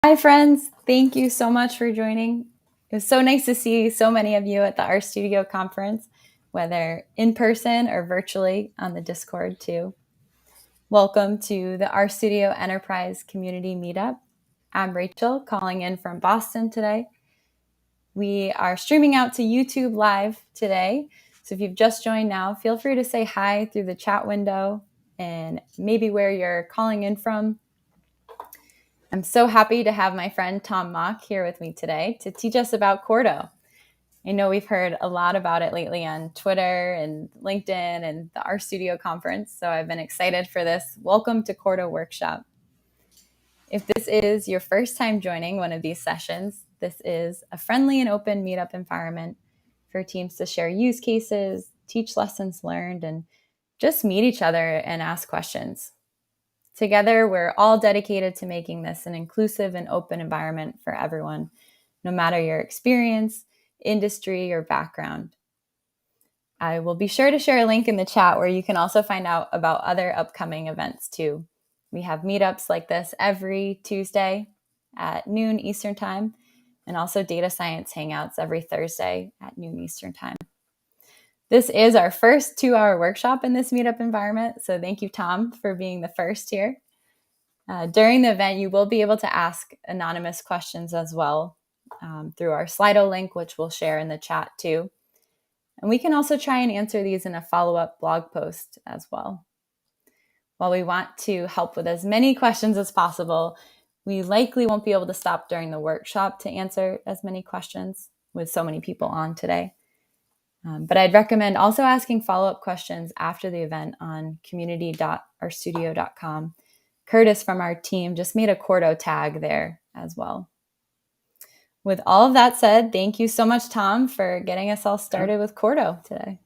Hi, friends. Thank you so much for joining. It was so nice to see so many of you at the RStudio conference, whether in person or virtually on the Discord too. Welcome to the RStudio Enterprise Community Meetup. I'm Rachel, calling in from Boston today. We are streaming out to YouTube Live today. So if you've just joined now, feel free to say hi through the chat window and maybe where you're calling in from. I'm so happy to have my friend Tom Mock here with me today to teach us about Quarto. I know we've heard a lot about it lately on Twitter and LinkedIn and the RStudio conference, so I've been excited for this Welcome to Quarto workshop. If this is your first time joining one of these sessions, this is a friendly and open meetup environment for teams to share use cases, teach lessons learned, and just meet each other and ask questions. Together, we're all dedicated to making this an inclusive and open environment for everyone, no matter your experience, industry, or background. I will be sure to share a link in the chat where you can also find out about other upcoming events too. We have meetups like this every Tuesday at noon Eastern Time, and also data science hangouts every Thursday at noon Eastern Time. This is our first 2-hour workshop in this meetup environment, so thank you, Tom, for being the first here. During the event, you will be able to ask anonymous questions as well through our Slido link, which we'll share in the chat too. And we can also try and answer these in a follow-up blog post as well. While we want to help with as many questions as possible, we likely won't be able to stop during the workshop to answer as many questions with so many people on today. But I'd recommend also asking follow-up questions after the event on community.rstudio.com. Curtis from our team just made a Quarto tag there as well. With all of that said, thank you so much, Tom, for getting us all started with Quarto today.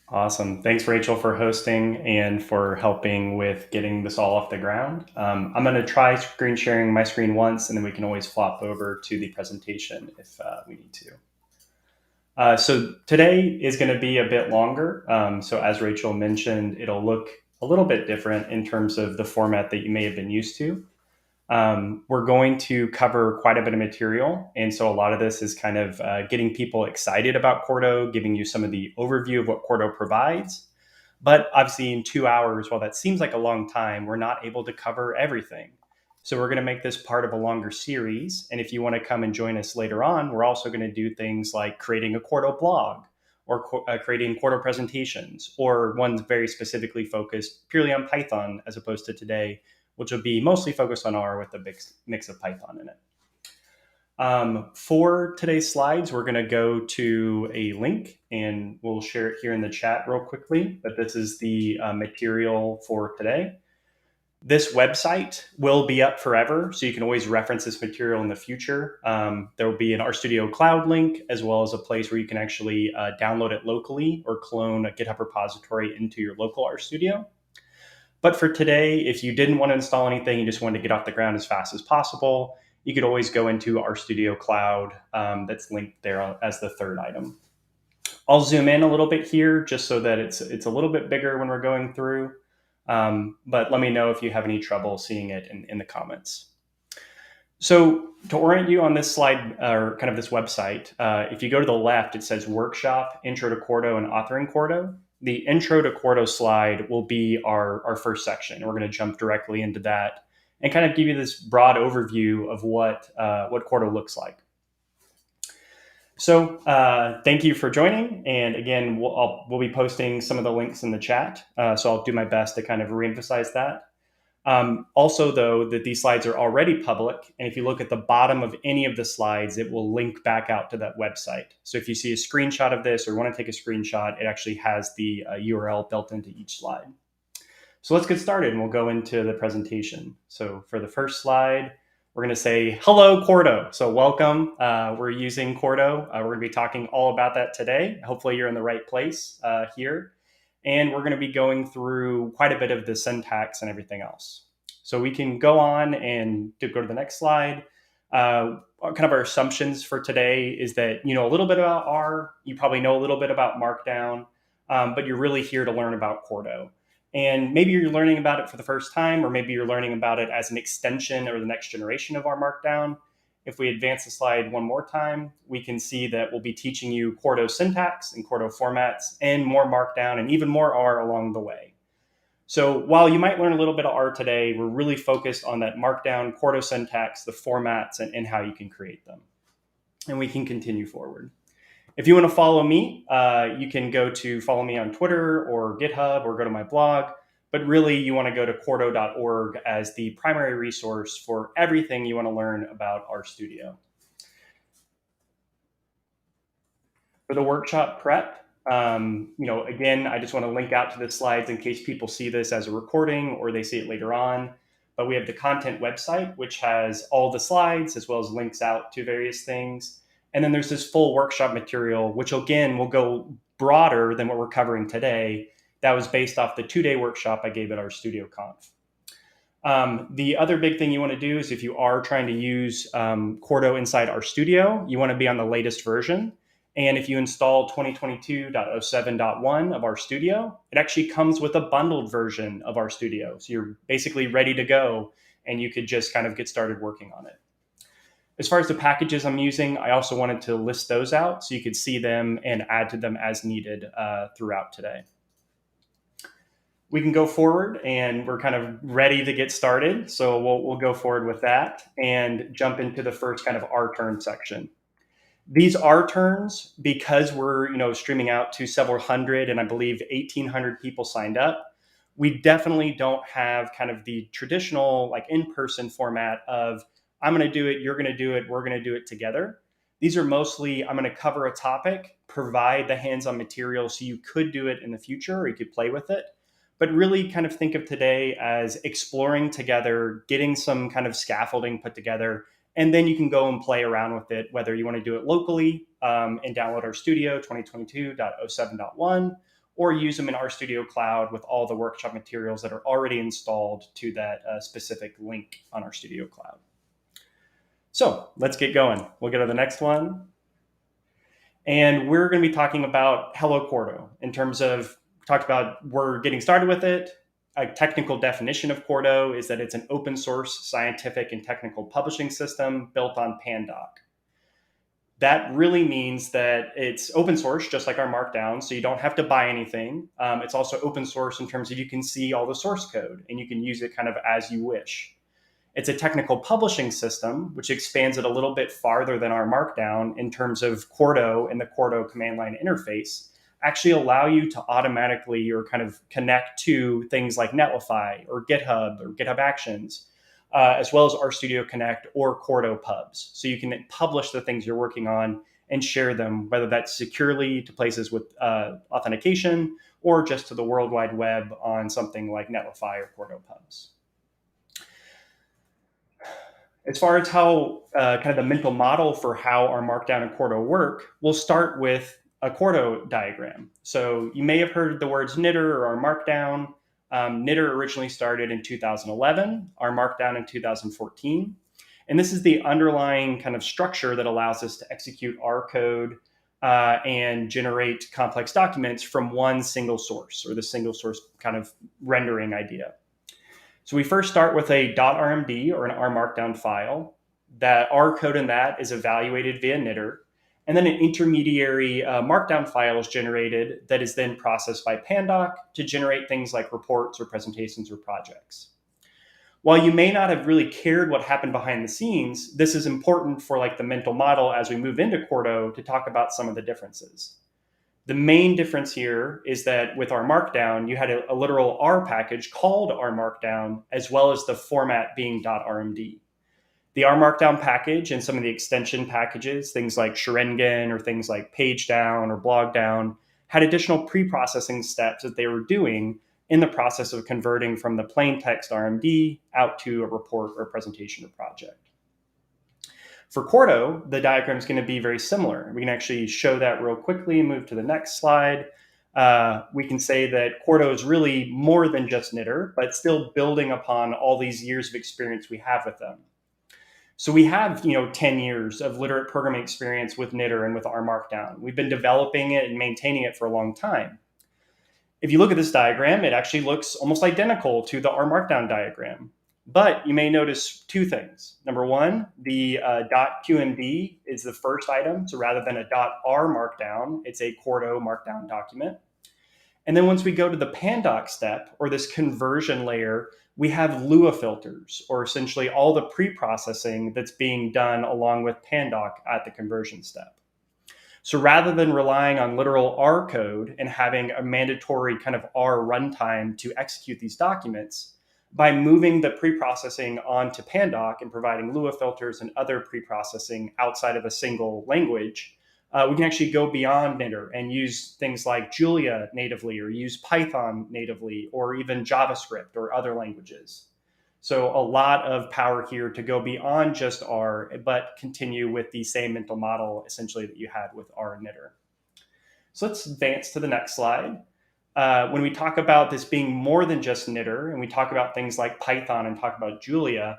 Awesome. Thanks, Rachel, for hosting and for helping with getting this all off the ground. I'm going to try screen sharing my screen once, and then we can always flop over to the presentation if we need to. So today is going to be a bit longer. So as Rachel mentioned, it'll look a little bit different in terms of the format that you may have been used to. We're going to cover quite a bit of material. And so a lot of this is kind of getting people excited about Quarto, giving you some of the overview of what Quarto provides. But obviously in 2 hours, while that seems like a long time, we're not able to cover everything. So we're going to make this part of a longer series. And if you want to come and join us later on, we're also going to do things like creating a Quarto blog or creating Quarto presentations, or ones very specifically focused purely on Python as opposed to today, which will be mostly focused on R with a big mix of Python in it. For today's slides, we're going to go to a link, and we'll share it here in the chat real quickly. But this is the material for today. This website will be up forever, so you can always reference this material in the future. There will be an RStudio Cloud link, as well as a place where you can actually download it locally or clone a GitHub repository into your local RStudio. But for today, if you didn't want to install anything, you just wanted to get off the ground as fast as possible, you could always go into RStudio Cloud. That's linked there as the third item. I'll zoom in a little bit here just so that it's a little bit bigger when we're going through. But let me know if you have any trouble seeing it in the comments. So to orient you on this slide, or kind of this website, if you go to the left, it says Workshop, Intro to Quarto, and Authoring Quarto. The Intro to Quarto slide will be our first section. We're going to jump directly into that and kind of give you this broad overview of what Quarto looks like. So thank you for joining. And again, we'll be posting some of the links in the chat. So I'll do my best to kind of reemphasize that. Also, though, that these slides are already public, and if you look at the bottom of any of the slides, it will link back out to that website. So if you see a screenshot of this or want to take a screenshot, it actually has the URL built into each slide. So let's get started, and we'll go into the presentation. So for the first slide, we're going to say, hello, Quarto. So welcome. We're using Quarto. We're going to be talking all about that today. Hopefully you're in the right place here. And we're going to be going through quite a bit of the syntax and everything else. So we can go on and go to the next slide. Kind of our assumptions for today is that you know a little bit about R, you probably know a little bit about Markdown, but you're really here to learn about Quarto. And maybe you're learning about it for the first time, or maybe you're learning about it as an extension or the next generation of R Markdown. If we advance the slide one more time, we can see that we'll be teaching you Quarto syntax and Quarto formats and more Markdown and even more R along the way. So while you might learn a little bit of R today, we're really focused on that Markdown, Quarto syntax, the formats, and how you can create them. And we can continue forward. If you want to follow me, you can go to follow me on Twitter or GitHub or go to my blog. But really, you want to go to quarto.org as the primary resource for everything you want to learn about RStudio. For the workshop prep, again, I just want to link out to the slides in case people see this as a recording or they see it later on. But we have the content website, which has all the slides as well as links out to various things. And then there's this full workshop material, which again will go broader than what we're covering today. That was based off the 2-day workshop I gave at RStudio Conf. The other big thing you want to do is if you are trying to use Quarto inside RStudio, you want to be on the latest version. And if you install 2022.07.1 of RStudio, it actually comes with a bundled version of RStudio. So you're basically ready to go and you could just kind of get started working on it. As far as the packages I'm using, I also wanted to list those out so you could see them and add to them as needed throughout today. We can go forward and we're kind of ready to get started. So we'll go forward with that and jump into the first kind of R turn section. These R turns, because we're streaming out to several hundred and I believe 1,800 people signed up, we definitely don't have kind of the traditional like in-person format of I'm going to do it, you're going to do it, we're going to do it together. These are mostly I'm going to cover a topic, provide the hands-on material so you could do it in the future or you could play with it. But really kind of think of today as exploring together, getting some kind of scaffolding put together, and then you can go and play around with it, whether you want to do it locally and download RStudio 2022.07.1, or use them in RStudio Cloud with all the workshop materials that are already installed to that specific link on RStudio Cloud. So let's get going. We'll go to the next one. And we're going to be talking about Hello Quarto in terms of, talked about we're getting started with it. A technical definition of Quarto is that it's an open source scientific and technical publishing system built on Pandoc. That really means that it's open source, just like R Markdown, so you don't have to buy anything. It's also open source in terms of you can see all the source code and you can use it kind of as you wish. It's a technical publishing system, which expands it a little bit farther than R Markdown in terms of Quarto and the Quarto command line interface actually allow you to automatically or kind of connect to things like Netlify or GitHub or GitHub Actions, as well as RStudio Connect or Quarto pubs. So you can publish the things you're working on and share them, whether that's securely to places with authentication or just to the World Wide Web on something like Netlify or Quarto pubs. As far as how kind of the mental model for how our Markdown and Quarto work, we'll start with a Quarto diagram. So you may have heard the words knitr or R Markdown. knitr originally started in 2011, R Markdown in 2014. And this is the underlying kind of structure that allows us to execute R code and generate complex documents from one single source, or the single source kind of rendering idea. So we first start with a .rmd or an R Markdown file. That R code in that is evaluated via knitr. And then an intermediary Markdown file is generated that is then processed by Pandoc to generate things like reports or presentations or projects. While you may not have really cared what happened behind the scenes, this is important for like the mental model as we move into Quarto to talk about some of the differences. The main difference here is that with R Markdown, you had a literal R package called R Markdown, as well as the format being .rmd. The R Markdown package and some of the extension packages, things like Sharengen or things like Page Down or Blog Down, had additional pre-processing steps that they were doing in the process of converting from the plain text RMD out to a report or presentation or project. For Quarto, the diagram is going to be very similar. We can actually show that real quickly and move to the next slide. We can say that Quarto is really more than just knitr, but still building upon all these years of experience we have with them. So we have 10 years of literate programming experience with knitr and with R Markdown. We've been developing it and maintaining it for a long time. If you look at this diagram, it actually looks almost identical to the R Markdown diagram. But you may notice two things. Number one, the .qmd is the first item. So rather than a .r Markdown, it's a Quarto Markdown document. And then once we go to the pandoc step, or this conversion layer, we have Lua filters, or essentially all the pre-processing that's being done along with pandoc at the conversion step. So rather than relying on literal R code and having a mandatory kind of R runtime to execute these documents, by moving the pre-processing onto pandoc and providing Lua filters and other pre-processing outside of a single language, we can actually go beyond knitr and use things like Julia natively, or use Python natively, or even JavaScript or other languages. So a lot of power here to go beyond just R, but continue with the same mental model essentially that you had with R and knitr. So let's advance to the next slide. When we talk about this being more than just knitr, and we talk about things like Python and talk about Julia,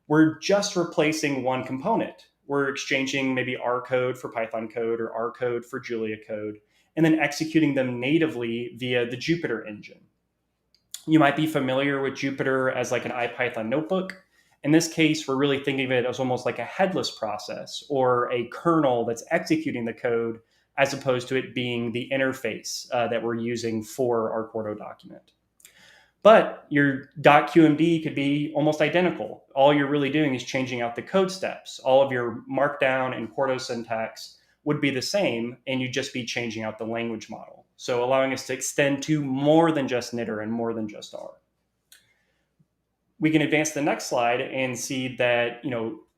we're just replacing one component. We're exchanging maybe R code for Python code or R code for Julia code, and then executing them natively via the Jupyter engine. You might be familiar with Jupyter as like an IPython notebook. In this case, we're really thinking of it as almost like a headless process or a kernel that's executing the code, as opposed to it being the interface that we're using for our Quarto document. But your .qmd could be almost identical. All you're really doing is changing out the code steps. All of your Markdown and Quarto syntax would be the same, and you'd just be changing out the language model. So allowing us to extend to more than just knitr and more than just R. We can advance to the next slide and see that,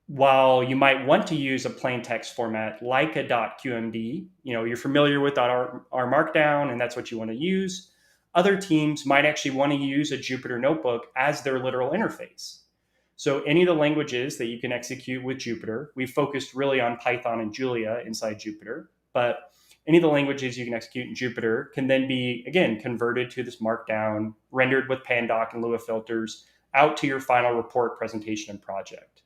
while you might want to use a plain text format like a .qmd, you're familiar with R Markdown and that's what you want to use. Other teams might actually want to use a Jupyter notebook as their literal interface. So any of the languages that you can execute with Jupyter, we focused really on Python and Julia inside Jupyter, but any of the languages you can execute in Jupyter can then be, again, converted to this Markdown, rendered with pandoc and Lua filters, out to your final report, presentation, and project.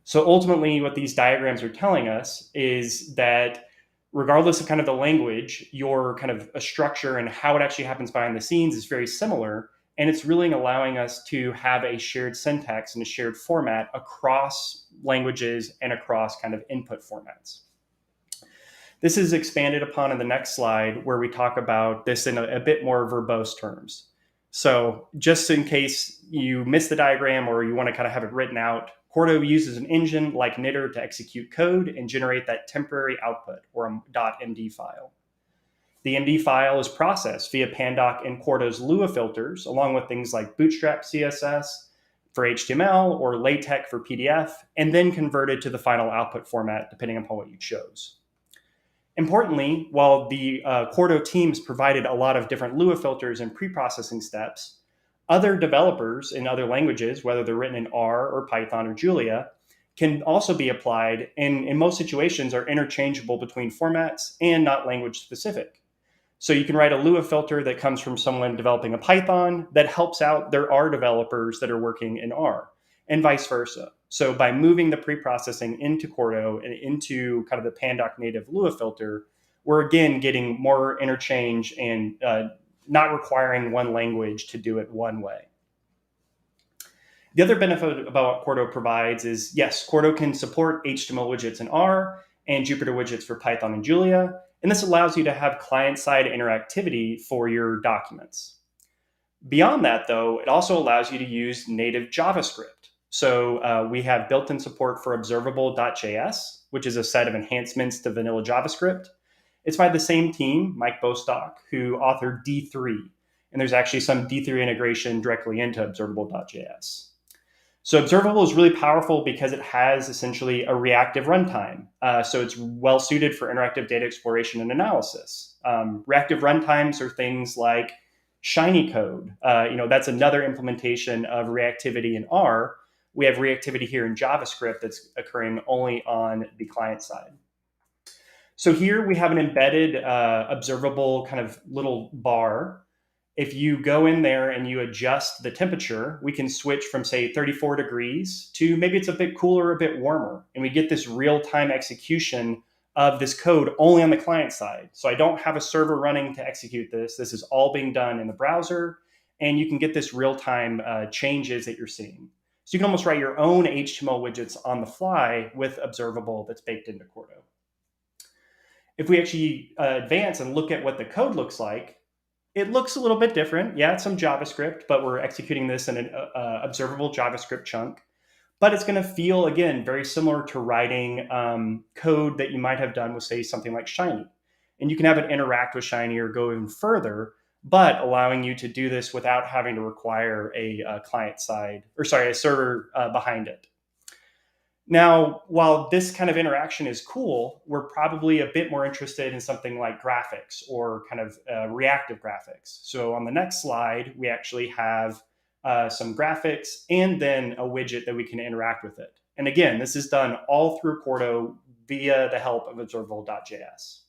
So ultimately, what these diagrams are telling us is that regardless of kind of the language, your kind of a structure and how it actually happens behind the scenes is very similar. And it's really allowing us to have a shared syntax and a shared format across languages and across kind of input formats. This is expanded upon in the next slide, where we talk about this in a bit more verbose terms. So just in case you missed the diagram or you want to kind of have it written out, Quarto uses an engine like knitr to execute code and generate that temporary output, or a .md file. The MD file is processed via pandoc and Quarto's Lua filters, along with things like Bootstrap CSS for HTML or LaTeX for PDF, and then converted to the final output format, depending upon what you chose. Importantly, while the Quarto teams provided a lot of different Lua filters and pre-processing steps, other developers in other languages, whether they're written in R or Python or Julia, can also be applied, and in most situations are interchangeable between formats and not language specific. So you can write a Lua filter that comes from someone developing a Python that helps out their R developers that are working in R, and vice versa. So by moving the pre-processing into Quarto and into kind of the pandoc native Lua filter, we're again getting more interchange and not requiring one language to do it one way. The other benefit about what Quarto provides is, yes, Quarto can support HTML widgets in R and Jupyter widgets for Python and Julia, and this allows you to have client-side interactivity for your documents. Beyond that, though, it also allows you to use native JavaScript. So we have built-in support for Observable.js, which is a set of enhancements to vanilla JavaScript. It's by the same team, Mike Bostock, who authored D3. And there's actually some D3 integration directly into Observable.js. So Observable is really powerful because it has essentially a reactive runtime. So it's well suited for interactive data exploration and analysis. Reactive runtimes are things like Shiny Code. That's another implementation of reactivity in R. We have reactivity here in JavaScript that's occurring only on the client side. So here we have an embedded observable kind of little bar. If you go in there and you adjust the temperature, we can switch from, say, 34 degrees to maybe it's a bit cooler, a bit warmer. And we get this real-time execution of this code only on the client side. So I don't have a server running to execute this. This is all being done in the browser, and you can get this real-time changes that you're seeing. So you can almost write your own HTML widgets on the fly with Observable that's baked into Quarto. If we actually advance and look at what the code looks like, it looks a little bit different. Yeah, it's some JavaScript, but we're executing this in an observable JavaScript chunk. But it's going to feel, again, very similar to writing code that you might have done with, say, something like Shiny. And you can have it interact with Shiny or go even further, but allowing you to do this without having to require a a server behind it. Now, while this kind of interaction is cool, we're probably a bit more interested in something like graphics or kind of reactive graphics. So on the next slide, we actually have some graphics and then a widget that we can interact with it. And again, this is done all through Quarto via the help of observable.js.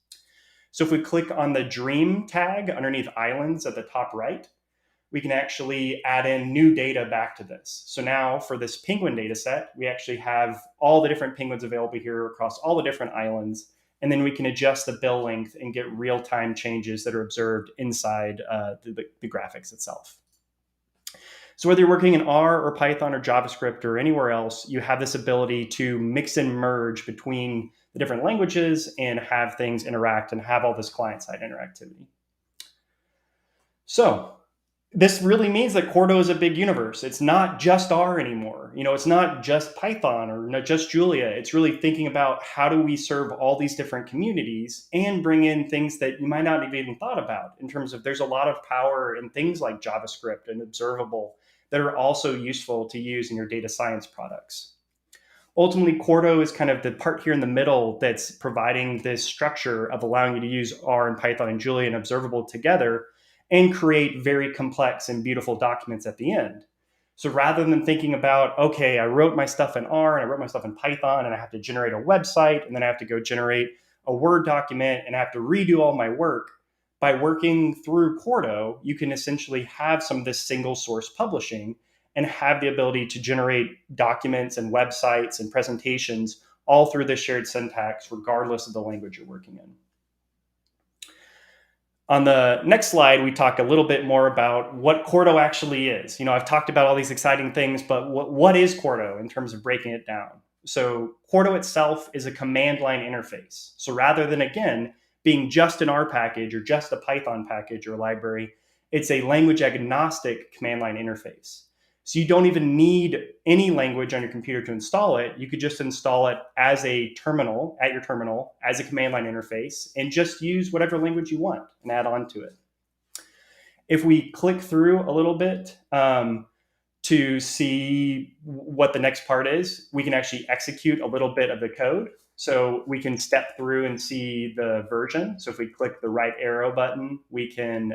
So if we click on the dream tag underneath islands at the top right, we can actually add in new data back to this. So now for this penguin data set, we actually have all the different penguins available here across all the different islands. And then we can adjust the bill length and get real-time changes that are observed inside the graphics itself. So whether you're working in R or Python or JavaScript or anywhere else, you have this ability to mix and merge between the different languages and have things interact and have all this client-side interactivity. So this really means that Quarto is a big universe. It's not just R anymore. It's not just Python or not just Julia. It's really thinking about how do we serve all these different communities and bring in things that you might not have even thought about in terms of there's a lot of power in things like JavaScript and Observable that are also useful to use in your data science products. Ultimately, Quarto is kind of the part here in the middle that's providing this structure of allowing you to use R and Python and Julia and Observable together and create very complex and beautiful documents at the end. So rather than thinking about, okay, I wrote my stuff in R and I wrote my stuff in Python and I have to generate a website and then I have to go generate a Word document and I have to redo all my work, by working through Quarto, you can essentially have some of this single source publishing and have the ability to generate documents and websites and presentations all through this shared syntax, regardless of the language you're working in. On the next slide, we talk a little bit more about what Quarto actually is. I've talked about all these exciting things, but what is Quarto in terms of breaking it down? So Quarto itself is a command line interface. So rather than, again, being just an R package or just a Python package or library, it's a language agnostic command line interface. So you don't even need any language on your computer to install it. You could just install it as a terminal, at your terminal, as a command line interface, and just use whatever language you want and add on to it. If we click through a little bit to see what the next part is, we can actually execute a little bit of the code. So we can step through and see the version. So if we click the right arrow button, we can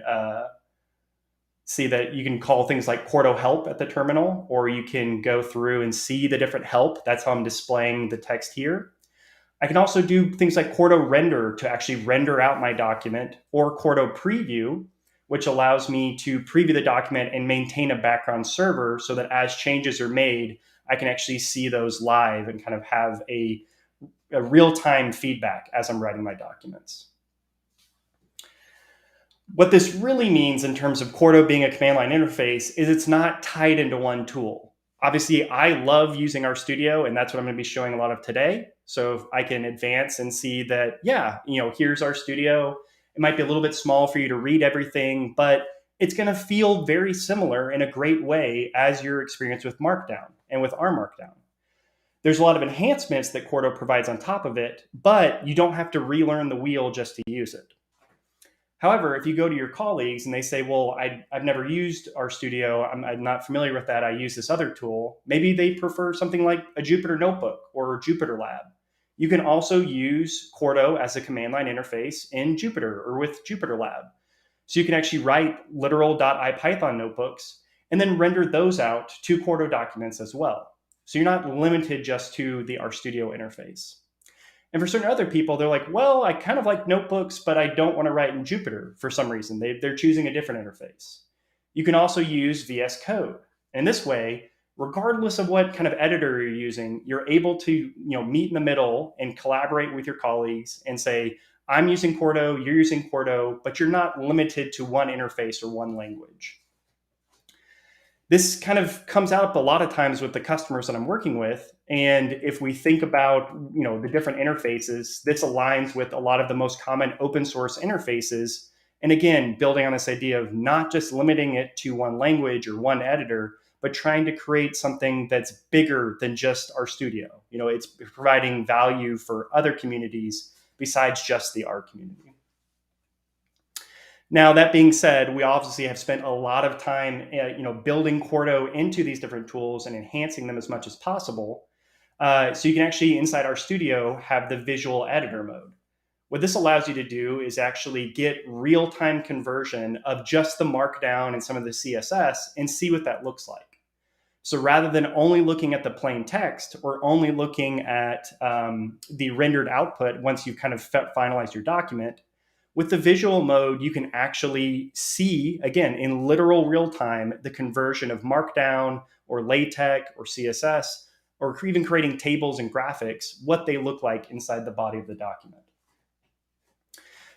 see that you can call things like Quarto help at the terminal, or you can go through and see the different help. That's how I'm displaying the text here. I can also do things like Quarto render to actually render out my document, or Quarto preview, which allows me to preview the document and maintain a background server so that as changes are made, I can actually see those live and kind of have a real-time feedback as I'm writing my documents. What this really means in terms of Quarto being a command line interface is it's not tied into one tool. Obviously, I love using RStudio, and that's what I'm going to be showing a lot of today. So if I can advance and see that, yeah, here's RStudio. It might be a little bit small for you to read everything, but it's going to feel very similar in a great way as your experience with Markdown and with R Markdown. There's a lot of enhancements that Quarto provides on top of it, but you don't have to relearn the wheel just to use it. However, if you go to your colleagues and they say, well, I've never used RStudio, I'm not familiar with that, I use this other tool, maybe they prefer something like a Jupyter Notebook or Jupyter Lab. You can also use Quarto as a command line interface in Jupyter or with Jupyter Lab. So you can actually write literal.ipython notebooks and then render those out to Quarto documents as well. So you're not limited just to the RStudio interface. And for certain other people, they're like, well, I kind of like notebooks, but I don't want to write in Jupyter for some reason. They're choosing a different interface. You can also use VSCode. And this way, regardless of what kind of editor you're using, you're able to meet in the middle and collaborate with your colleagues and say, I'm using Quarto, you're using Quarto, but you're not limited to one interface or one language. This kind of comes out a lot of times with the customers that I'm working with. And if we think about the different interfaces, this aligns with a lot of the most common open source interfaces. And again, building on this idea of not just limiting it to one language or one editor, but trying to create something that's bigger than just RStudio. It's providing value for other communities besides just the R community. Now, that being said, we obviously have spent a lot of time building Quarto into these different tools and enhancing them as much as possible. So you can actually, inside RStudio, have the visual editor mode. What this allows you to do is actually get real-time conversion of just the Markdown and some of the CSS and see what that looks like. So rather than only looking at the plain text or only looking at the rendered output once you've kind of finalized your document, with the visual mode, you can actually see, again, in literal real time, the conversion of Markdown or LaTeX or CSS, or even creating tables and graphics, what they look like inside the body of the document.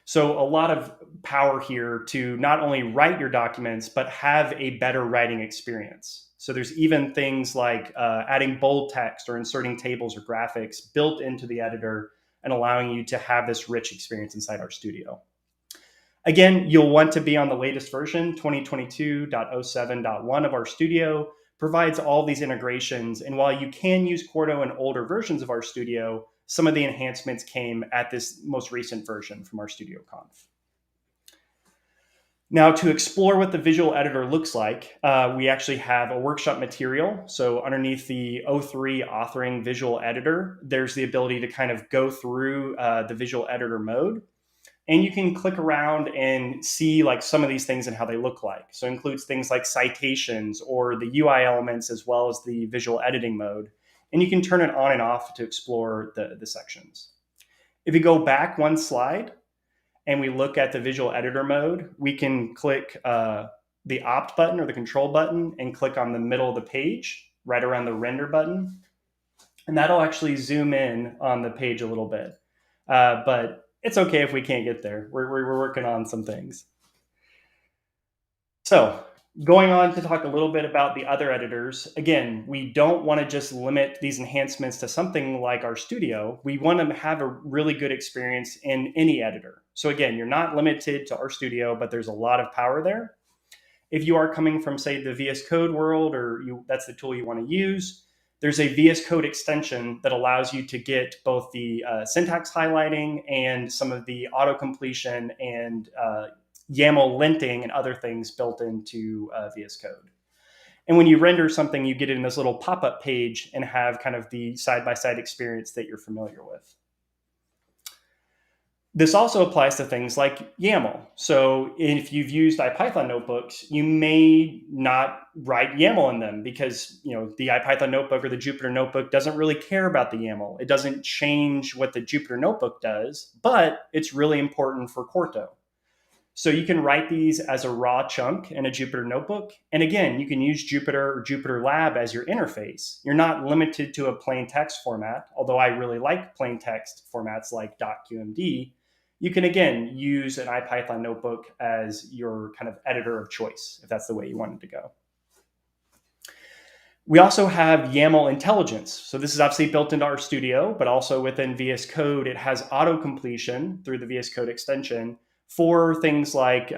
So a lot of power here to not only write your documents, but have a better writing experience. So there's even things like adding bold text or inserting tables or graphics built into the editor and allowing you to have this rich experience inside RStudio. Again, you'll want to be on the latest version, 2022.07.1 of RStudio, provides all these integrations. And while you can use Quarto in older versions of RStudio, some of the enhancements came at this most recent version from RStudioConf. Now, to explore what the visual editor looks like, we actually have a workshop material. So underneath the O3 authoring visual editor, there's the ability to kind of go through the visual editor mode. And you can click around and see like some of these things and how they look like. So it includes things like citations or the UI elements as well as the visual editing mode. And you can turn it on and off to explore the sections. If you go back one slide and we look at the visual editor mode, we can click the opt button or the control button and click on the middle of the page, right around the render button. And that'll actually zoom in on the page a little bit. But it's okay if we can't get there. We're working on some things. So going on to talk a little bit about the other editors. Again, we don't want to just limit these enhancements to something like RStudio. We want to have a really good experience in any editor. So again, you're not limited to RStudio, but there's a lot of power there. If you are coming from, say, the VSCode world, or that's the tool you want to use, there's a VSCode extension that allows you to get both the syntax highlighting and some of the auto-completion and YAML linting and other things built into VSCode. And when you render something, you get it in this little pop-up page and have kind of the side-by-side experience that you're familiar with. This also applies to things like YAML. So if you've used IPython notebooks, you may not write YAML in them because the IPython notebook or the Jupyter notebook doesn't really care about the YAML. It doesn't change what the Jupyter notebook does, but it's really important for Quarto. So you can write these as a raw chunk in a Jupyter notebook. And again, you can use Jupyter or Jupyter Lab as your interface. You're not limited to a plain text format, although I really like plain text formats like .qmd. You can, again, use an IPython notebook as your kind of editor of choice, if that's the way you wanted to go. We also have YAML intelligence. So this is obviously built into RStudio, but also within VS Code, it has auto-completion through the VS Code extension for things like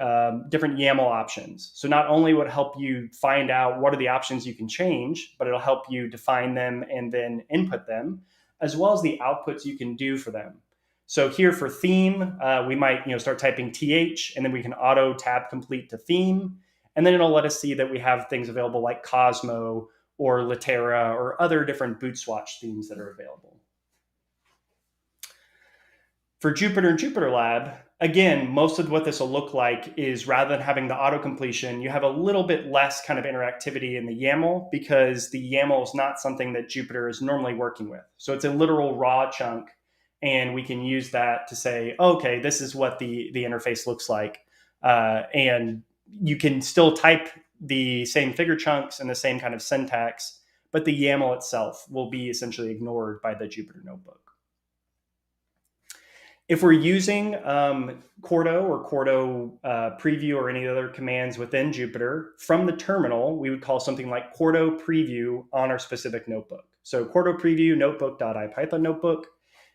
different YAML options. So not only would it help you find out what are the options you can change, but it'll help you define them and then input them, as well as the outputs you can do for them. So here for theme, we might start typing th, and then we can auto tab complete to theme. And then it'll let us see that we have things available like Cosmo or Litera or other different boot swatch themes that are available. For Jupyter and Jupyter Lab, again, most of what this will look like is rather than having the auto completion, you have a little bit less kind of interactivity in the YAML because the YAML is not something that Jupyter is normally working with. So it's a literal raw chunk. And we can use that to say, okay, this is what the interface looks like. And you can still type the same figure chunks and the same kind of syntax, but the YAML itself will be essentially ignored by the Jupyter notebook. If we're using Quarto or Quarto preview or any other commands within Jupyter, from the terminal, we would call something like Quarto preview on our specific notebook. So Quarto preview notebook.ipython notebook,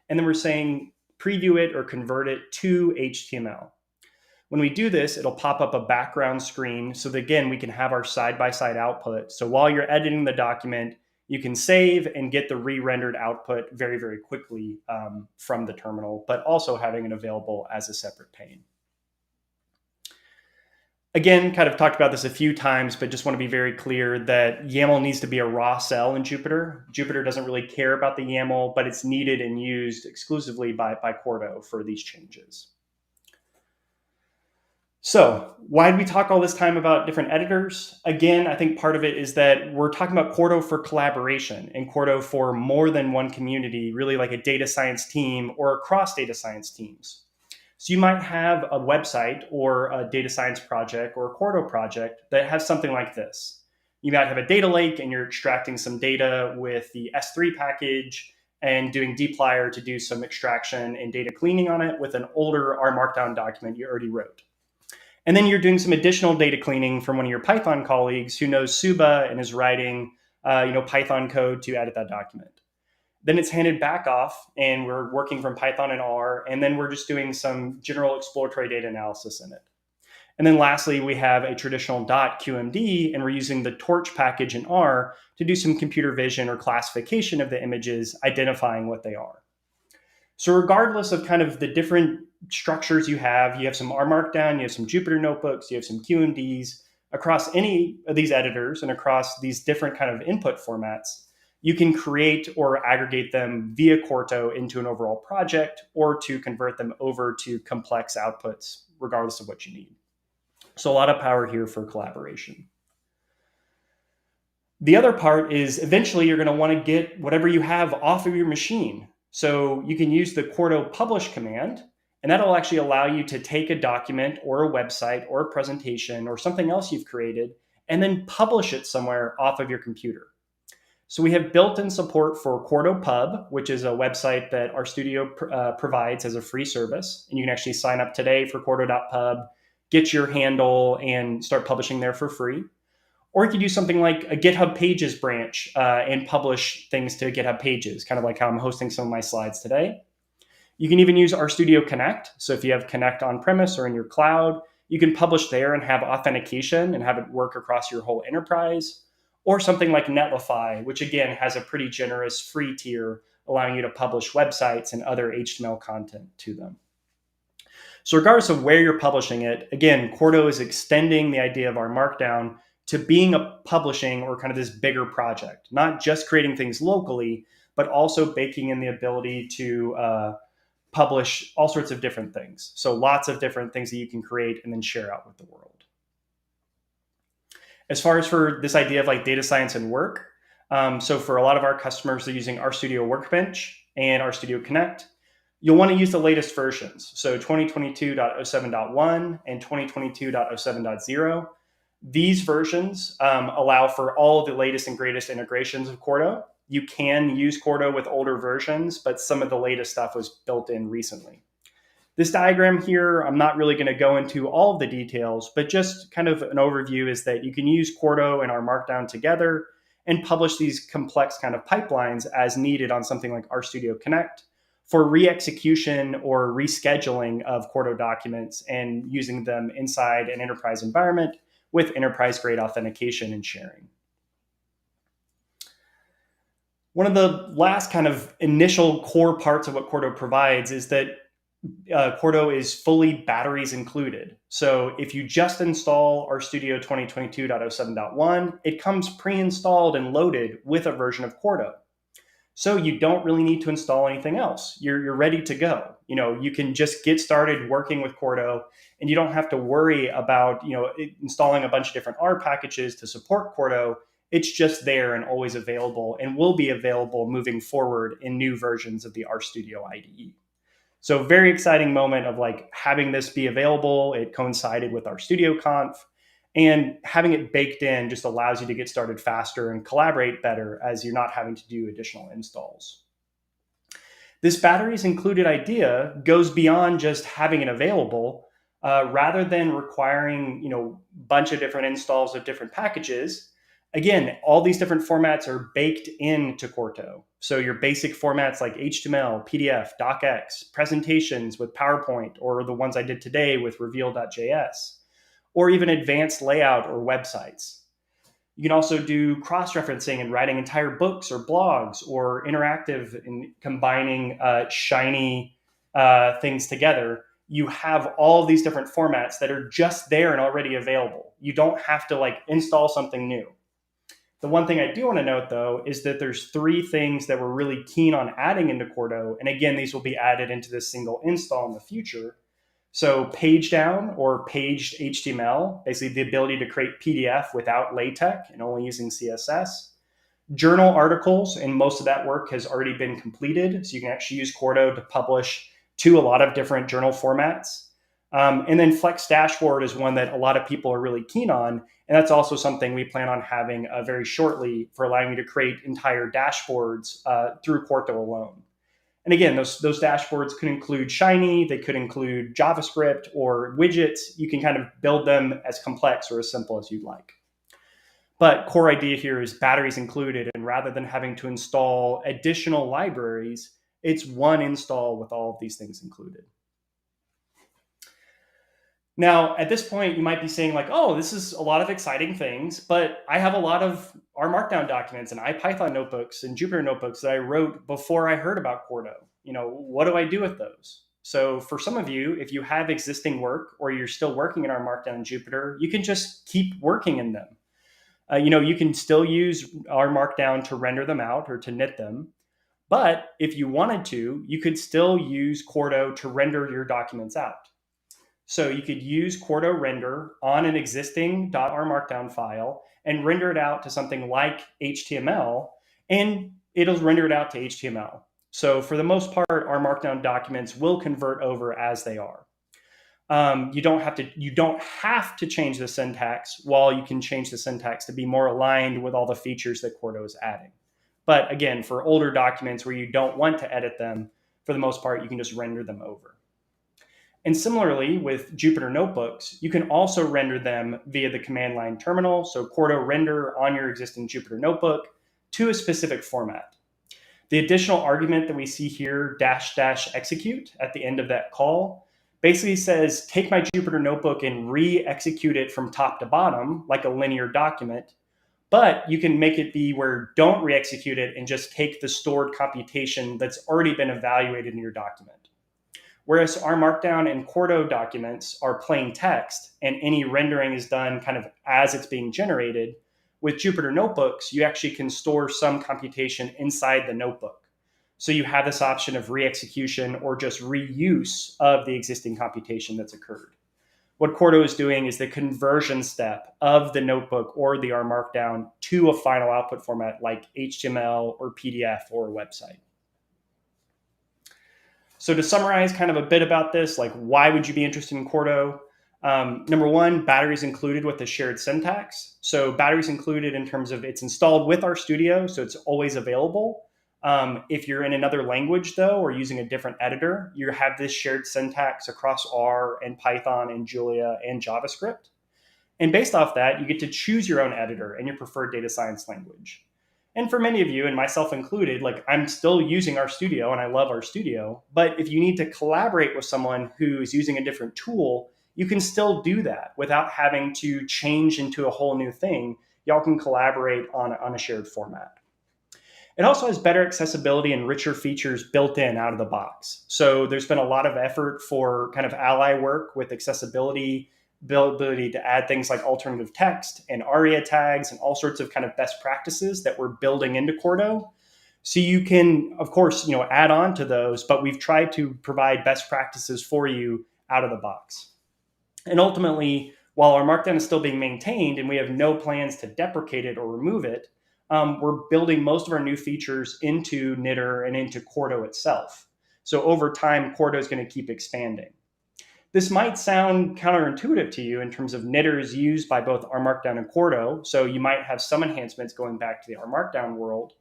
and then we're saying preview it or convert it to HTML. When we do this, it'll pop up a background screen so that, again, we can have our side-by-side output. So while you're editing the document, you can save and get the re-rendered output very, very quickly from the terminal, but also having it available as a separate pane. Again, kind of talked about this a few times, but just want to be very clear that YAML needs to be a raw cell in Jupyter. Jupyter doesn't really care about the YAML, but it's needed and used exclusively by Quarto for these changes. So why did we talk all this time about different editors? Again, I think part of it is that we're talking about Quarto for collaboration and Quarto for more than one community, really like a data science team or across data science teams. So you might have a website or a data science project or a Quarto project that has something like this. You might have a data lake and you're extracting some data with the S3 package and doing dplyr to do some extraction and data cleaning on it with an older R Markdown document you already wrote. And then you're doing some additional data cleaning from one of your Python colleagues who knows Suba and is writing Python code to edit that document. Then it's handed back off and we're working from Python and R, and then we're just doing some general exploratory data analysis in it. And then lastly, we have a traditional .qmd, and we're using the torch package in R to do some computer vision or classification of the images, identifying what they are. So regardless of kind of the different structures you have some R Markdown, you have some Jupyter notebooks, you have some QMDs, across any of these editors and across these different kind of input formats, you can create or aggregate them via Quarto into an overall project or to convert them over to complex outputs, regardless of what you need. So a lot of power here for collaboration. The other part is eventually you're going to want to get whatever you have off of your machine. So you can use the Quarto publish command, and that'll actually allow you to take a document or a website or a presentation or something else you've created and then publish it somewhere off of your computer. So we have built-in support for Quarto Pub, which is a website that RStudio provides as a free service. And you can actually sign up today for quarto.pub, get your handle, and start publishing there for free. Or you could do something like a GitHub Pages branch and publish things to GitHub Pages, kind of like how I'm hosting some of my slides today. You can even use RStudio Connect. So if you have Connect on-premise or in your cloud, you can publish there and have authentication and have it work across your whole enterprise. Or something like Netlify, which again has a pretty generous free tier, allowing you to publish websites and other HTML content to them. So regardless of where you're publishing it, again, Quarto is extending the idea of R Markdown to being a publishing or kind of this bigger project, not just creating things locally, but also baking in the ability to publish all sorts of different things. So lots of different things that you can create and then share out with the world. As far as for this idea of like data science and work, so for a lot of our customers, they're using RStudio Workbench and RStudio Connect. You'll want to use the latest versions. So 2022.07.1 and 2022.07.0. These versions allow for all of the latest and greatest integrations of Quarto. You can use Quarto with older versions, but some of the latest stuff was built in recently. This diagram here, I'm not really going to go into all of the details, but just kind of an overview is that you can use Quarto and R Markdown together and publish these complex kind of pipelines as needed on something like RStudio Connect for re-execution or rescheduling of Quarto documents and using them inside an enterprise environment with enterprise-grade authentication and sharing. One of the last kind of initial core parts of what Quarto provides is that Quarto is fully batteries included. So if you just install RStudio 2022.07.1, it comes pre-installed and loaded with a version of Quarto. So you don't really need to install anything else. You're ready to go. You can just get started working with Quarto, and you don't have to worry about installing a bunch of different R packages to support Quarto. It's just there and always available, and will be available moving forward in new versions of the RStudio IDE. So very exciting moment of like having this be available. It coincided with our RStudio Conf. And having it baked in just allows you to get started faster and collaborate better as you're not having to do additional installs. This batteries included idea goes beyond just having it available. Rather than requiring a bunch of different installs of different packages. Again, all these different formats are baked into Quarto. So your basic formats like HTML, PDF, docx, presentations with PowerPoint, or the ones I did today with reveal.js, or even advanced layout or websites. You can also do cross-referencing and writing entire books or blogs, or interactive in combining shiny things together. You have all these different formats that are just there and already available. You don't have to install something new. The one thing I do want to note, though, is that there's 3 things that we're really keen on adding into Quarto. And again, these will be added into this single install in the future. So page down or paged HTML, basically the ability to create PDF without LaTeX and only using CSS. Journal articles, and most of that work has already been completed. So you can actually use Quarto to publish to a lot of different journal formats. And then Flex Dashboard is one that a lot of people are really keen on. And that's also something we plan on having very shortly for allowing you to create entire dashboards through Quarto alone. And again, those dashboards could include Shiny, they could include JavaScript or widgets. You can kind of build them as complex or as simple as you'd like. But core idea here is batteries included, and rather than having to install additional libraries, it's one install with all of these things included. Now, at this point, you might be saying oh, this is a lot of exciting things, but I have a lot of R Markdown documents and IPython notebooks and Jupyter notebooks that I wrote before I heard about Quarto. What do I do with those? So for some of you, if you have existing work or you're still working in R Markdown and Jupyter, you can just keep working in them. You can still use R Markdown to render them out or to knit them. But if you wanted to, you could still use Quarto to render your documents out. So you could use Quarto render on an existing .R Markdown file and render it out to something like HTML, and it'll render it out to HTML. So for the most part, R Markdown documents will convert over as they are. You don't have to change the syntax, while you can change the syntax to be more aligned with all the features that Quarto is adding. But again, for older documents where you don't want to edit them, for the most part, you can just render them over. And similarly, with Jupyter notebooks, you can also render them via the command line terminal. So Quarto render on your existing Jupyter notebook to a specific format. The additional argument that we see here, --execute at the end of that call, basically says, take my Jupyter notebook and re-execute it from top to bottom like a linear document. But you can make it be where don't re-execute it and just take the stored computation that's already been evaluated in your document. Whereas R Markdown and Quarto documents are plain text and any rendering is done kind of as it's being generated, with Jupyter notebooks, you actually can store some computation inside the notebook. So you have this option of re-execution or just reuse of the existing computation that's occurred. What Quarto is doing is the conversion step of the notebook or the R Markdown to a final output format like HTML or PDF or a website. So to summarize kind of a bit about this, why would you be interested in Quarto? Number one, batteries included with the shared syntax. So batteries included in terms of it's installed with RStudio, so it's always available. If you're in another language, though, or using a different editor, you have this shared syntax across R and Python and Julia and JavaScript. And based off that, you get to choose your own editor and your preferred data science language. And for many of you, and myself included, I'm still using RStudio and I love RStudio, but if you need to collaborate with someone who is using a different tool, you can still do that without having to change into a whole new thing. Y'all can collaborate on a shared format. It also has better accessibility and richer features built in out of the box. So there's been a lot of effort for kind of ally work with accessibility, ability to add things like alternative text and ARIA tags and all sorts of kind of best practices that we're building into Quarto. So you can, of course, add on to those, but we've tried to provide best practices for you out of the box. And ultimately, while our Markdown is still being maintained and we have no plans to deprecate it or remove it, we're building most of our new features into knitr and into Quarto itself. So over time, Quarto is going to keep expanding. This might sound counterintuitive to you in terms of knitr is used by both R Markdown and Quarto, so you might have some enhancements going back to the R Markdown world.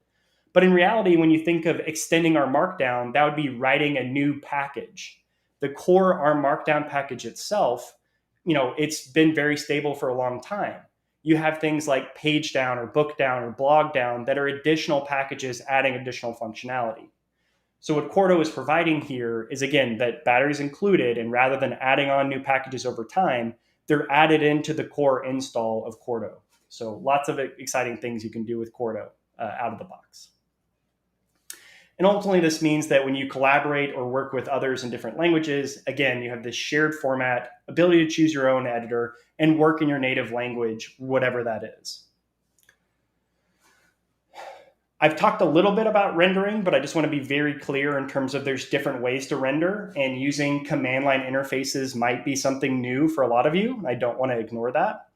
But in reality, when you think of extending R Markdown, that would be writing a new package. The core R Markdown package itself, it's been very stable for a long time. You have things like page down or book down or blog down that are additional packages adding additional functionality. So what Quarto is providing here is, again, that battery's included, and rather than adding on new packages over time, they're added into the core install of Quarto. So lots of exciting things you can do with Quarto out of the box. And ultimately, this means that when you collaborate or work with others in different languages, again, you have this shared format, ability to choose your own editor, and work in your native language, whatever that is. I've talked a little bit about rendering, but I just want to be very clear in terms of there's different ways to render, and using command line interfaces might be something new for a lot of you. I don't want to ignore that.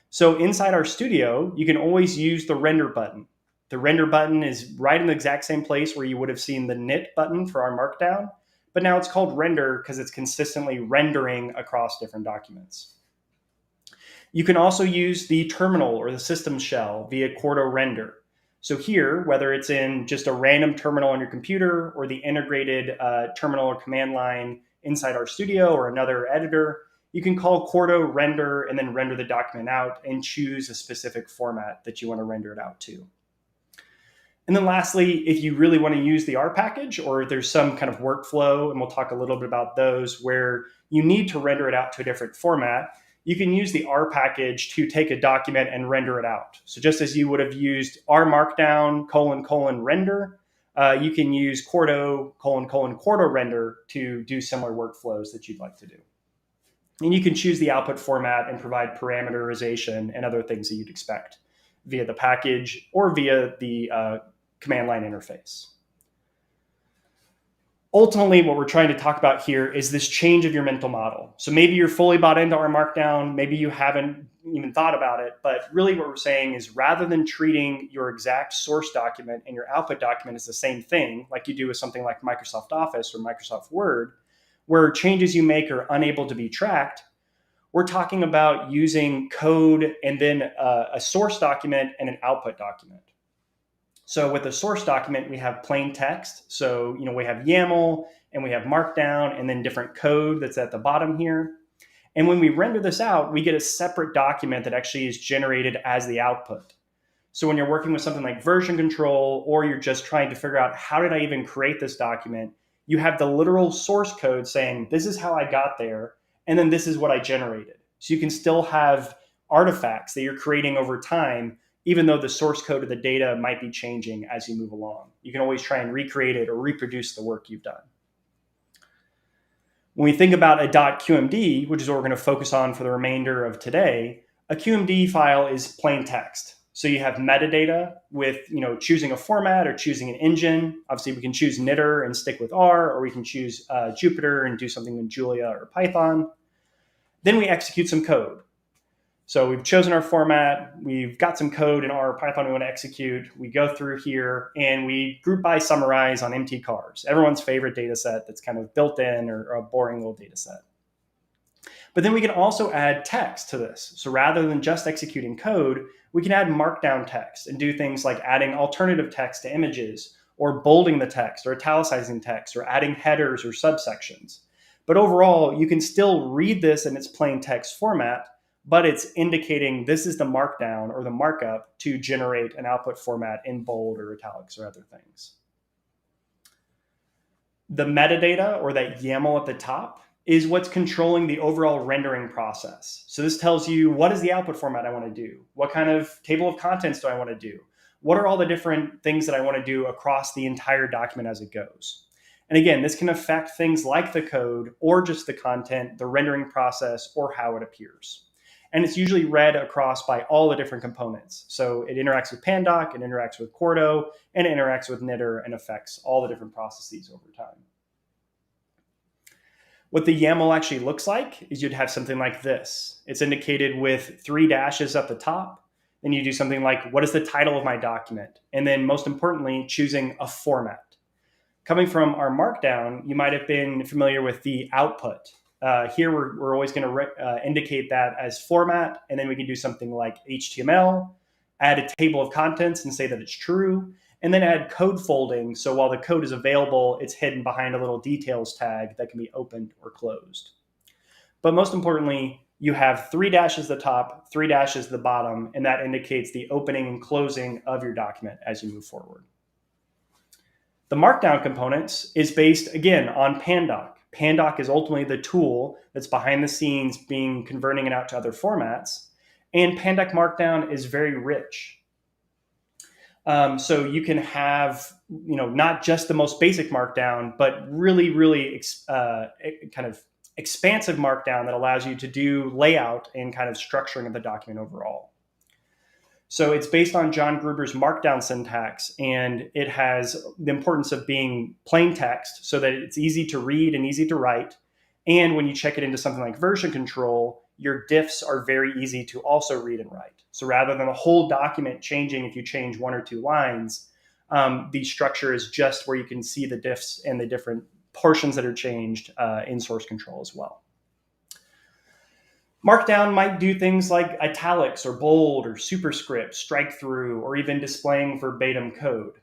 So inside RStudio, you can always use the render button. The render button is right in the exact same place where you would have seen the knit button for R Markdown, but now it's called render because it's consistently rendering across different documents. You can also use the terminal or the system shell via Quarto render. So here, whether it's in just a random terminal on your computer or the integrated terminal or command line inside RStudio or another editor, you can call Quarto render and then render the document out and choose a specific format that you want to render it out to. And then lastly, if you really want to use the R package, or there's some kind of workflow, and we'll talk a little bit about those, where you need to render it out to a different format, you can use the R package to take a document and render it out. So just as you would have used R Markdown : render, you can use Quarto : Quarto render to do similar workflows that you'd like to do. And you can choose the output format and provide parameterization and other things that you'd expect via the package or via the command line interface. Ultimately, what we're trying to talk about here is this change of your mental model. So maybe you're fully bought into R Markdown, maybe you haven't even thought about it, but really what we're saying is rather than treating your exact source document and your output document as the same thing, like you do with something like Microsoft Office or Microsoft Word, where changes you make are unable to be tracked, we're talking about using code and then a source document and an output document. So with the source document, we have plain text. So, we have YAML and we have Markdown and then different code that's at the bottom here. And when we render this out, we get a separate document that actually is generated as the output. So when you're working with something like version control, or you're just trying to figure out how did I even create this document, you have the literal source code saying, this is how I got there, and then this is what I generated. So you can still have artifacts that you're creating over time, even though the source code of the data might be changing as you move along. You can always try and recreate it or reproduce the work you've done. When we think about a .qmd, which is what we're going to focus on for the remainder of today, a QMD file is plain text. So you have metadata with choosing a format or choosing an engine. Obviously, we can choose knitr and stick with R, or we can choose Jupyter and do something in Julia or Python. Then we execute some code. So we've chosen our format, we've got some code in R or Python we want to execute, we go through here, and we group by summarize on empty cars, everyone's favorite data set that's kind of built in or a boring little data set. But then we can also add text to this. So rather than just executing code, we can add markdown text and do things like adding alternative text to images, or bolding the text, or italicizing text, or adding headers or subsections. But overall, you can still read this in its plain text format, but it's indicating this is the markdown or the markup to generate an output format in bold or italics or other things. The metadata, or that YAML at the top, is what's controlling the overall rendering process. So this tells you, what is the output format I want to do? What kind of table of contents do I want to do? What are all the different things that I want to do across the entire document as it goes? And again, this can affect things like the code or just the content, the rendering process, or how it appears. And it's usually read across by all the different components. So it interacts with Pandoc, it interacts with Quarto, and it interacts with knitr and affects all the different processes over time. What the YAML actually looks like is you'd have something like this. It's indicated with 3 dashes at the top. Then you do something like, what is the title of my document? And then most importantly, choosing a format. Coming from R Markdown, you might have been familiar with the output here we're always going to indicate that as format, and then we can do something like HTML, add a table of contents and say that it's true, and then add code folding. So while the code is available, it's hidden behind a little details tag that can be opened or closed. But most importantly, you have 3 dashes at the top, 3 dashes at the bottom, and that indicates the opening and closing of your document as you move forward. The Markdown components is based, again, on Pandoc. Pandoc is ultimately the tool that's behind the scenes converting it out to other formats. And Pandoc Markdown is very rich. So you can have, not just the most basic Markdown, but really, really kind of expansive Markdown that allows you to do layout and kind of structuring of the document overall. So it's based on John Gruber's Markdown syntax, and it has the importance of being plain text so that it's easy to read and easy to write. And when you check it into something like version control, your diffs are very easy to also read and write. So rather than the whole document changing if you change 1 or 2 lines, the structure is just where you can see the diffs and the different portions that are changed in source control as well. Markdown might do things like italics or bold or superscript, strike through, or even displaying verbatim code.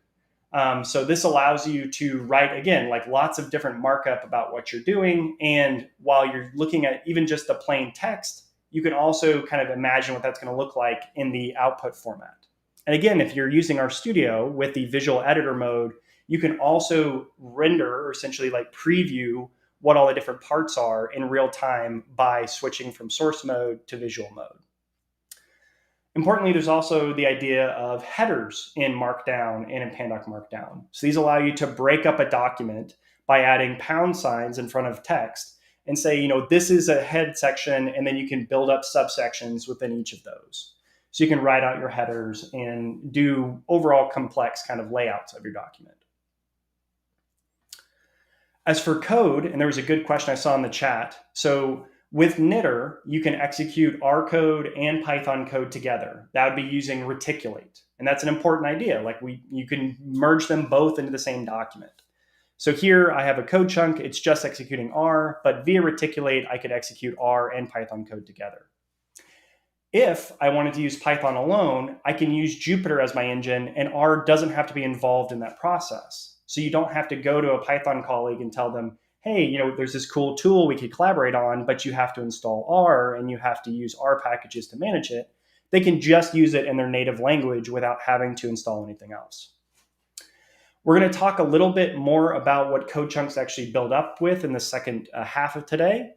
So this allows you to write, again, like lots of different markup about what you're doing. And while you're looking at even just the plain text, you can also kind of imagine what that's going to look like in the output format. And again, if you're using RStudio with the visual editor mode, you can also render or essentially like preview what all the different parts are in real time by switching from source mode to visual mode. Importantly, there's also the idea of headers in Markdown and in Pandoc Markdown. So these allow you to break up a document by adding pound signs in front of text and say, this is a head section, and then you can build up subsections within each of those. So you can write out your headers and do overall complex kind of layouts of your document. As for code, and there was a good question I saw in the chat. So with knitr, you can execute R code and Python code together. That would be using reticulate. And that's an important idea. Like you can merge them both into the same document. So here I have a code chunk. It's just executing R, but via reticulate, I could execute R and Python code together. If I wanted to use Python alone, I can use Jupyter as my engine, and R doesn't have to be involved in that process. So you don't have to go to a Python colleague and tell them, hey, there's this cool tool we could collaborate on, but you have to install R and you have to use R packages to manage it. They can just use it in their native language without having to install anything else. We're going to talk a little bit more about what code chunks actually build up with in the second half of today.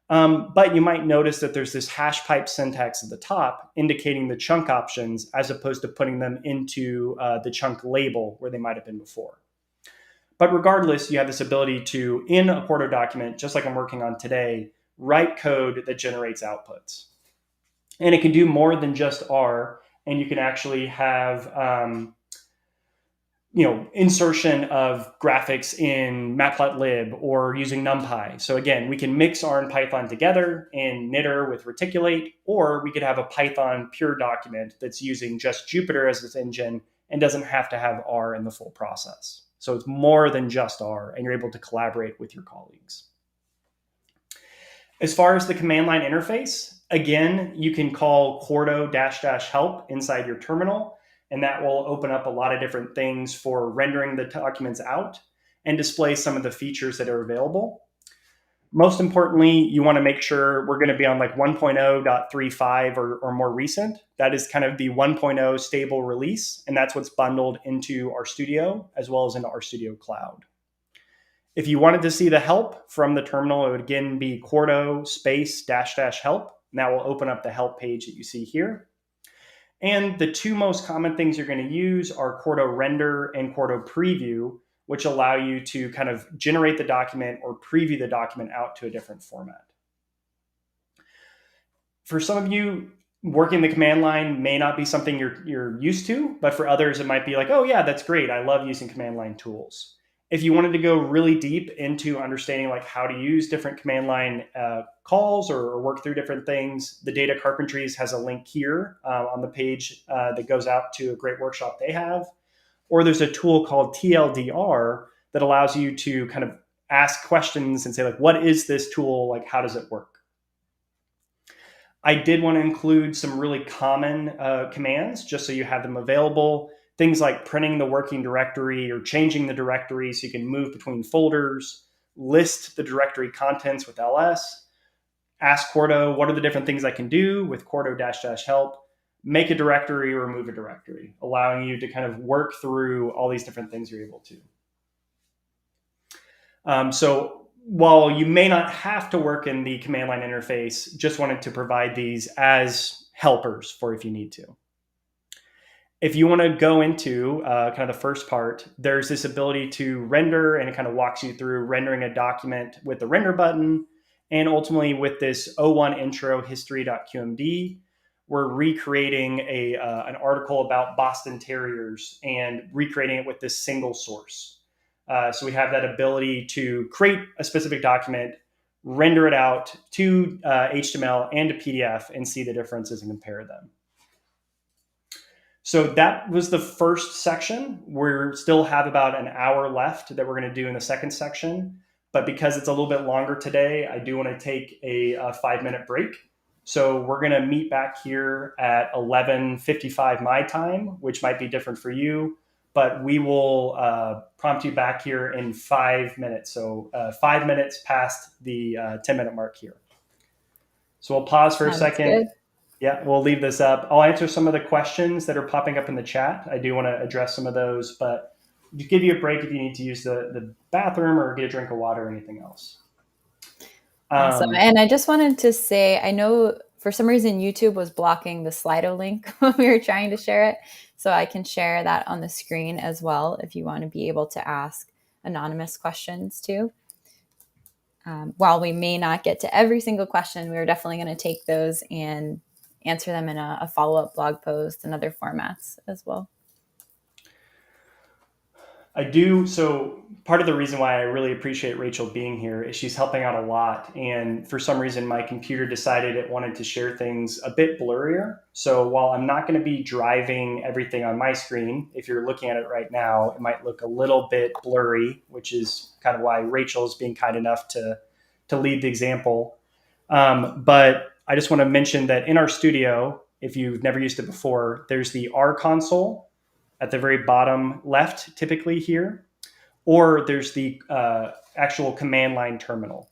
But you might notice that there's this hash pipe syntax at the top indicating the chunk options as opposed to putting them into the chunk label where they might have been before. But regardless, you have this ability to, in a Quarto document, just like I'm working on today, write code that generates outputs. And it can do more than just R, and you can actually have insertion of graphics in matplotlib or using NumPy. So again, we can mix R and Python together in knitr with reticulate, or we could have a Python pure document that's using just Jupyter as its engine and doesn't have to have R in the full process. So it's more than just R, and you're able to collaborate with your colleagues. As far as the command line interface, again, you can call Quarto --help inside your terminal, and that will open up a lot of different things for rendering the documents out and display some of the features that are available. Most importantly, you want to make sure we're going to be on like 1.0.35 or more recent. That is kind of the 1.0 stable release, and that's what's bundled into RStudio as well as into RStudio Cloud. If you wanted to see the help from the terminal, it would again be Quarto --help, and that will open up the help page that you see here. And the two most common things you're going to use are Quarto render and Quarto preview, which allow you to kind of generate the document or preview the document out to a different format. For some of you, working the command line may not be something you're used to, but for others, it might be like, oh yeah, that's great. I love using command line tools. If you wanted to go really deep into understanding like how to use different command line calls or work through different things, the Data Carpentries has a link here on the page that goes out to a great workshop they have. Or there's a tool called TLDR that allows you to kind of ask questions and say, like, what is this tool? Like, how does it work? I did want to include some really common commands just so you have them available. Things like printing the working directory or changing the directory so you can move between folders, list the directory contents with ls, ask Quarto, what are the different things I can do with Quarto -- help, make a directory or remove a directory, allowing you to kind of work through all these different things you're able to. So while you may not have to work in the command line interface, just wanted to provide these as helpers for if you need to. If you want to go into kind of the first part, there's this ability to render, and it kind of walks you through rendering a document with the render button. And ultimately with this O1 intro history.qmd, we're recreating an article about Boston Terriers and recreating it with this single source. So we have that ability to create a specific document, render it out to HTML and to PDF and see the differences and compare them. So that was the first section. We still have about an hour left that we're going to do in the second section. But because it's a little bit longer today, I do want to take a 5-minute break. So we're going to meet back here at 11:55 my time, which might be different for you. But we will prompt you back here in 5 minutes. So 5 minutes past the 10-minute mark here. So we'll pause for a second. Good. Yeah, we'll leave this up. I'll answer some of the questions that are popping up in the chat. I do want to address some of those, but just give you a break if you need to use the bathroom or get a drink of water or anything else. Awesome. And I just wanted to say, I know for some reason YouTube was blocking the Slido link when we were trying to share it. So I can share that on the screen as well if you want to be able to ask anonymous questions too. While we may not get to every single question, we're definitely going to take those and answer them in a follow-up blog post and other formats as well. I do. So part of the reason why I really appreciate Rachel being here is she's helping out a lot. And for some reason, my computer decided it wanted to share things a bit blurrier. So while I'm not going to be driving everything on my screen, if you're looking at it right now, it might look a little bit blurry, which is kind of why Rachel is being kind enough to lead the example. But I just want to mention that in RStudio, if you've never used it before, there's the R console at the very bottom left, typically here, or there's the actual command line terminal.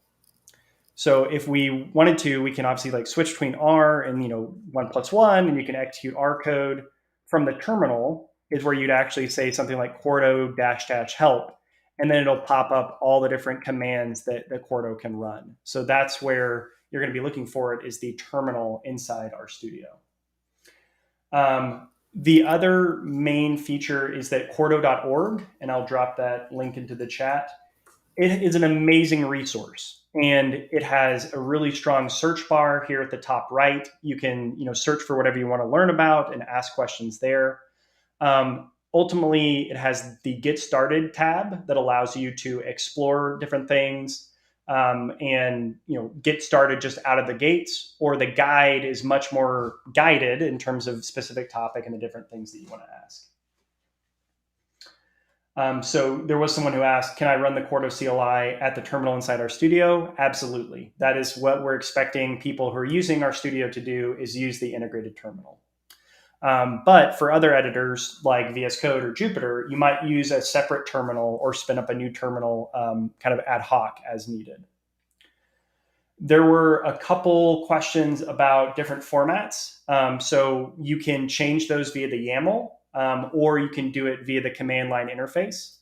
So if we wanted to, we can obviously like switch between R and 1+1, and you can execute R code from the terminal is where you'd actually say something like Quarto -- help, and then it'll pop up all the different commands that the Quarto can run. So that's where you're going to be looking for it, is the terminal inside RStudio. The other main feature is that quarto.org, and I'll drop that link into the chat. It is an amazing resource, and it has a really strong search bar here at the top right. You can search for whatever you want to learn about and ask questions there. Ultimately, it has the Get Started tab that allows you to explore different things and get started just out of the gates, or the guide is much more guided in terms of specific topic and the different things that you want to ask. So there was someone who asked, can I run the Quarto CLI at the terminal inside RStudio? Absolutely. That is what we're expecting people who are using RStudio to do, is use the integrated terminal. But for other editors like VS Code or Jupyter, you might use a separate terminal or spin up a new terminal kind of ad hoc as needed. There were a couple questions about different formats. So you can change those via the YAML, or you can do it via the command line interface.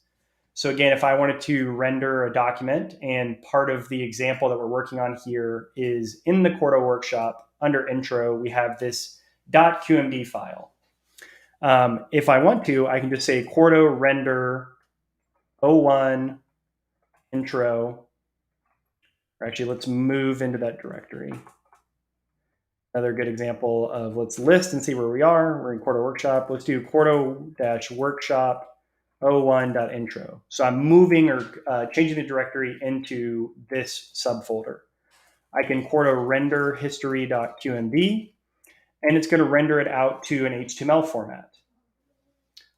So again, if I wanted to render a document, and part of the example that we're working on here is in the Quarto workshop under intro, we have this .qmd file. If I want to, I can just say Quarto render O1 intro. Or actually, let's move into that directory. Another good example of, let's list and see where we are. We're in Quarto workshop. Let's do Quarto-workshop O1.intro. So I'm moving or changing the directory into this subfolder. I can Quarto render history.qmd, and it's going to render it out to an HTML format.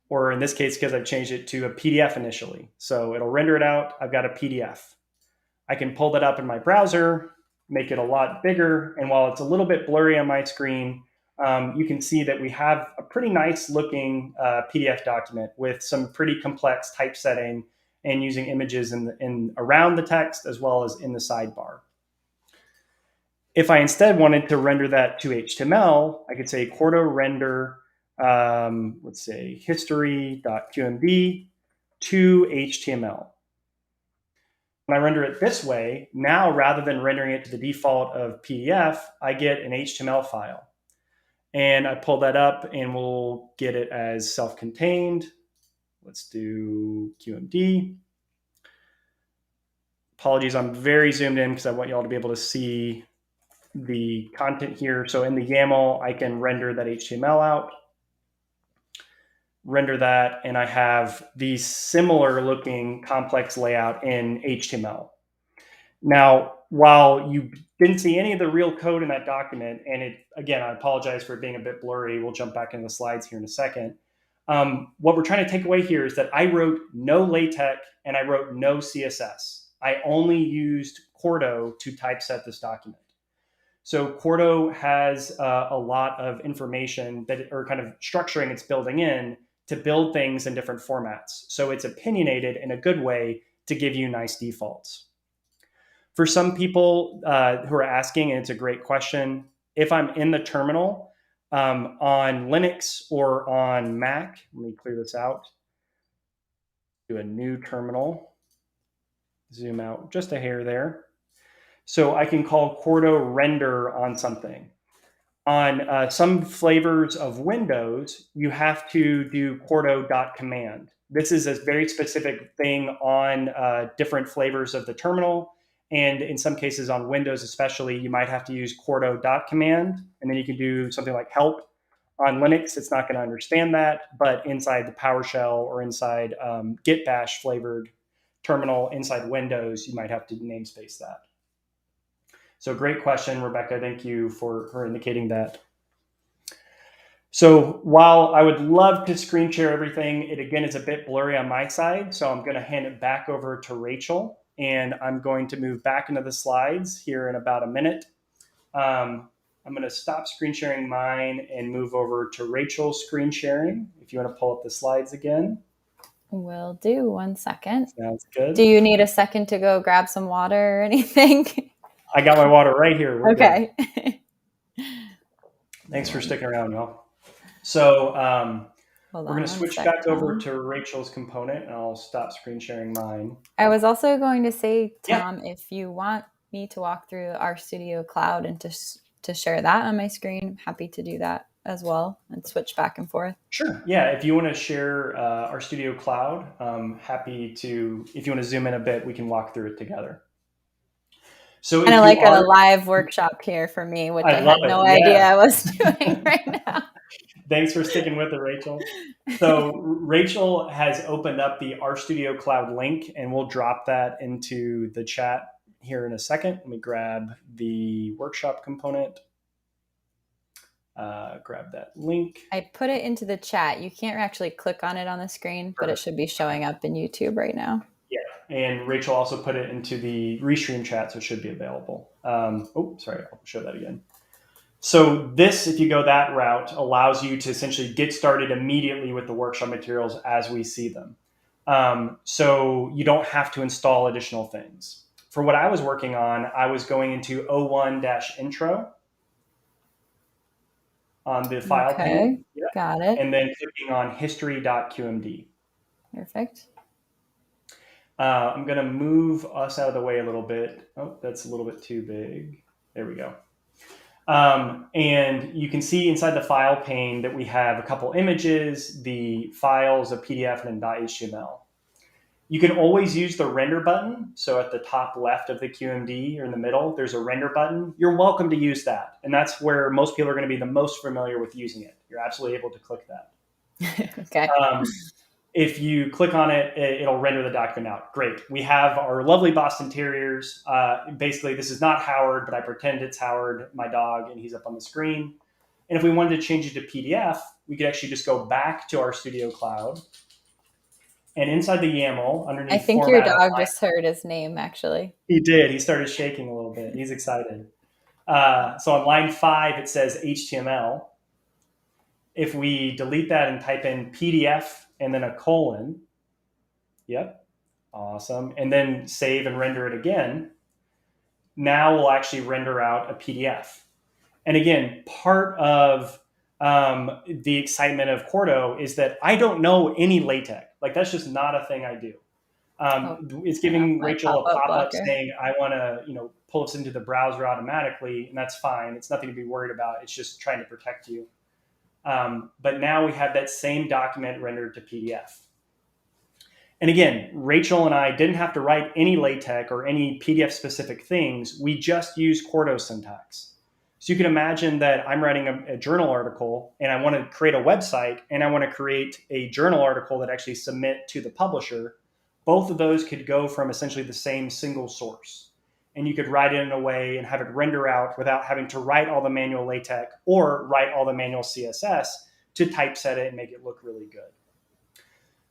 Or in this case, because I've changed it to a PDF initially. So it'll render it out. I've got a PDF. I can pull that up in my browser, make it a lot bigger. And while it's a little bit blurry on my screen, you can see that we have a pretty nice looking PDF document with some pretty complex typesetting and using images in around the text as well as in the sidebar. If I instead wanted to render that to HTML, I could say Quarto render, let's say history.qmd to HTML. When I render it this way, now rather than rendering it to the default of PDF, I get an HTML file. And I pull that up and we'll get it as self-contained. Let's do QMD. Apologies, I'm very zoomed in because I want you all to be able to see the content here. So in the YAML, I can render that HTML out, render that, and I have the similar looking complex layout in HTML. Now, while you didn't see any of the real code in that document, and it, again, I apologize for it being a bit blurry. We'll jump back into the slides here in a second. What we're trying to take away here is that I wrote no LaTeX and I wrote no CSS. I only used Quarto to typeset this document. So Quarto has a lot of information that, or kind of structuring it's building in to build things in different formats. So it's opinionated in a good way to give you nice defaults. For some people who are asking, and it's a great question, if I'm in the terminal on Linux or on Mac, let me clear this out, do a new terminal, zoom out just a hair there. So I can call Quarto render on something. On some flavors of Windows, you have to do Quarto.command. This is a very specific thing on different flavors of the terminal. And in some cases on Windows especially, you might have to use Quarto.command, and then you can do something like help. On Linux, it's not going to understand that, but inside the PowerShell or inside Git Bash flavored terminal inside Windows, you might have to namespace that. So great question, Rebecca. Thank you for indicating that. So while I would love to screen share everything, it again is a bit blurry on my side. So I'm going to hand it back over to Rachel, and I'm going to move back into the slides here in about a minute. I'm going to stop screen sharing mine and move over to Rachel's screen sharing. If you want to pull up the slides again. Will do. 1 second. Sounds good. Do you need a second to go grab some water or anything? I got my water right here. We're okay. Thanks for sticking around, y'all. So we're going to switch back over Tom. to Rachel's component, and I'll stop screen sharing mine. I was also going to say, Tom, if you want me to walk through RStudio Cloud and to share that on my screen, I'm happy to do that as well and switch back and forth. Sure. Yeah. If you want to share RStudio Cloud, happy to. If you want to zoom in a bit, we can walk through it together. So kind of like a live workshop here for me, which I had no idea I was doing right now. Thanks for sticking with it, Rachel. So Rachel has opened up the RStudio Cloud link, and we'll drop that into the chat here in a second. Let me grab the workshop component. Grab that link. I put it into the chat. You can't actually click on it on the screen, but it should be showing up in YouTube right now. Yeah, and Rachel also put it into the Restream chat, so it should be available. Oh, sorry, I'll show that again. So this, if you go that route, allows you to essentially get started immediately with the workshop materials as we see them. So you don't have to install additional things. For what I was working on, I was going into O1-intro on the file pane. Yeah. Got it. And then clicking on history.qmd. Perfect. I'm going to move us out of the way a little bit. Oh, that's a little bit too big. There we go. And you can see inside the file pane that we have a couple images, the files, a PDF, and .html. You can always use the render button. So at the top left of the QMD or in the middle, there's a render button. You're welcome to use that. And that's where most people are going to be the most familiar with using it. You're absolutely able to click that. Okay. If you click on it, it'll render the document out. Great. We have our lovely Boston Terriers. Basically, this is not Howard, but I pretend it's Howard, my dog, and he's up on the screen. And if we wanted to change it to PDF, we could actually just go back to RStudio Cloud. And inside the YAML, underneath I think your format dog outline, just heard his name, actually. he did. He started shaking a little bit. He's excited. So on line 5, it says HTML. If we delete that and type in PDF and then a colon, yep, awesome, and then save and render it again, now we'll actually render out a PDF. And again, part of the excitement of Quarto is that I don't know any LaTeX. Like, that's just not a thing I do. It's Turn off giving my Rachel a pop-up pop-up blocker. saying, I want to, pull this into the browser automatically, and that's fine. It's nothing to be worried about. It's just trying to protect you. But now we have that same document rendered to PDF. And again, Rachel and I didn't have to write any LaTeX or any PDF specific things. We just use Quarto syntax. So you can imagine that I'm writing a journal article and I want to create a website and I want to create a journal article that actually submit to the publisher. Both of those could go from essentially the same single source. And you could write it in a way and have it render out without having to write all the manual LaTeX or write all the manual CSS to typeset it and make it look really good.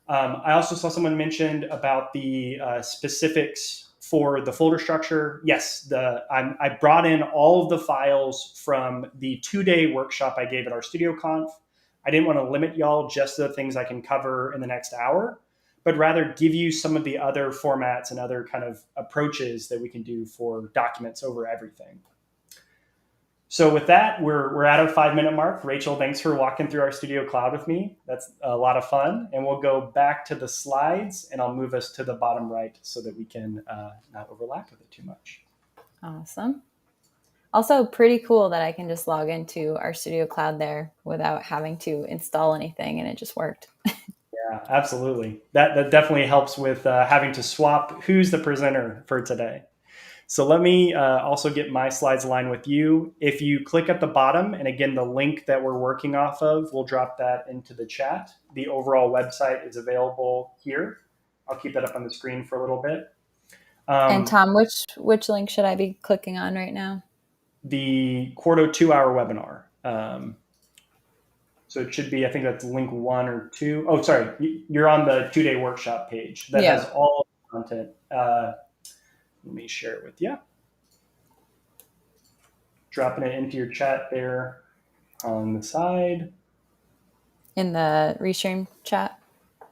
I also saw someone mentioned about the specifics for the folder structure. Yes, I brought in all of the files from the 2-day workshop I gave at RStudio Conf. I didn't want to limit y'all just to the things I can cover in the next hour, but rather give you some of the other formats and other kind of approaches that we can do for documents over everything. So with that, we're at our 5-minute mark. Rachel, thanks for walking through RStudio Cloud with me. That's a lot of fun. And we'll go back to the slides and I'll move us to the bottom right so that we can not overlap with it too much. Awesome. Also pretty cool that I can just log into RStudio Cloud there without having to install anything, and it just worked. Yeah, absolutely. That definitely helps with having to swap who's the presenter for today. So let me also get my slides aligned with you. If you click at the bottom, and again, the link that we're working off of, we'll drop that into the chat. The overall website is available here. I'll keep that up on the screen for a little bit. And Tom, which link should I be clicking on right now? The Quarto 2-hour webinar. So it should be, I think that's link 1 or 2. Oh, sorry, you're on the 2-day workshop page that has all the content. Let me share it with you. Dropping it into your chat there on the side. In the restream chat?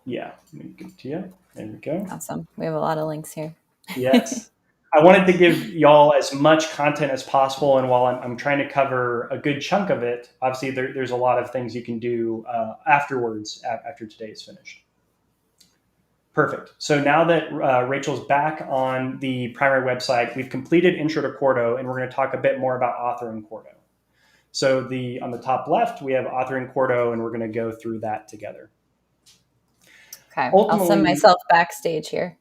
Yeah, let me give it to you. There we go. Awesome. We have a lot of links here. Yes. I wanted to give y'all as much content as possible. And while I'm trying to cover a good chunk of it, obviously there's a lot of things you can do afterwards after today is finished. Perfect. So now that Rachel's back on the primary website, we've completed Intro to Quarto, and we're going to talk a bit more about authoring Quarto. So on the top left, we have authoring Quarto, and we're going to go through that together. Okay, I'll send myself backstage here.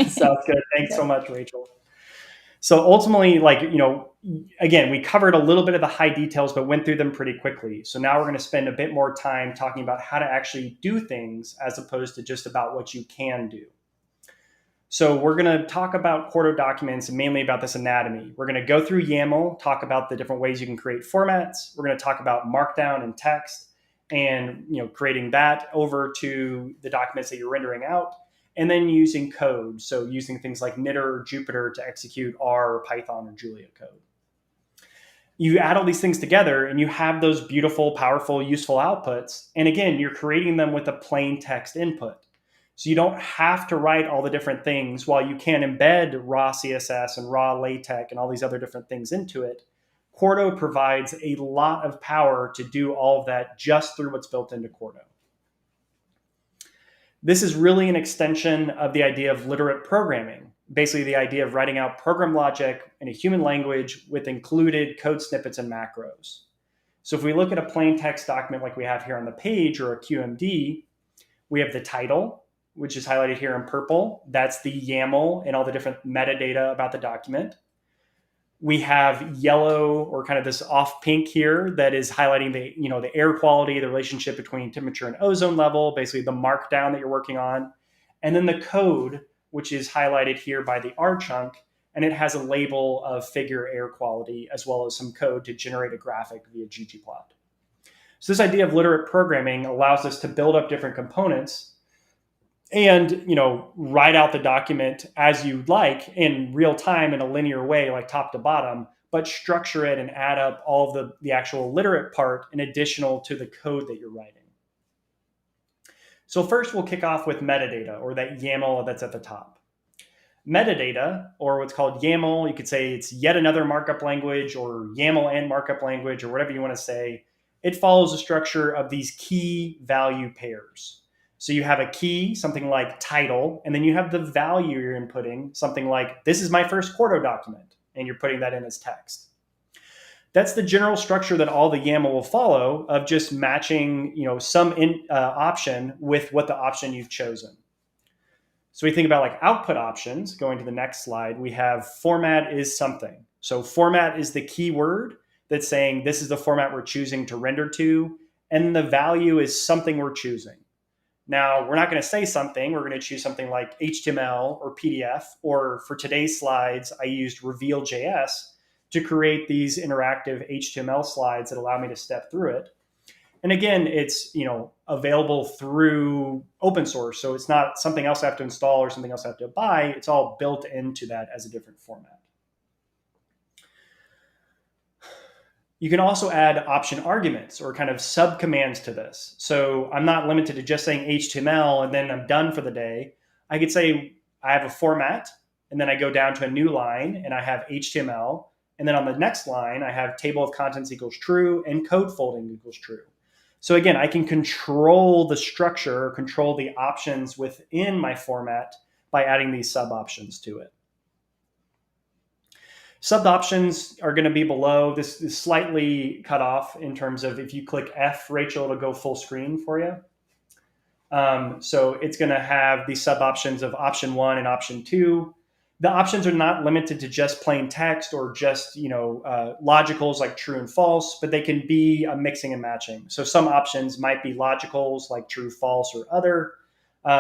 Sounds good. Thanks so much, Rachel. So ultimately, again, we covered a little bit of the high details, but went through them pretty quickly. So now we're going to spend a bit more time talking about how to actually do things as opposed to just about what you can do. So we're going to talk about Quarto documents and mainly about this anatomy. We're going to go through YAML, talk about the different ways you can create formats. We're going to talk about Markdown and text and creating that over to the documents that you're rendering out. And then using code, so using things like knitr or Jupyter to execute R or Python or Julia code. You add all these things together and you have those beautiful, powerful, useful outputs. And again, you're creating them with a plain text input. So you don't have to write all the different things. While you can embed raw CSS and raw LaTeX and all these other different things into it, Quarto provides a lot of power to do all of that just through what's built into Quarto. This is really an extension of the idea of literate programming, basically the idea of writing out program logic in a human language with included code snippets and macros. So if we look at a plain text document like we have here on the page or a QMD, we have the title, which is highlighted here in purple. That's the YAML and all the different metadata about the document. We have yellow, or kind of this off pink here, that is highlighting the air quality, the relationship between temperature and ozone level, basically the markdown that you're working on. And then the code, which is highlighted here by the R chunk, and it has a label of figure air quality, as well as some code to generate a graphic via ggplot. So this idea of literate programming allows us to build up different components and write out the document as you'd like in real time in a linear way, like top to bottom, but structure it and add up all of the actual literate part in additional to the code that you're writing. So first we'll kick off with metadata, or that YAML that's at the top. Metadata, or what's called YAML, you could say it's yet another markup language, or YAML and markup language, or whatever you want to say. It follows the structure of these key value pairs. So you have a key, something like title, and then you have the value you're inputting, something like, this is my first Quarto document, and you're putting that in as text. That's the general structure that all the YAML will follow, of just matching some option with what the option you've chosen. So we think about like output options. Going to the next slide, we have format is something. So format is the keyword that's saying this is the format we're choosing to render to, and the value is something we're choosing. Now, we're not going to say something. We're going to choose something like HTML or PDF, or for today's slides, I used Reveal.js to create these interactive HTML slides that allow me to step through it. And again, it's available through open source, so it's not something else I have to install or something else I have to buy. It's all built into that as a different format. You can also add option arguments or kind of subcommands to this. So I'm not limited to just saying HTML and then I'm done for the day. I could say I have a format, and then I go down to a new line and I have HTML. And then on the next line, I have table of contents equals true and code folding equals true. So again, I can control the structure, control the options within my format by adding these sub options to it. Sub options are going to be below. This is slightly cut off in terms of if you click F, Rachel, it'll go full screen for you. So it's going to have the sub options of option 1 and option 2. The options are not limited to just plain text or just logicals like true and false, but they can be a mixing and matching. So some options might be logicals like true, false, or other.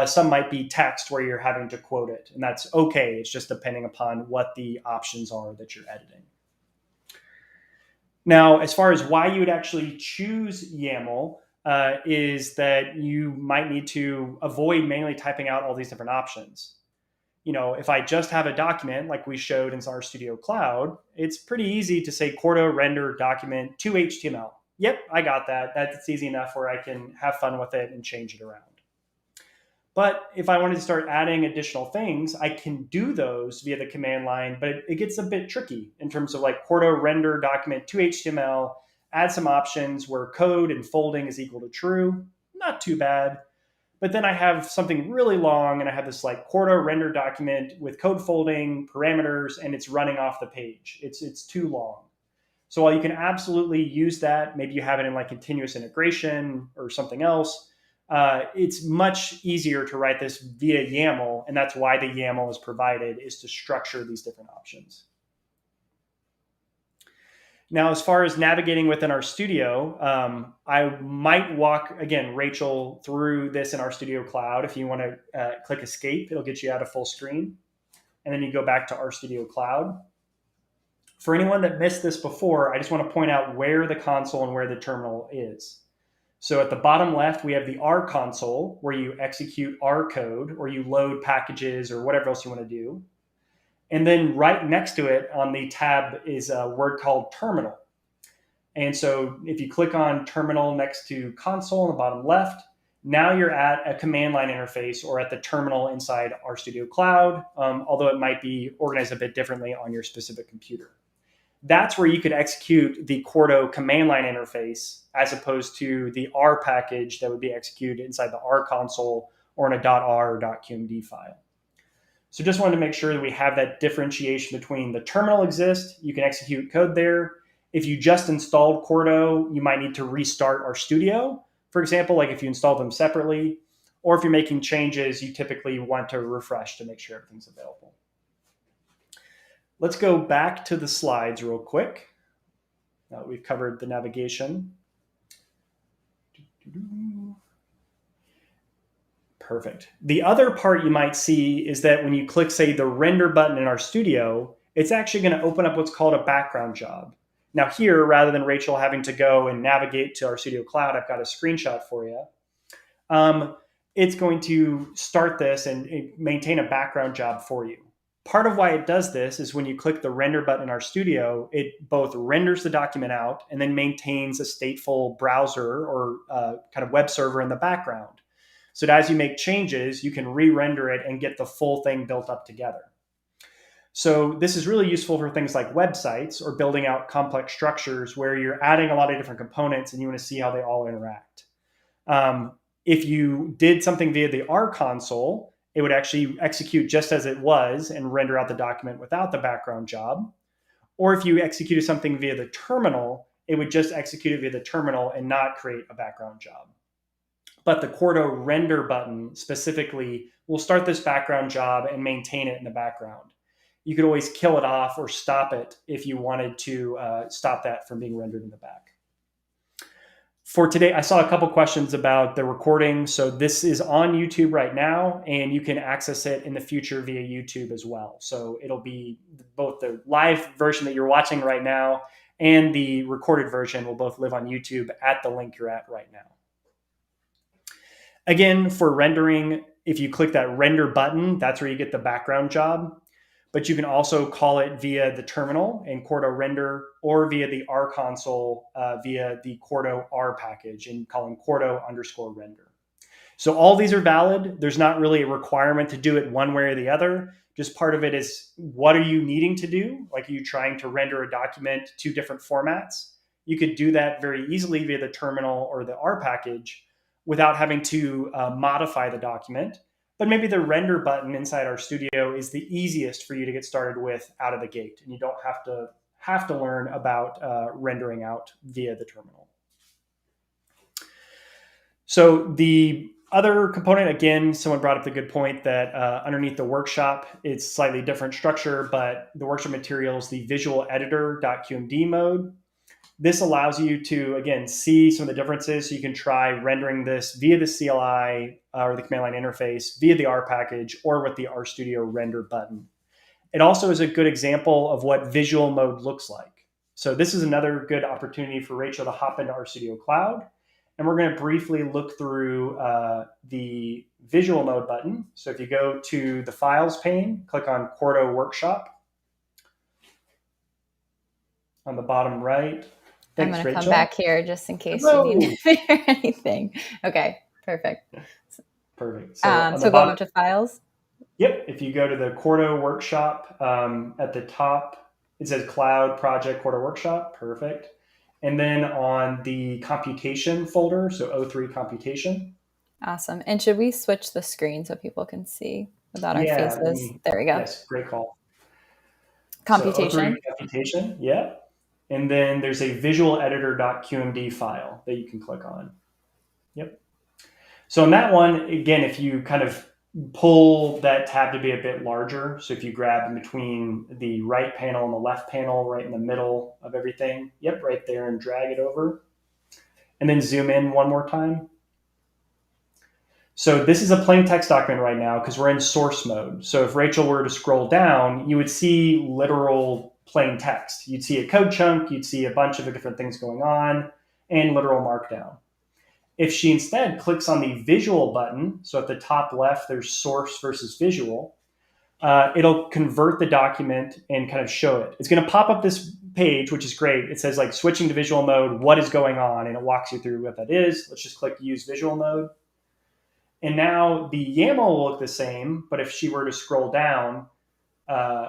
Some might be text where you're having to quote it, and that's okay. It's just depending upon what the options are that you're editing. Now, as far as why you would actually choose YAML, is that you might need to avoid manually typing out all these different options. If I just have a document like we showed in RStudio Cloud, it's pretty easy to say Quarto render document to HTML. Yep, I got that. That's easy enough where I can have fun with it and change it around. But if I wanted to start adding additional things, I can do those via the command line, but it gets a bit tricky in terms of like Quarto render document to HTML, add some options where code and folding is equal to true. Not too bad. But then I have something really long, and I have this like Quarto render document with code folding, parameters, and it's running off the page. It's too long. So while you can absolutely use that, maybe you have it in like continuous integration or something else, it's much easier to write this via YAML, and that's why the YAML is provided, is to structure these different options. Now, as far as navigating within RStudio, I might walk, again, Rachel through this in RStudio Cloud. If you want to click Escape, it'll get you out of full screen. And then you go back to RStudio Cloud. For anyone that missed this before, I just want to point out where the console and where the terminal is. So at the bottom left, we have the R console, where you execute R code, or you load packages, or whatever else you want to do. And then right next to it on the tab is a word called terminal. And so if you click on terminal next to console on the bottom left, now you're at a command line interface or at the terminal inside RStudio Cloud, although it might be organized a bit differently on your specific computer. That's where you could execute the Quarto command line interface as opposed to the R package that would be executed inside the R console or in a .r or .qmd file. So just wanted to make sure that we have that differentiation between the terminal exists, you can execute code there. If you just installed Quarto, you might need to restart RStudio, for example, like if you install them separately, or if you're making changes, you typically want to refresh to make sure everything's available. Let's go back to the slides real quick. Now that we've covered the navigation. Perfect. The other part you might see is that when you click, say, the render button in RStudio, it's actually going to open up what's called a background job. Now here, rather than Rachel having to go and navigate to RStudio Cloud, I've got a screenshot for you. it's going to start this and maintain a background job for you. Part of why it does this is when you click the render button in RStudio, it both renders the document out and then maintains a stateful browser or kind of web server in the background. So that as you make changes, you can re-render it and get the full thing built up together. So this is really useful for things like websites or building out complex structures where you're adding a lot of different components and you want to see how they all interact. If you did something via the R console, it would actually execute just as it was and render out the document without the background job. Or if you executed something via the terminal, it would just execute it via the terminal and not create a background job. But the Quarto render button specifically will start this background job and maintain it in the background. You could always kill it off or stop it if you wanted to stop that from being rendered in the back. For today, I saw a couple questions about the recording. So this is on YouTube right now, and you can access it in the future via YouTube as well. So it'll be both the live version that you're watching right now and the recorded version will both live on YouTube at the link you're at right now. Again, for rendering, if you click that render button, that's where you get the background job. But you can also call it via the terminal in Quarto render or via the R console via the Quarto R package and calling Quarto_render. So all these are valid. There's not really a requirement to do it one way or the other. Just part of it is what are you needing to do? Like, are you trying to render a document to different formats? You could do that very easily via the terminal or the R package without having to modify the document. But maybe the render button inside RStudio is the easiest for you to get started with out of the gate, and you don't have to learn about rendering out via the terminal. So the other component, again, someone brought up the good point that underneath the workshop, it's slightly different structure, but the workshop materials, the visual editor.qmd mode. This allows you to, again, see some of the differences. So you can try rendering this via the CLI or the command line interface, via the R package, or with the RStudio render button. It also is a good example of what visual mode looks like. So this is another good opportunity for Rachel to hop into RStudio Cloud. And we're going to briefly look through the visual mode button. So if you go to the files pane, click on Quarto Workshop on the bottom right. Thanks, I'm going to Rachel. come back here just in case you need to hear anything. Okay, perfect. Perfect. So go up to files. Yep. If you go to the Quarto Workshop at the top, it says Cloud Project Quarto Workshop. Perfect. And then on the computation folder, so O3 computation. Awesome. And should we switch the screen so people can see without our faces? There we go. Yes, great call. Computation. So O3 computation, yeah. And then there's a visual editor.qmd file that you can click on. Yep. So in that one, again, if you kind of pull that tab to be a bit larger, so if you grab in between the right panel and the left panel, right in the middle of everything, yep, right there, and drag it over. And then zoom in one more time. So this is a plain text document right now because we're in source mode. So if Rachel were to scroll down, you would see literal plain text. You'd see a code chunk, you'd see a bunch of different things going on, and literal markdown. If she instead clicks on the visual button, so at the top left, there's source versus visual, it'll convert the document and kind of show it. It's going to pop up this page, which is great. It says like switching to visual mode, what is going on? And it walks you through what that is. Let's just click use visual mode. And now the YAML will look the same, but if she were to scroll down,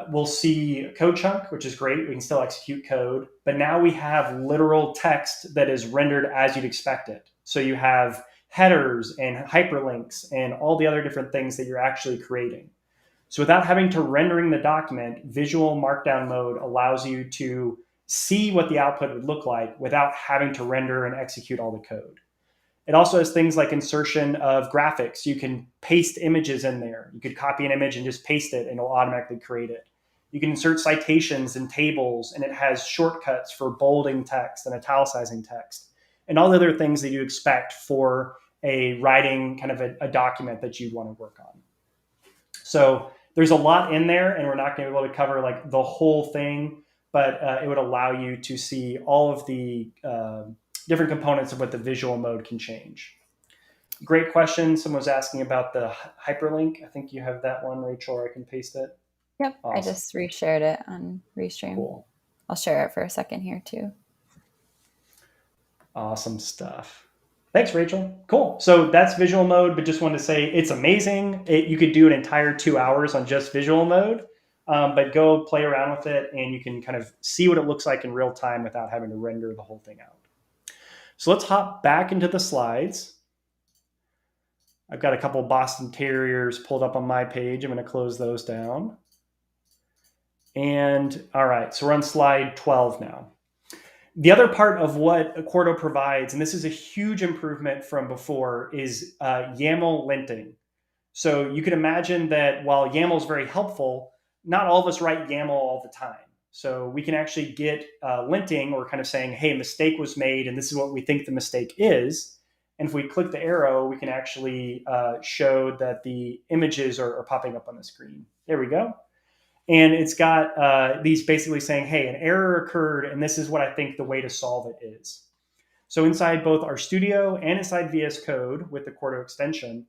we'll see a code chunk, which is great. We can still execute code, but now we have literal text that is rendered as you'd expect it. So you have headers and hyperlinks and all the other different things that you're actually creating. So without having to rendering the document, visual markdown mode allows you to see what the output would look like without having to render and execute all the code. It also has things like insertion of graphics. You can paste images in there. You could copy an image and just paste it and it'll automatically create it. You can insert citations and tables, and it has shortcuts for bolding text and italicizing text and all the other things that you expect for a writing kind of a document that you'd want to work on. So there's a lot in there, and we're not going to be able to cover like the whole thing, but it would allow you to see all of the different components of what the visual mode can change. Great question. Someone was asking about the hyperlink. I think you have that one, Rachel, or I can paste it. Yep, I Awesome. just reshared it on Restream. Cool. I'll share it for a second here too. Awesome stuff. Thanks, Rachel. Cool. So that's visual mode, but just wanted to say it's amazing. You could do an entire 2 hours on just visual mode, but go play around with it and you can kind of see what it looks like in real time without having to render the whole thing out. So let's hop back into the slides. I've got a couple Boston Terriers pulled up on my page. I'm going to close those down. And all right, so we're on slide 12 now. The other part of what Quarto provides, and this is a huge improvement from before, is YAML linting. So you can imagine that while YAML is very helpful, not all of us write YAML all the time. So we can actually get linting, or kind of saying, hey, a mistake was made and this is what we think the mistake is. And if we click the arrow, we can actually show that the images are popping up on the screen. There we go. And it's got these basically saying, hey, an error occurred, and this is what I think the way to solve it is. So inside both RStudio and inside VSCode with the Quarto extension,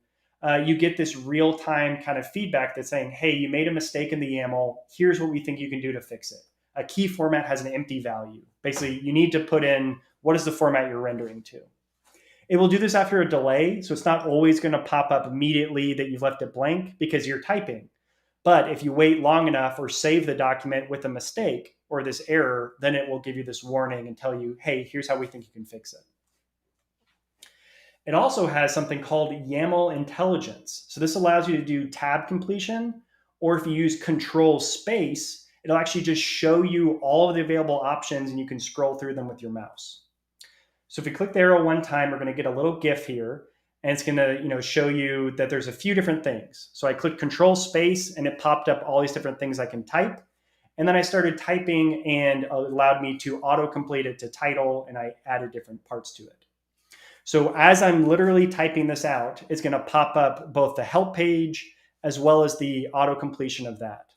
you get this real-time kind of feedback that's saying, hey, you made a mistake in the YAML. Here's what we think you can do to fix it. A key format has an empty value. Basically, you need to put in what is the format you're rendering to. It will do this after a delay, so it's not always going to pop up immediately that you've left it blank because you're typing. But if you wait long enough or save the document with a mistake or this error, then it will give you this warning and tell you, hey, here's how we think you can fix it. It also has something called YAML intelligence. So this allows you to do tab completion, or if you use control space, it'll actually just show you all of the available options and you can scroll through them with your mouse. So if you click the arrow one time, we're going to get a little GIF here. And it's going to show you that there's a few different things. So I clicked control space and it popped up all these different things I can type. And then I started typing and it allowed me to autocomplete it to title, and I added different parts to it. So as I'm literally typing this out, it's going to pop up both the help page as well as the autocompletion of that.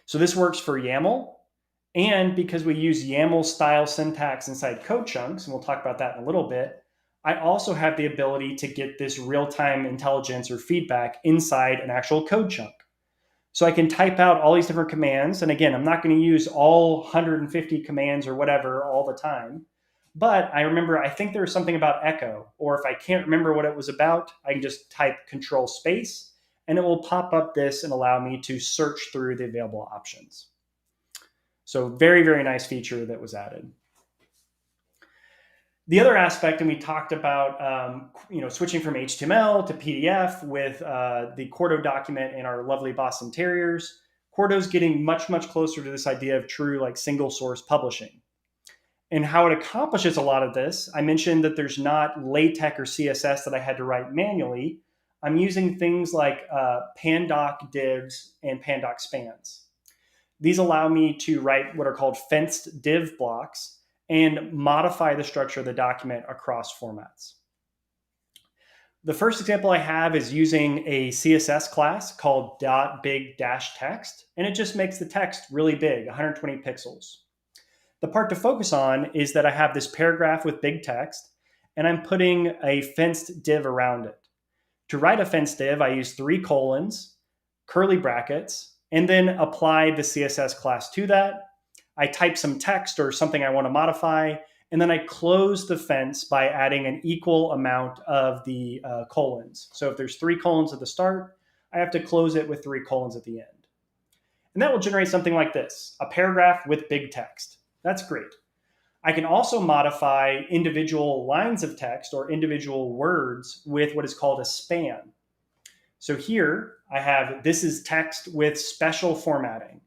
So this works for YAML. And because we use YAML style syntax inside code chunks, and we'll talk about that in a little bit, I also have the ability to get this real-time intelligence or feedback inside an actual code chunk. So I can type out all these different commands. And again, I'm not going to use all 150 commands or whatever all the time. But I remember, I think there was something about echo, or if I can't remember what it was about, I can just type control space and it will pop up this and allow me to search through the available options. So very, very nice feature that was added. The other aspect, and we talked about switching from HTML to PDF with the Quarto document and our lovely Boston Terriers. Quarto's getting much, much closer to this idea of true single source publishing. And how it accomplishes a lot of this, I mentioned that there's not LaTeX or CSS that I had to write manually. I'm using things like pandoc divs and pandoc spans. These allow me to write what are called fenced div blocks and modify the structure of the document across formats. The first example I have is using a CSS class called .big-text, and it just makes the text really big, 120 pixels. The part to focus on is that I have this paragraph with big text, and I'm putting a fenced div around it. To write a fenced div, I use 3 colons, curly brackets, and then apply the CSS class to that. I type some text or something I want to modify, and then I close the fence by adding an equal amount of the colons. So if there's 3 colons at the start, I have to close it with 3 colons at the end. And that will generate something like this, a paragraph with big text. That's great. I can also modify individual lines of text or individual words with what is called a span. So here I have, this is text with special formatting.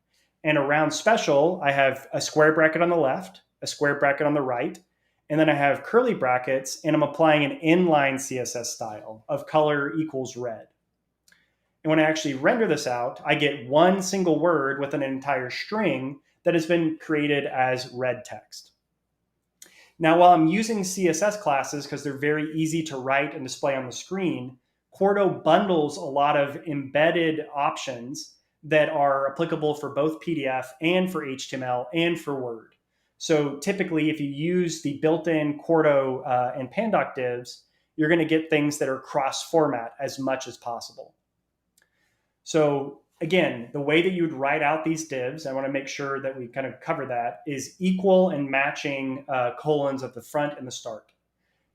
And around special, I have a square bracket on the left, a square bracket on the right, and then I have curly brackets, and I'm applying an inline CSS style of color equals red. And when I actually render this out, I get one single word with an entire string that has been created as red text. Now, while I'm using CSS classes because they're very easy to write and display on the screen, Quarto bundles a lot of embedded options that are applicable for both PDF and for HTML and for Word. So typically, if you use the built-in Quarto and pandoc divs, you're going to get things that are cross-format as much as possible. So again, the way that you would write out these divs, I want to make sure that we kind of cover that, is equal and matching colons at the front and the start.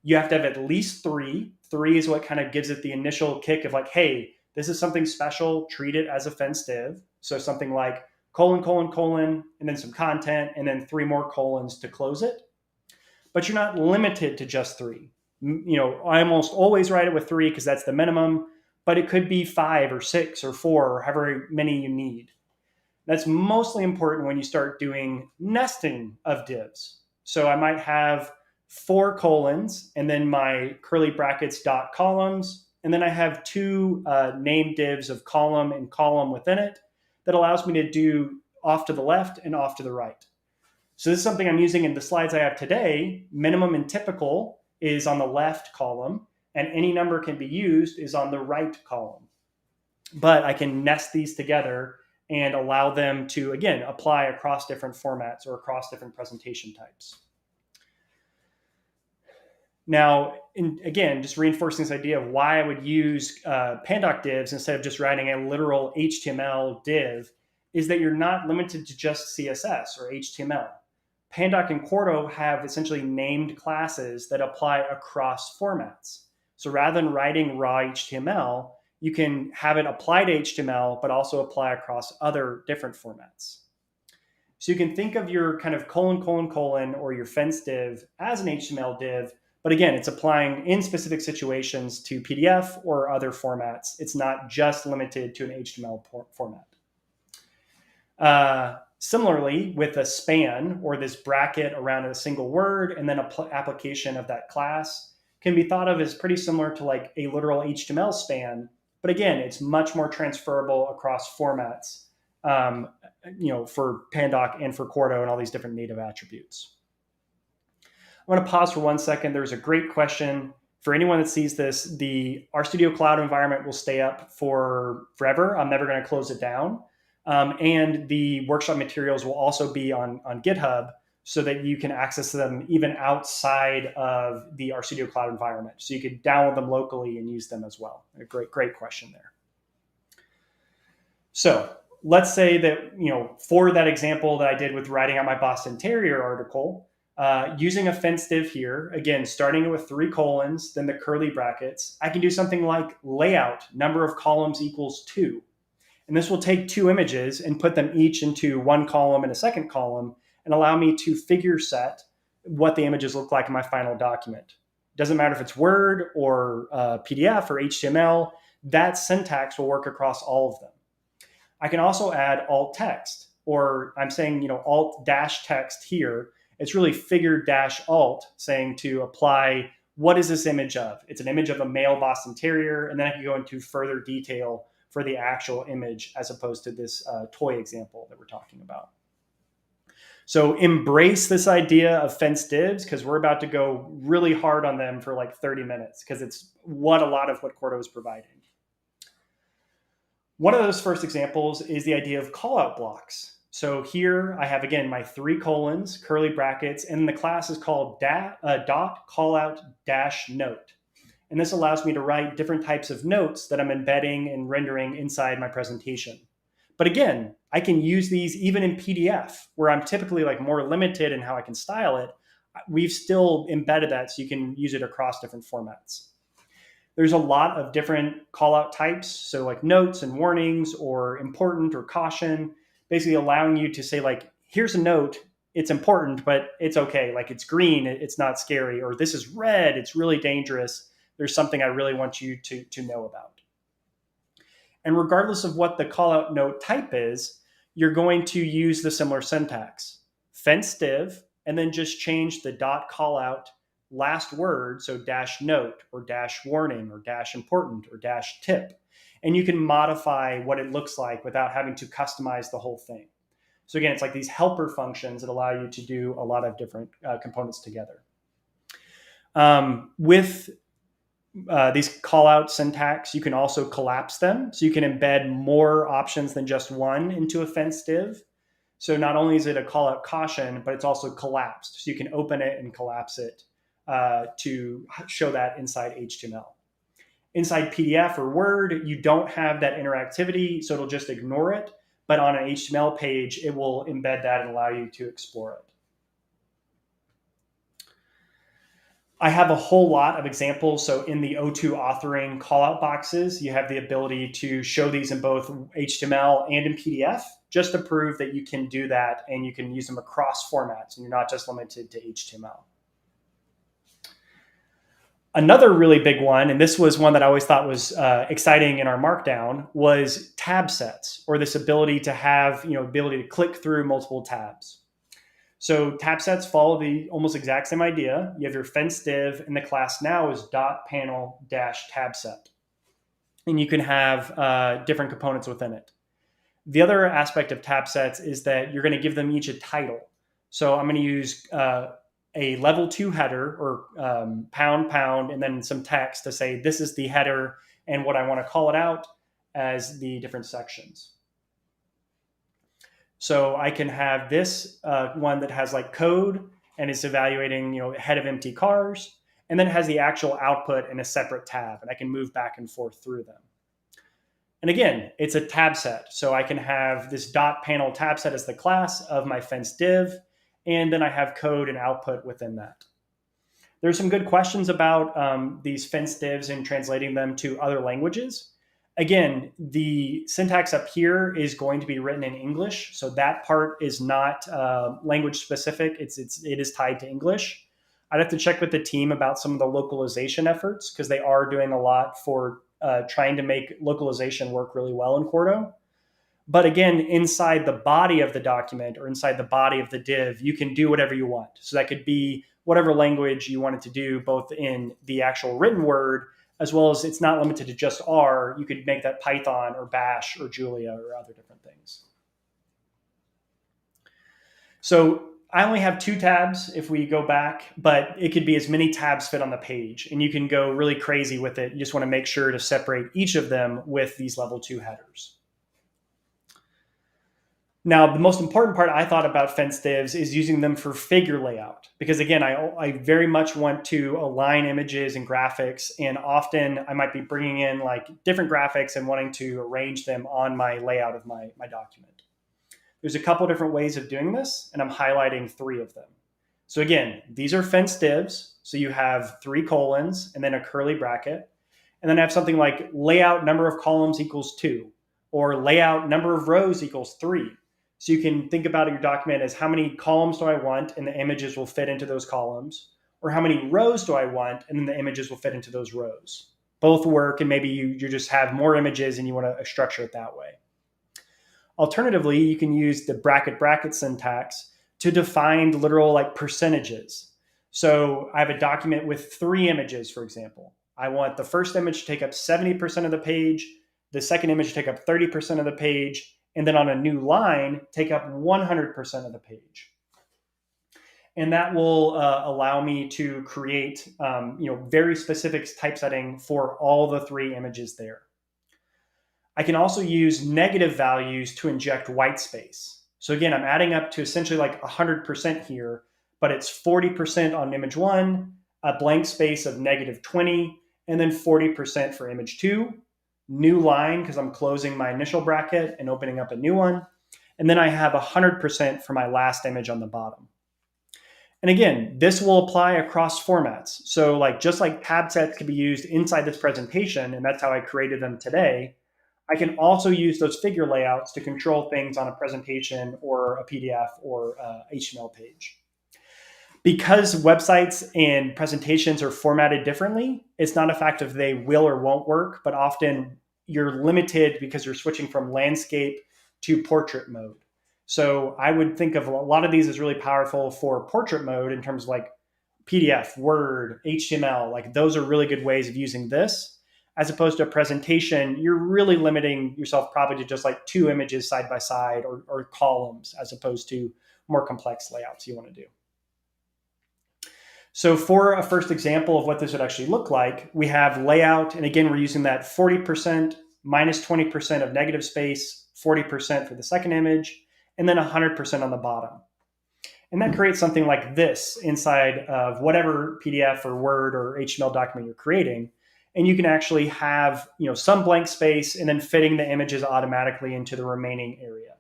You have to have at least 3. 3 is what kind of gives it the initial kick of like, hey, this is something special, treat it as a fenced div. So something like colon, colon, colon, and then some content, and then 3 more colons to close it. But you're not limited to just 3. I almost always write it with 3 because that's the minimum, but it could be 5 or 6 or 4 or however many you need. That's mostly important when you start doing nesting of divs. So I might have 4 colons and then my curly brackets dot columns. And then I have 2 named divs of column and column within it that allows me to do off to the left and off to the right. So this is something I'm using in the slides I have today. Minimum and typical is on the left column, and any number can be used is on the right column. But I can nest these together and allow them to, again, apply across different formats or across different presentation types. Now, again, just reinforcing this idea of why I would use pandoc divs instead of just writing a literal HTML div is that you're not limited to just CSS or HTML. Pandoc and Quarto have essentially named classes that apply across formats. So rather than writing raw HTML, you can have it apply to HTML, but also apply across other different formats. So you can think of your kind of colon, colon, colon, or your fence div as an HTML div, but again, it's applying in specific situations to PDF or other formats. It's not just limited to an HTML format. Similarly, with a span or this bracket around a single word and then an application of that class can be thought of as pretty similar to like a literal HTML span. But again, it's much more transferable across formats, for pandoc and for Quarto and all these different native attributes. I want to pause for 1 second. There's a great question. For anyone that sees this, the RStudio Cloud environment will stay up for forever. I'm never going to close it down. And the workshop materials will also be on GitHub so that you can access them even outside of the RStudio Cloud environment. So you could download them locally and use them as well. A great question there. So let's say that, for that example that I did with writing out my Boston Terrier article, using a fence div here, again, starting with 3 colons, then the curly brackets, I can do something like layout, number of columns equals 2. And this will take 2 images and put them each into 1 column and a second column and allow me to figure set what the images look like in my final document. It doesn't matter if it's Word or PDF or HTML, that syntax will work across all of them. I can also add alt text, or I'm saying, alt dash text here. It's really figure dash alt saying to apply, what is this image of? It's an image of a male Boston Terrier, and then I can go into further detail for the actual image as opposed to this toy example that we're talking about. So embrace this idea of fence divs because we're about to go really hard on them for like 30 minutes because it's a lot of what Quarto is providing. One of those first examples is the idea of callout blocks. So here I have, again, my 3 colons, curly brackets, and the class is called dot callout dash note. And this allows me to write different types of notes that I'm embedding and rendering inside my presentation. But again, I can use these even in PDF, where I'm typically like more limited in how I can style it. We've still embedded that so you can use it across different formats. There's a lot of different callout types, so like notes and warnings or important or caution, basically allowing you to say like, here's a note, it's important, but it's okay. Like it's green, it's not scary, or this is red, it's really dangerous. There's something I really want you to know about. And regardless of what the callout note type is, you're going to use the similar syntax. Fence div, and then just change the dot callout last word, so dash note or dash warning or dash important or dash tip. And you can modify what it looks like without having to customize the whole thing. So again, it's like these helper functions that allow you to do a lot of different components together. With these callout syntax, you can also collapse them. So you can embed more options than just one into a fence div. So not only is it a callout caution, but it's also collapsed. So you can open it and collapse it to show that inside HTML. Inside PDF or Word, you don't have that interactivity, so it'll just ignore it. But on an HTML page, it will embed that and allow you to explore it. I have a whole lot of examples. So in the O2 authoring callout boxes, you have the ability to show these in both HTML and in PDF, just to prove that you can do that and you can use them across formats and you're not just limited to HTML. Another really big one, and this was one that I always thought was exciting in R Markdown, was tab sets, or this ability to have, ability to click through multiple tabs. So tab sets follow the almost exact same idea. You have your fence div, and the class now is .panel-tab set. And you can have different components within it. The other aspect of tab sets is that you're going to give them each a title. So I'm going to use a level 2 header, or pound, and then some text to say this is the header and what I want to call it out as the different sections. So I can have this one that has like code and it's evaluating, head of empty cars, and then it has the actual output in a separate tab, and I can move back and forth through them. And again, it's a tab set. So I can have this .panel tab set as the class of my fence div, and then I have code and output within that. There's some good questions about these fence divs and translating them to other languages. Again, the syntax up here is going to be written in English, so that part is not language specific. It is tied to English. I'd have to check with the team about some of the localization efforts, because they are doing a lot for trying to make localization work really well in Quarto. But again, inside the body of the document or inside the body of the div, you can do whatever you want. So that could be whatever language you wanted to do, both in the actual written word, as well as it's not limited to just R. You could make that Python or Bash or Julia or other different things. So I only have 2 tabs if we go back, but it could be as many tabs fit on the page, and you can go really crazy with it. You just want to make sure to separate each of them with these level 2 headers. Now, the most important part I thought about fence divs is using them for figure layout, because again, I very much want to align images and graphics, and often I might be bringing in like different graphics and wanting to arrange them on my layout of my document. There's a couple different ways of doing this, and I'm highlighting 3 of them. So again, these are fence divs. So you have 3 colons and then a curly bracket, and then I have something like layout number of columns equals 2, or layout number of rows equals 3. So you can think about your document as how many columns do I want, and the images will fit into those columns, or how many rows do I want, and then the images will fit into those rows. Both work, and maybe you just have more images and you want to structure it that way. Alternatively, you can use the bracket syntax to define literal like percentages. So I have a document with 3 images, for example. I want the first image to take up 70% of the page, the second image to take up 30% of the page, and then on a new line, take up 100% of the page. And that will allow me to create very specific typesetting for all the 3 images there. I can also use negative values to inject white space. So again, I'm adding up to essentially like 100% here, but it's 40% on image 1, a blank space of -20, and then 40% for image 2. New line, because I'm closing my initial bracket and opening up a new one. And then I have 100% for my last image on the bottom. And again, this will apply across formats. So just like tab sets can be used inside this presentation, and that's how I created them today, I can also use those figure layouts to control things on a presentation or a PDF or HTML page. Because websites and presentations are formatted differently, it's not a fact of they will or won't work, but often you're limited because you're switching from landscape to portrait mode. So I would think of a lot of these as really powerful for portrait mode in terms of like PDF, Word, HTML, those are really good ways of using this. As opposed to a presentation, you're really limiting yourself probably to just 2 images side by side or columns, as opposed to more complex layouts you want to do. So for a first example of what this would actually look like, we have layout. And again, we're using that 40% minus 20% of negative space, 40% for the second image, and then 100% on the bottom. And that creates something like this inside of whatever PDF or Word or HTML document you're creating. And you can actually have, some blank space and then fitting the images automatically into the remaining area.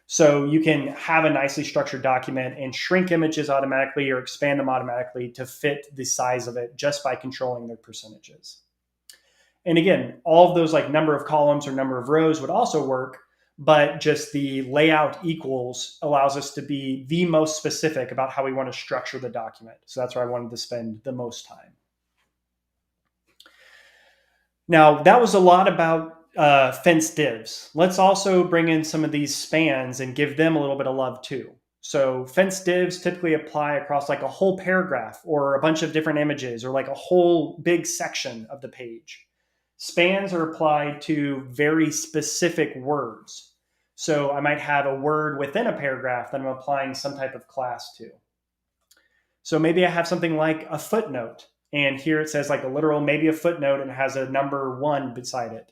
So you can have a nicely structured document and shrink images automatically or expand them automatically to fit the size of it just by controlling their percentages. And again, all of those like number of columns or number of rows would also work, but just the layout equals allows us to be the most specific about how we want to structure the document. So that's where I wanted to spend the most time. Now, that was a lot about fenced divs. Let's also bring in some of these spans and give them a little bit of love too. So fenced divs typically apply across like a whole paragraph or a bunch of different images or like a whole big section of the page. Spans are applied to very specific words. So I might have a word within a paragraph that I'm applying some type of class to. So maybe I have something like a footnote. And here it says like a literal, maybe a footnote, and it has a number 1 beside it.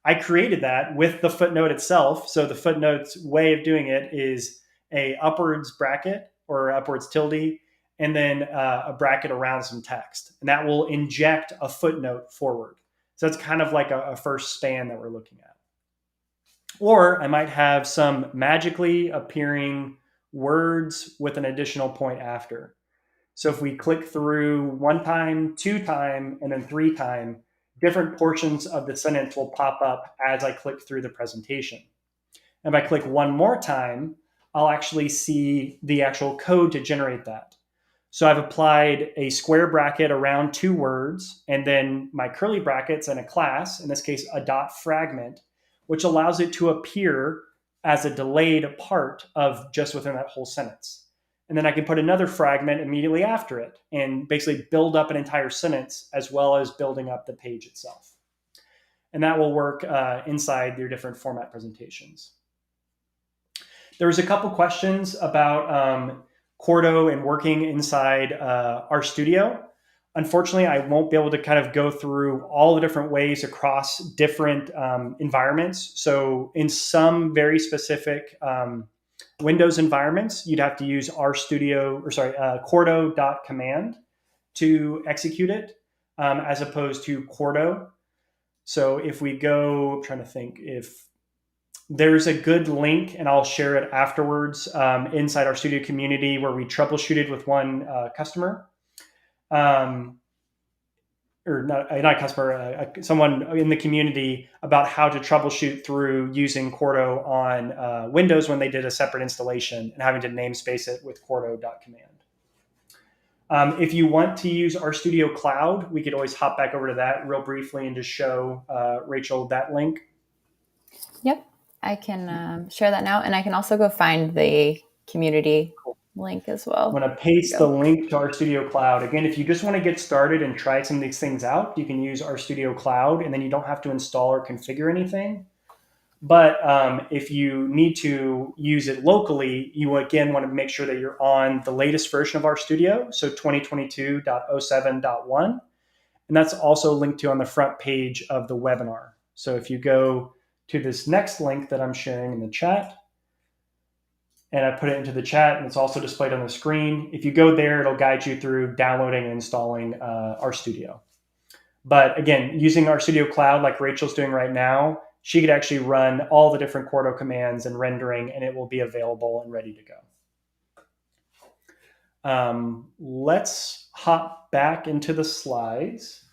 I created that with the footnote itself. So the footnote's way of doing it is a upwards bracket or upwards tilde, and then a bracket around some text. And that will inject a footnote forward. So that's kind of like a first span that we're looking at. Or I might have some magically appearing words with an additional point after. So if we click through 1 time, 2 time, and then 3 time, different portions of the sentence will pop up as I click through the presentation. And if I click 1 more time, I'll actually see the actual code to generate that. So I've applied a square bracket around 2 words, and then my curly brackets and a class, in this case, a dot fragment, which allows it to appear as a delayed part of just within that whole sentence. And then I can put another fragment immediately after it and basically build up an entire sentence as well as building up the page itself. And that will work inside your different format presentations. There was a couple questions about Quarto and working inside RStudio. Unfortunately, I won't be able to kind of go through all the different ways across different environments. So in some very specific Windows environments, you'd have to use Quarto.command to execute it as opposed to Quarto. So if we go, I'm trying to think if there's a good link, and I'll share it afterwards inside our Studio community where we troubleshooted with one customer. Or not customer, someone in the community about how to troubleshoot through using Quarto on Windows when they did a separate installation and having to namespace it with Quarto.command. If you want to use RStudio Cloud, we could always hop back over to that real briefly and just show Rachel that link. Yep, I can share that now, and I can also go find the community link as well. I'm going to paste the link to RStudio Cloud. Again, if you just want to get started and try some of these things out, you can use RStudio Cloud, and then you don't have to install or configure anything. But if you need to use it locally, you again want to make sure that you're on the latest version of RStudio, so 2022.07.1. And that's also linked to on the front page of the webinar. So if you go to this next link that I'm sharing in the chat, and I put it into the chat, and it's also displayed on the screen. If you go there, it'll guide you through downloading and installing RStudio. But again, using RStudio Cloud like Rachel's doing right now, she could actually run all the different Quarto commands and rendering, and it will be available and ready to go. Let's hop back into the slides.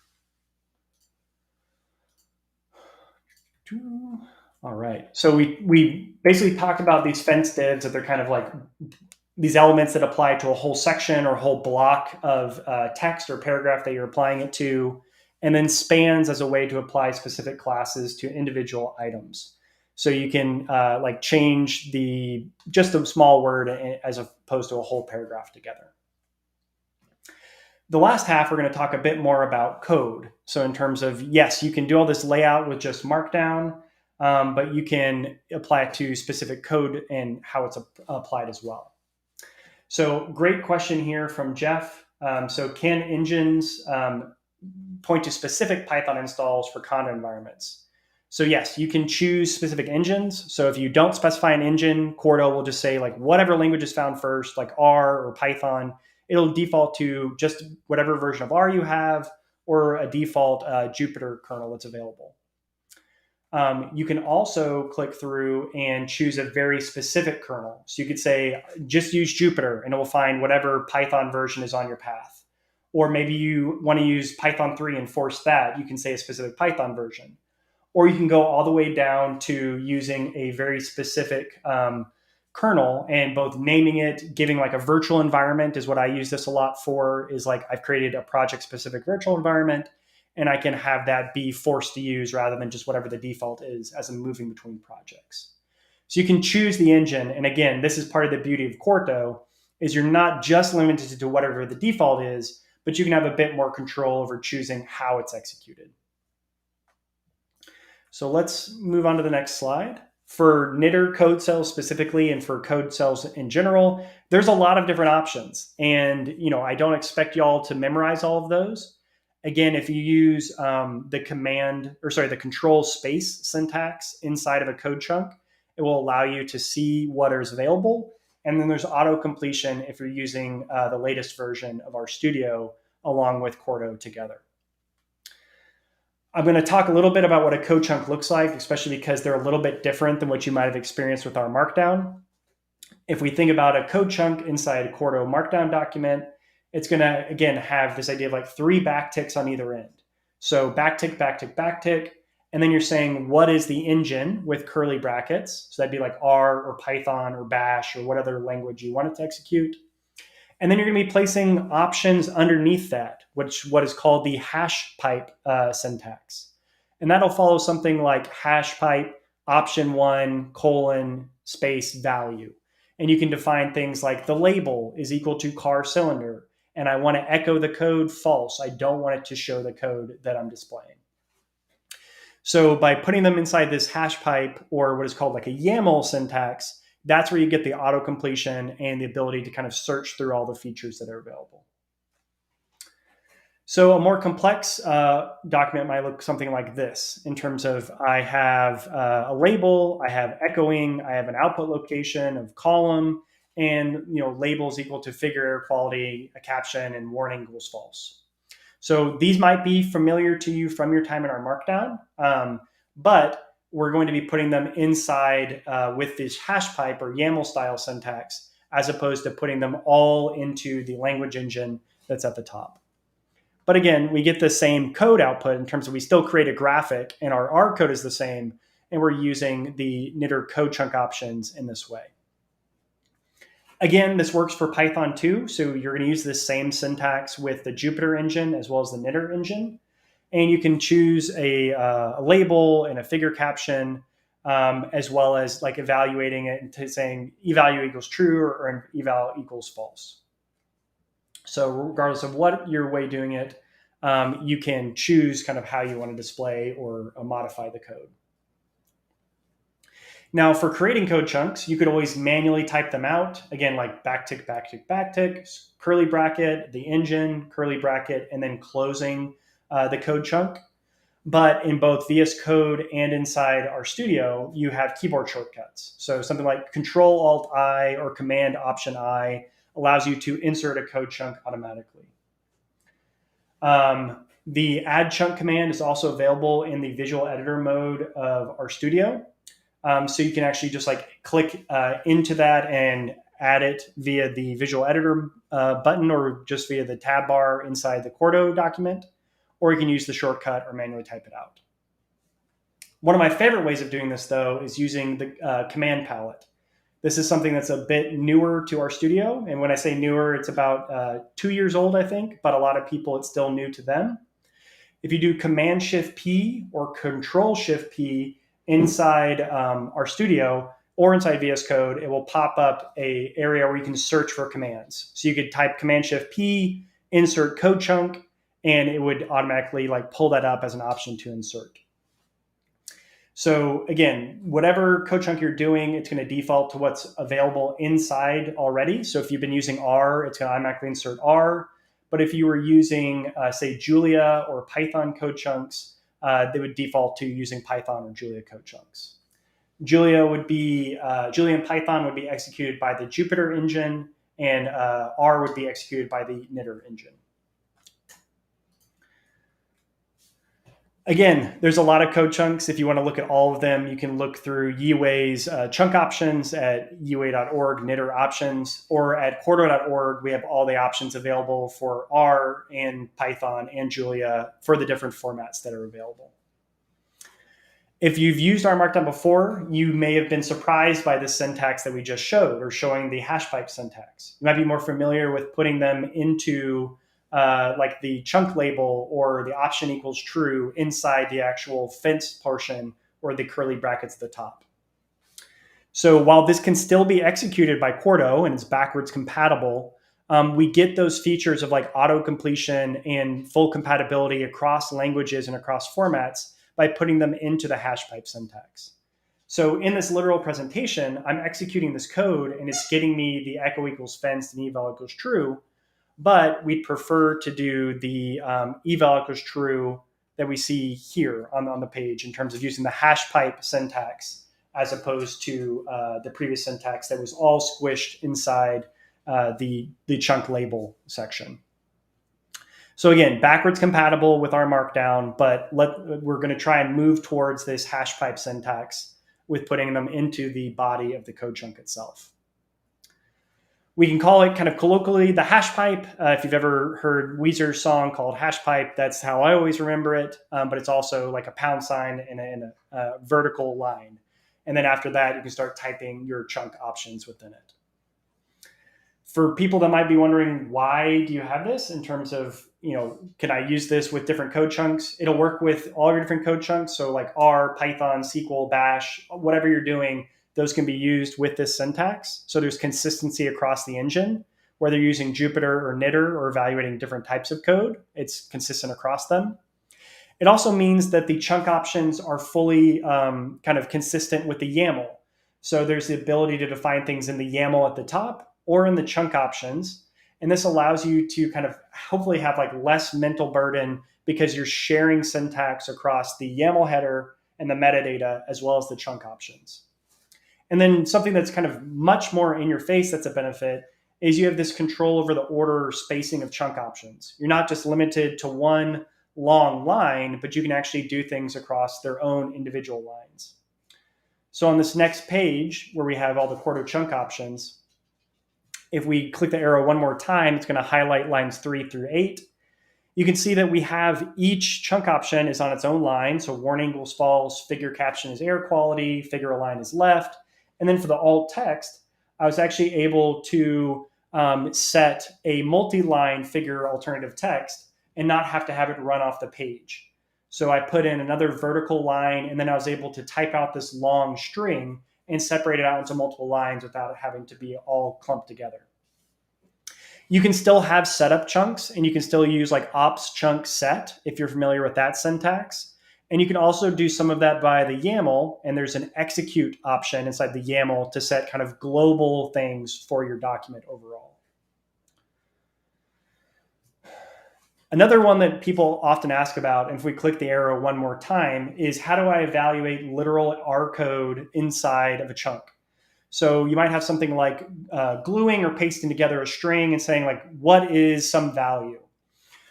All right. So we basically talked about these fence divs, that they're kind of like these elements that apply to a whole section or a whole block of text or paragraph that you're applying it to, and then spans as a way to apply specific classes to individual items. So you can like change just a small word as opposed to a whole paragraph together. The last half, we're going to talk a bit more about code. So in terms of, yes, you can do all this layout with just Markdown, but you can apply it to specific code and how it's applied as well. So great question here from Jeff. So can engines point to specific Python installs for conda environments? So yes, you can choose specific engines. So if you don't specify an engine, Quarto will just say like whatever language is found first, like R or Python. It'll default to just whatever version of R you have or a default Jupyter kernel that's available. You can also click through and choose a very specific kernel. So you could say, just use Jupyter and it will find whatever Python version is on your path. Or maybe you want to use Python 3 and force that. You can say a specific Python version. Or you can go all the way down to using a very specific kernel and both naming it, giving like a virtual environment is what I use this a lot for, is like I've created a project specific virtual environment and I can have that be forced to use rather than just whatever the default is as I'm moving between projects. So you can choose the engine. And again, this is part of the beauty of Quarto is you're not just limited to whatever the default is, but you can have a bit more control over choosing how it's executed. So let's move on to the next slide. For knitr code cells specifically and for code cells in general, there's a lot of different options. And I don't expect y'all to memorize all of those. Again, if you use the control space syntax inside of a code chunk, it will allow you to see what is available. And then there's auto completion if you're using the latest version of RStudio along with Quarto together. I'm going to talk a little bit about what a code chunk looks like, especially because they're a little bit different than what you might have experienced with R Markdown. If we think about a code chunk inside a Quarto Markdown document, it's going to, again, have this idea of like 3 backticks on either end. So backtick, backtick, backtick. And then you're saying, what is the engine with curly brackets? So that'd be like R or Python or Bash or what other language you want it to execute. And then you're going to be placing options underneath that, what is called the hash pipe syntax. And that'll follow something like hash pipe option1 : space value. And you can define things like the label is equal to car cylinder. And I want to echo the code false. I don't want it to show the code that I'm displaying. So by putting them inside this hash pipe or what is called like a YAML syntax, that's where you get the auto completion and the ability to kind of search through all the features that are available. So a more complex document might look something like this in terms of I have a label, I have echoing, I have an output location of column, and labels equal to figure error quality, a caption, and warning equals false. So these might be familiar to you from your time in R Markdown, but we're going to be putting them inside with this hash pipe or YAML style syntax, as opposed to putting them all into the language engine that's at the top. But again, we get the same code output in terms of we still create a graphic and our R code is the same, and we're using the knitr code chunk options in this way. Again, this works for Python too. So you're going to use this same syntax with the Jupyter engine as well as the knitr engine. And you can choose a label and a figure caption, as well as like evaluating it and saying eval equals true or eval equals false. So regardless of what your way doing it, you can choose kind of how you want to display or modify the code. Now, for creating code chunks, you could always manually type them out. Again, like backtick, backtick, backtick, curly bracket, the engine, curly bracket, and then closing the code chunk. But in both VSCode and inside RStudio, you have keyboard shortcuts. So something like Control-Alt-I or Command-Option-I allows you to insert a code chunk automatically. The add chunk command is also available in the visual editor mode of RStudio. So you can actually just like click into that and add it via the visual editor button or just via the tab bar inside the Quarto document, or you can use the shortcut or manually type it out. One of my favorite ways of doing this, though, is using the command palette. This is something that's a bit newer to RStudio. And when I say newer, it's about 2 years old, I think, but a lot of people, it's still new to them. If you do Command-Shift-P or Control-Shift-P inside RStudio or inside VS Code, it will pop up an area where you can search for commands. So you could type Command-Shift-P, insert code chunk, and it would automatically like pull that up as an option to insert. So again, whatever code chunk you're doing, it's going to default to what's available inside already. So if you've been using R, it's going to automatically insert R. But if you were using, say, Julia or Python code chunks, they would default to using Python or Julia code chunks. Julia and Python would be executed by the Jupyter engine, and R would be executed by the knitr engine. Again, there's a lot of code chunks. If you want to look at all of them, you can look through Yiwei's chunk options at yiwei.org, knitr options, or at quarto.org. We have all the options available for R and Python and Julia for the different formats that are available. If you've used R Markdown before, you may have been surprised by the syntax that we just showed, or showing the hash pipe syntax. You might be more familiar with putting them into like the chunk label or the option equals true inside the actual fence portion or the curly brackets at the top. So while this can still be executed by Quarto and it's backwards compatible, we get those features of like auto completion and full compatibility across languages and across formats by putting them into the hash pipe syntax. So in this literal presentation, I'm executing this code and it's getting me the echo equals fenced and eval equals true, but we'd prefer to do the eval equals true that we see here on the page in terms of using the hash pipe syntax as opposed to the previous syntax that was all squished inside the chunk label section. So again, backwards compatible with R Markdown, but we're going to try and move towards this hash pipe syntax with putting them into the body of the code chunk itself. We can call it kind of colloquially the hash pipe. If you've ever heard Weezer's song called Hash Pipe, that's how I always remember it. But it's also like a pound sign in a vertical line. And then after that, you can start typing your chunk options within it. For people that might be wondering, why do you have this in terms of, can I use this with different code chunks? It'll work with all your different code chunks. So like R, Python, SQL, Bash, whatever you're doing, those can be used with this syntax. So there's consistency across the engine, whether you're using Jupyter or knitr or evaluating different types of code, it's consistent across them. It also means that the chunk options are fully kind of consistent with the YAML. So there's the ability to define things in the YAML at the top or in the chunk options. And this allows you to kind of hopefully have like less mental burden because you're sharing syntax across the YAML header and the metadata as well as the chunk options. And then something that's kind of much more in your face that's a benefit is you have this control over the order or spacing of chunk options. You're not just limited to one long line, but you can actually do things across their own individual lines. So on this next page where we have all the Quarto chunk options, if we click the arrow one more time, it's going to highlight lines 3 through 8. You can see that we have each chunk option is on its own line. So warning equals false, figure caption is air quality, figure align is left. And then for the alt text, I was actually able to set a multi-line figure alternative text and not have to have it run off the page. So I put in another vertical line, and then I was able to type out this long string and separate it out into multiple lines without it having to be all clumped together. You can still have setup chunks, and you can still use like ops chunk set if you're familiar with that syntax. And you can also do some of that by the YAML, and there's an execute option inside the YAML to set kind of global things for your document overall. Another one that people often ask about, and if we click the arrow one more time, is how do I evaluate literal R code inside of a chunk? So you might have something like gluing or pasting together a string and saying like, what is some value?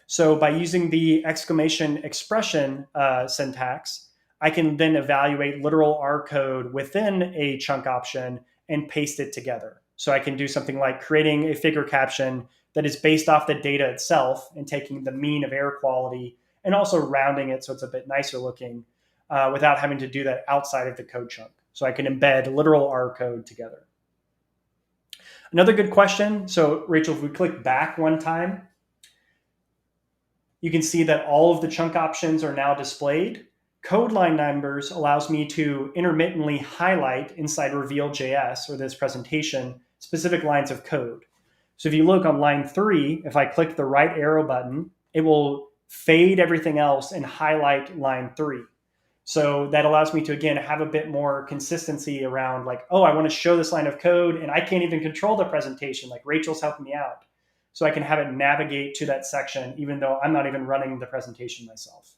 So by using the exclamation expression syntax, I can then evaluate literal R code within a chunk option and paste it together. So I can do something like creating a figure caption that is based off the data itself and taking the mean of air quality and also rounding it so it's a bit nicer looking without having to do that outside of the code chunk. So I can embed literal R code together. Another good question. So Rachel, if we click back one time, you can see that all of the chunk options are now displayed. Code line numbers allows me to intermittently highlight inside Reveal.js or this presentation specific lines of code. So if you look on line 3, if I click the right arrow button, it will fade everything else and highlight line 3. So that allows me to, again, have a bit more consistency around like, oh, I want to show this line of code and I can't even control the presentation. Like Rachel's helping me out. So I can have it navigate to that section, even though I'm not even running the presentation myself.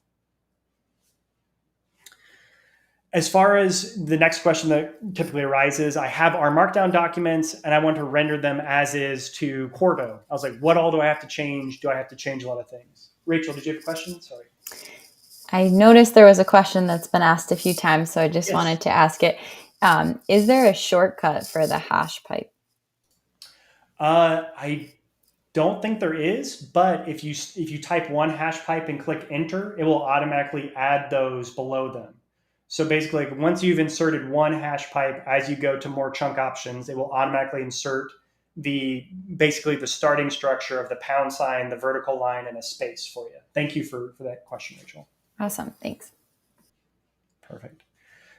As far as the next question that typically arises, I have R Markdown documents and I want to render them as is to Quarto. I was like, what all do I have to change? Do I have to change a lot of things? Rachel, did you have a question? Sorry. I noticed there was a question that's been asked a few times, so I just Yes. wanted to ask it. Is there a shortcut for the hash pipe? I don't think there is, but if you type one hash pipe and click enter, it will automatically add those below them. So basically, once you've inserted one hash pipe, as you go to more chunk options, it will automatically insert basically the starting structure of the pound sign, the vertical line, and a space for you. Thank you for that question, Rachel. Awesome, thanks. Perfect.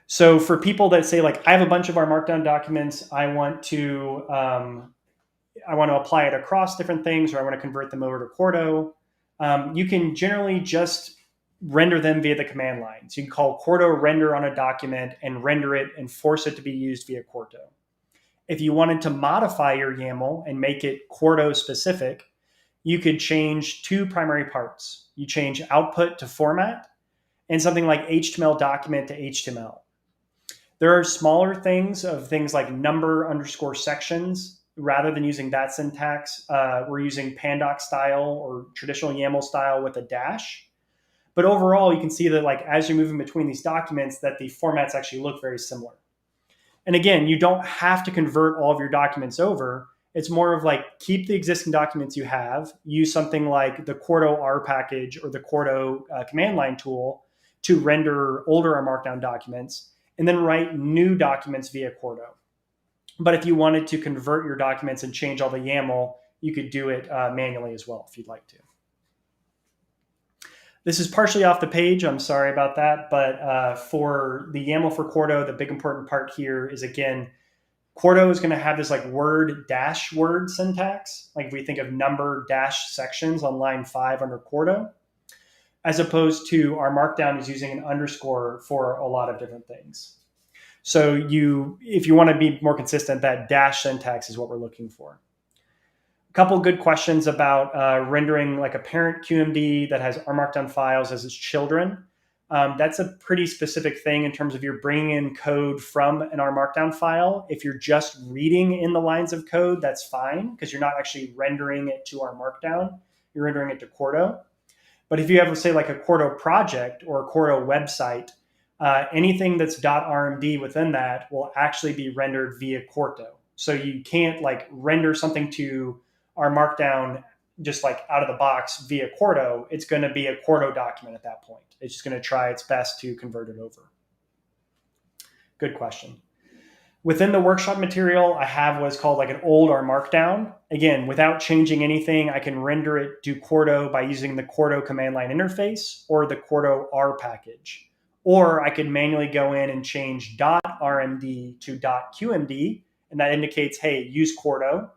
So for people that say, like, I have a bunch of R Markdown documents, I want to apply it across different things, or I want to convert them over to Quarto, you can generally just render them via the command line. So you can call Quarto render on a document and render it and force it to be used via Quarto. If you wanted to modify your YAML and make it Quarto specific, you could change two primary parts. You change output to format and something like HTML document to HTML. There are smaller things like number underscore sections. Rather than using that syntax, we're using pandoc style or traditional YAML style with a dash. But overall, you can see that, like, as you're moving between these documents, that the formats actually look very similar. And again, you don't have to convert all of your documents over. It's more of like, keep the existing documents you have, use something like the Quarto R package or the Quarto command line tool to render older R Markdown documents, and then write new documents via Quarto. But if you wanted to convert your documents and change all the YAML, you could do it manually as well if you'd like to. This is partially off the page. I'm sorry about that. But for the YAML for Quarto, the big important part here is, again, Quarto is going to have this like word dash word syntax. Like if we think of number dash sections on line 5 under Quarto, as opposed to our Markdown is using an underscore for a lot of different things. So if you want to be more consistent, that dash syntax is what we're looking for. A couple good questions about rendering like a parent QMD that has R Markdown files as its children. That's a pretty specific thing in terms of you're bringing in code from an R Markdown file. If you're just reading in the lines of code, that's fine because you're not actually rendering it to R Markdown. You're rendering it to Quarto. But if you have, say, like a Quarto project or a Quarto website, anything that's .rmd within that will actually be rendered via Quarto. So you can't like render something to R Markdown just like out of the box via Quarto. It's going to be a Quarto document at that point. It's just going to try its best to convert it over. Good question. Within the workshop material, I have what's called like an old R Markdown. Again, without changing anything, I can render it to Quarto by using the Quarto command line interface or the Quarto R package. Or I could manually go in and change .rmd to .qmd, and that indicates, hey, use Quarto.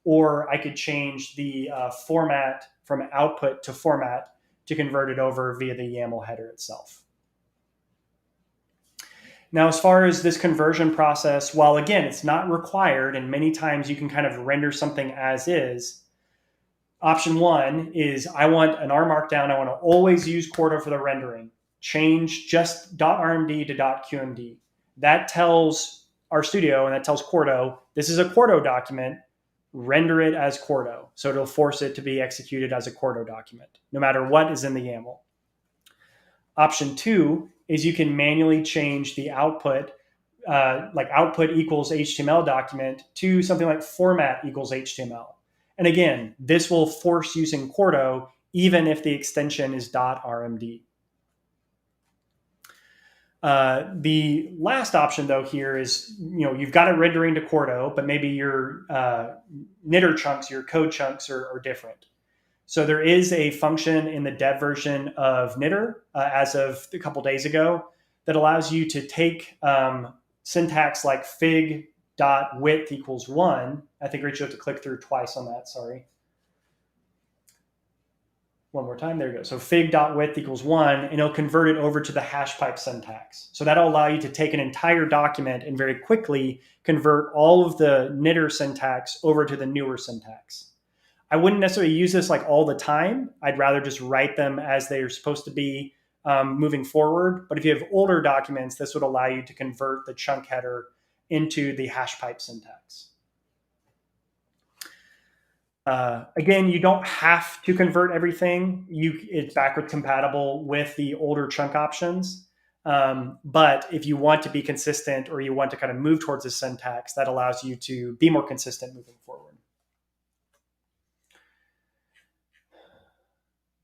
Or I could change the format from output to format to convert it over via the YAML header itself. Now, as far as this conversion process, while again, it's not required, and many times you can kind of render something as is, option one is I want an R Markdown. I want to always use Quarto for the rendering. Change just .rmd to .qmd. That tells RStudio and that tells Quarto, this is a Quarto document, render it as Quarto. So it'll force it to be executed as a Quarto document, no matter what is in the YAML. Option two is you can manually change the output, like output equals HTML document, to something like format equals HTML. And again, this will force using Quarto even if the extension is .rmd. The last option, though, here is, you've got it rendering to Quarto, but maybe your knitr chunks, your code chunks are different. So there is a function in the dev version of knitr as of a couple days ago that allows you to take syntax like fig.width equals 1. I think, Rich, you have to click through twice on that. Sorry. One more time. There you go. So fig.width equals 1, and it'll convert it over to the hash pipe syntax. So that'll allow you to take an entire document and very quickly convert all of the knitr syntax over to the newer syntax. I wouldn't necessarily use this like all the time. I'd rather just write them as they are supposed to be moving forward. But if you have older documents, this would allow you to convert the chunk header into the hash pipe syntax. Again, you don't have to convert everything. It's backward compatible with the older chunk options. But if you want to be consistent or you want to kind of move towards this syntax, that allows you to be more consistent moving forward.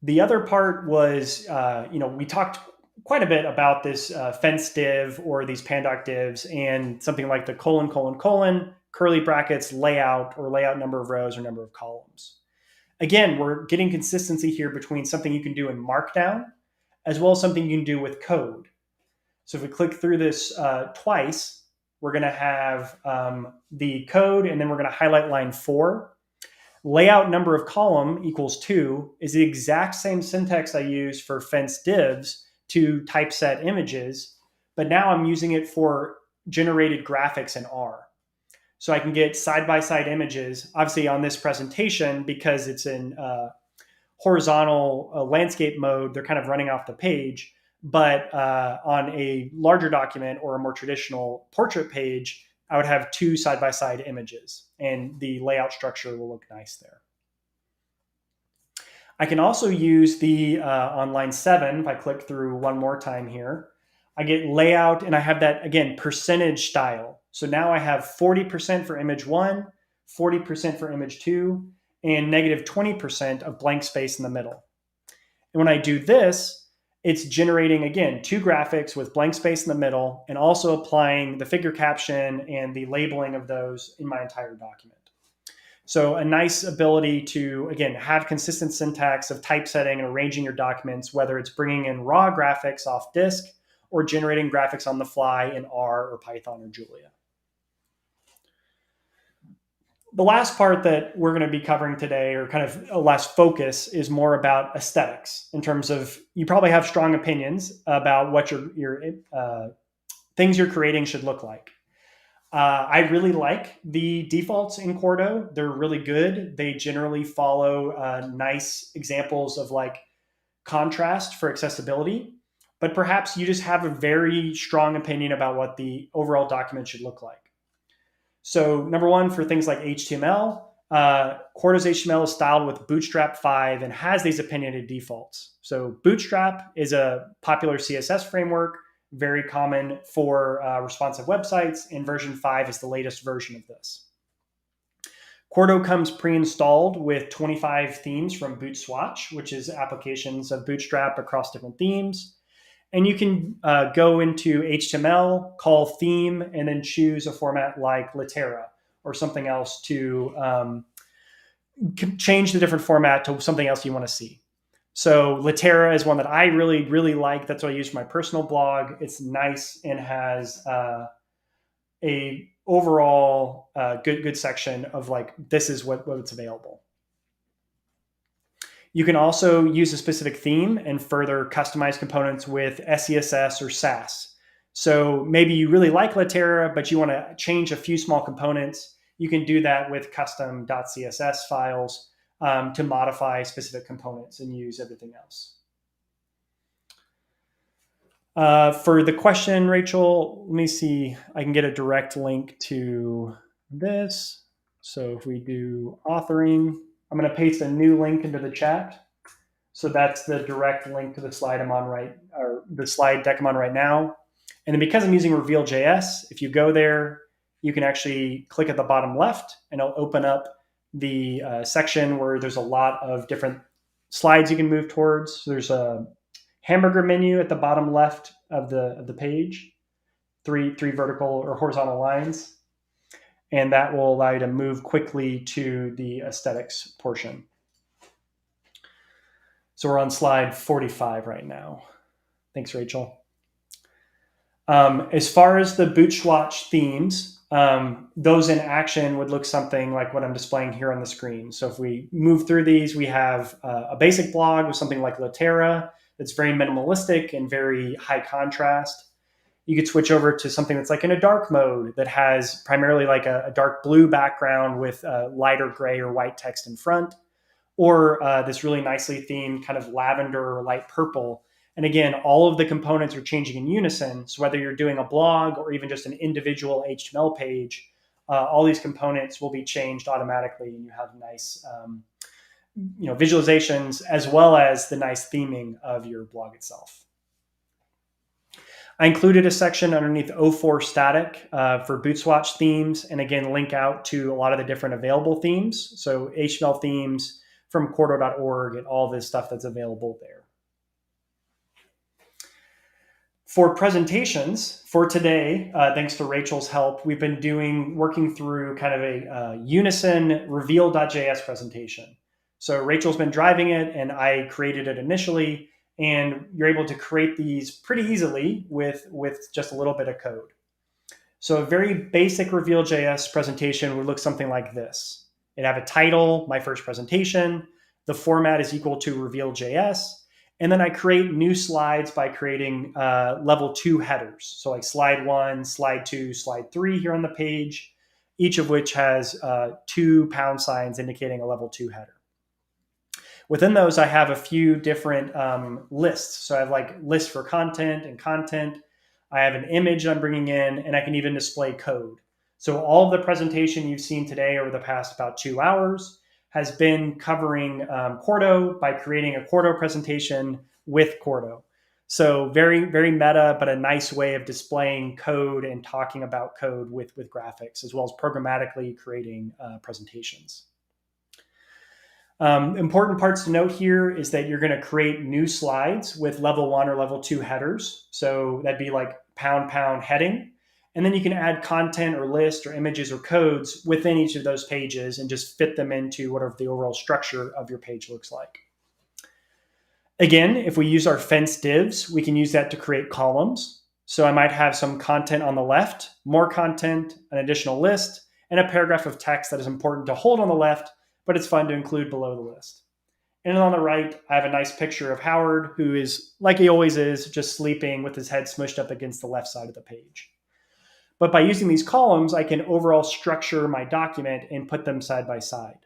The other part was, we talked quite a bit about this fence div or these pandoc divs and something like the : curly brackets layout or layout number of rows or number of columns. Again, we're getting consistency here between something you can do in Markdown as well as something you can do with code. So if we click through this twice, we're going to have the code, and then we're going to highlight line 4. Layout number of column equals 2 is the exact same syntax I use for fence divs to typeset images, but now I'm using it for generated graphics in R. So I can get side-by-side images, obviously on this presentation, because it's in horizontal landscape mode, they're kind of running off the page. But on a larger document or a more traditional portrait page, I would have 2 side-by-side images, and the layout structure will look nice there. I can also use the on line 7, if I click through one more time here, I get layout, and I have that, again, percentage style. So now I have 40% for image 1, 40% for image 2, and negative 20% of blank space in the middle. And when I do this, it's generating, again, 2 graphics with blank space in the middle and also applying the figure caption and the labeling of those in my entire document. So a nice ability to, again, have consistent syntax of typesetting and arranging your documents, whether it's bringing in raw graphics off disk or generating graphics on the fly in R or Python or Julia. The last part that we're going to be covering today, or kind of a last focus, is more about aesthetics in terms of you probably have strong opinions about what your things you're creating should look like. I really like the defaults in Quarto. They're really good. They generally follow nice examples of like contrast for accessibility, but perhaps you just have a very strong opinion about what the overall document should look like. So number one, for things like HTML, Quarto's HTML is styled with Bootstrap 5 and has these opinionated defaults. So Bootstrap is a popular CSS framework, very common for responsive websites, and version 5 is the latest version of this. Quarto comes pre-installed with 25 themes from Bootswatch, which is applications of Bootstrap across different themes. And you can go into HTML, call theme, and then choose a format like knitr or something else to change the different format to something else you want to see. So knitr is one that I really, really like. That's what I use for my personal blog. It's nice and has a overall good section of like, this is what's available. You can also use a specific theme and further customize components with SCSS or Sass. So maybe you really like knitr, but you want to change a few small components. You can do that with custom.css files to modify specific components and use everything else. For the question, Rachel, let me see. I can get a direct link to this. So if we do authoring, I'm going to paste a new link into the chat. So that's the direct link to the slide I'm on or the slide deck I'm on right now. And then because I'm using Reveal.js, if you go there, you can actually click at the bottom left and it'll open up the section where there's a lot of different slides you can move towards. So there's a hamburger menu at the bottom left of the page, three vertical or horizontal lines. And that will allow you to move quickly to the aesthetics portion. So we're on slide 45 right now. Thanks, Rachel. As far as the Bootswatch themes, those in action would look something like what I'm displaying here on the screen. So if we move through these, we have a basic blog with something like knitr that's very minimalistic and very high contrast. You could switch over to something that's like in a dark mode that has primarily like a dark blue background with lighter gray or white text in front, or this really nicely themed kind of lavender or light purple And again, all of the components are changing in unison. So whether you're doing a blog or even just an individual HTML page, all these components will be changed automatically, and you have nice visualizations as well as the nice theming of your blog itself. I included a section underneath O4 static for Bootswatch themes, and again, link out to a lot of the different available themes. So HTML themes from Quarto.org and all this stuff that's available there. For presentations for today, thanks to Rachel's help, we've been working through kind of a unison reveal.js presentation. So Rachel's been driving it, and I created it initially, and you're able to create these pretty easily with just a little bit of code. So a very basic reveal.js presentation would look something like this. It'd have a title, my first presentation. The format is equal to reveal.js. And then I create new slides by creating level 2 headers. So like slide 1, slide 2, slide 3 here on the page, each of which has 2 pound signs indicating a level 2 header. Within those, I have a few different lists. So I have like lists for content and content. I have an image I'm bringing in, and I can even display code. So all of the presentation you've seen today over the past about 2 hours has been covering Quarto by creating a Quarto presentation with Quarto. So very, very meta, but a nice way of displaying code and talking about code with graphics, as well as programmatically creating presentations. Important parts to note here is that you're going to create new slides with level 1 or level 2 headers. So that'd be like pound heading. And then you can add content or list or images or codes within each of those pages and just fit them into whatever the overall structure of your page looks like. Again, if we use our fence divs, we can use that to create columns. So I might have some content on the left, more content, an additional list, and a paragraph of text that is important to hold on the left, but it's fun to include below the list. And on the right, I have a nice picture of Howard, who is, like he always is, just sleeping with his head smushed up against the left side of the page. But by using these columns, I can overall structure my document and put them side by side.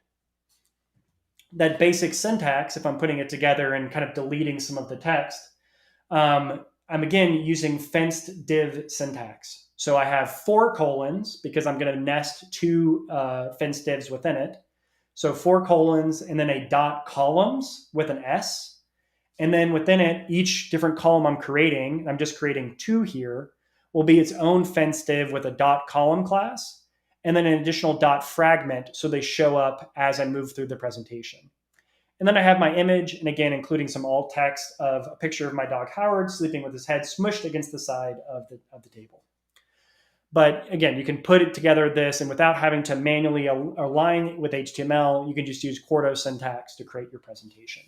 That basic syntax, if I'm putting it together and kind of deleting some of the text, I'm again using fenced div syntax. So I have 4 colons because I'm going to nest 2 fenced divs within it. So 4 colons and then a dot columns with an S. And then within it, each different column I'm creating, I'm just creating 2 here, will be its own fence div with a dot column class, and then an additional dot fragment so they show up as I move through the presentation. And then I have my image, and again, including some alt text of a picture of my dog Howard sleeping with his head smushed against the side of the table. But again, you can put it together this, and without having to manually align with HTML, you can just use Quarto syntax to create your presentation.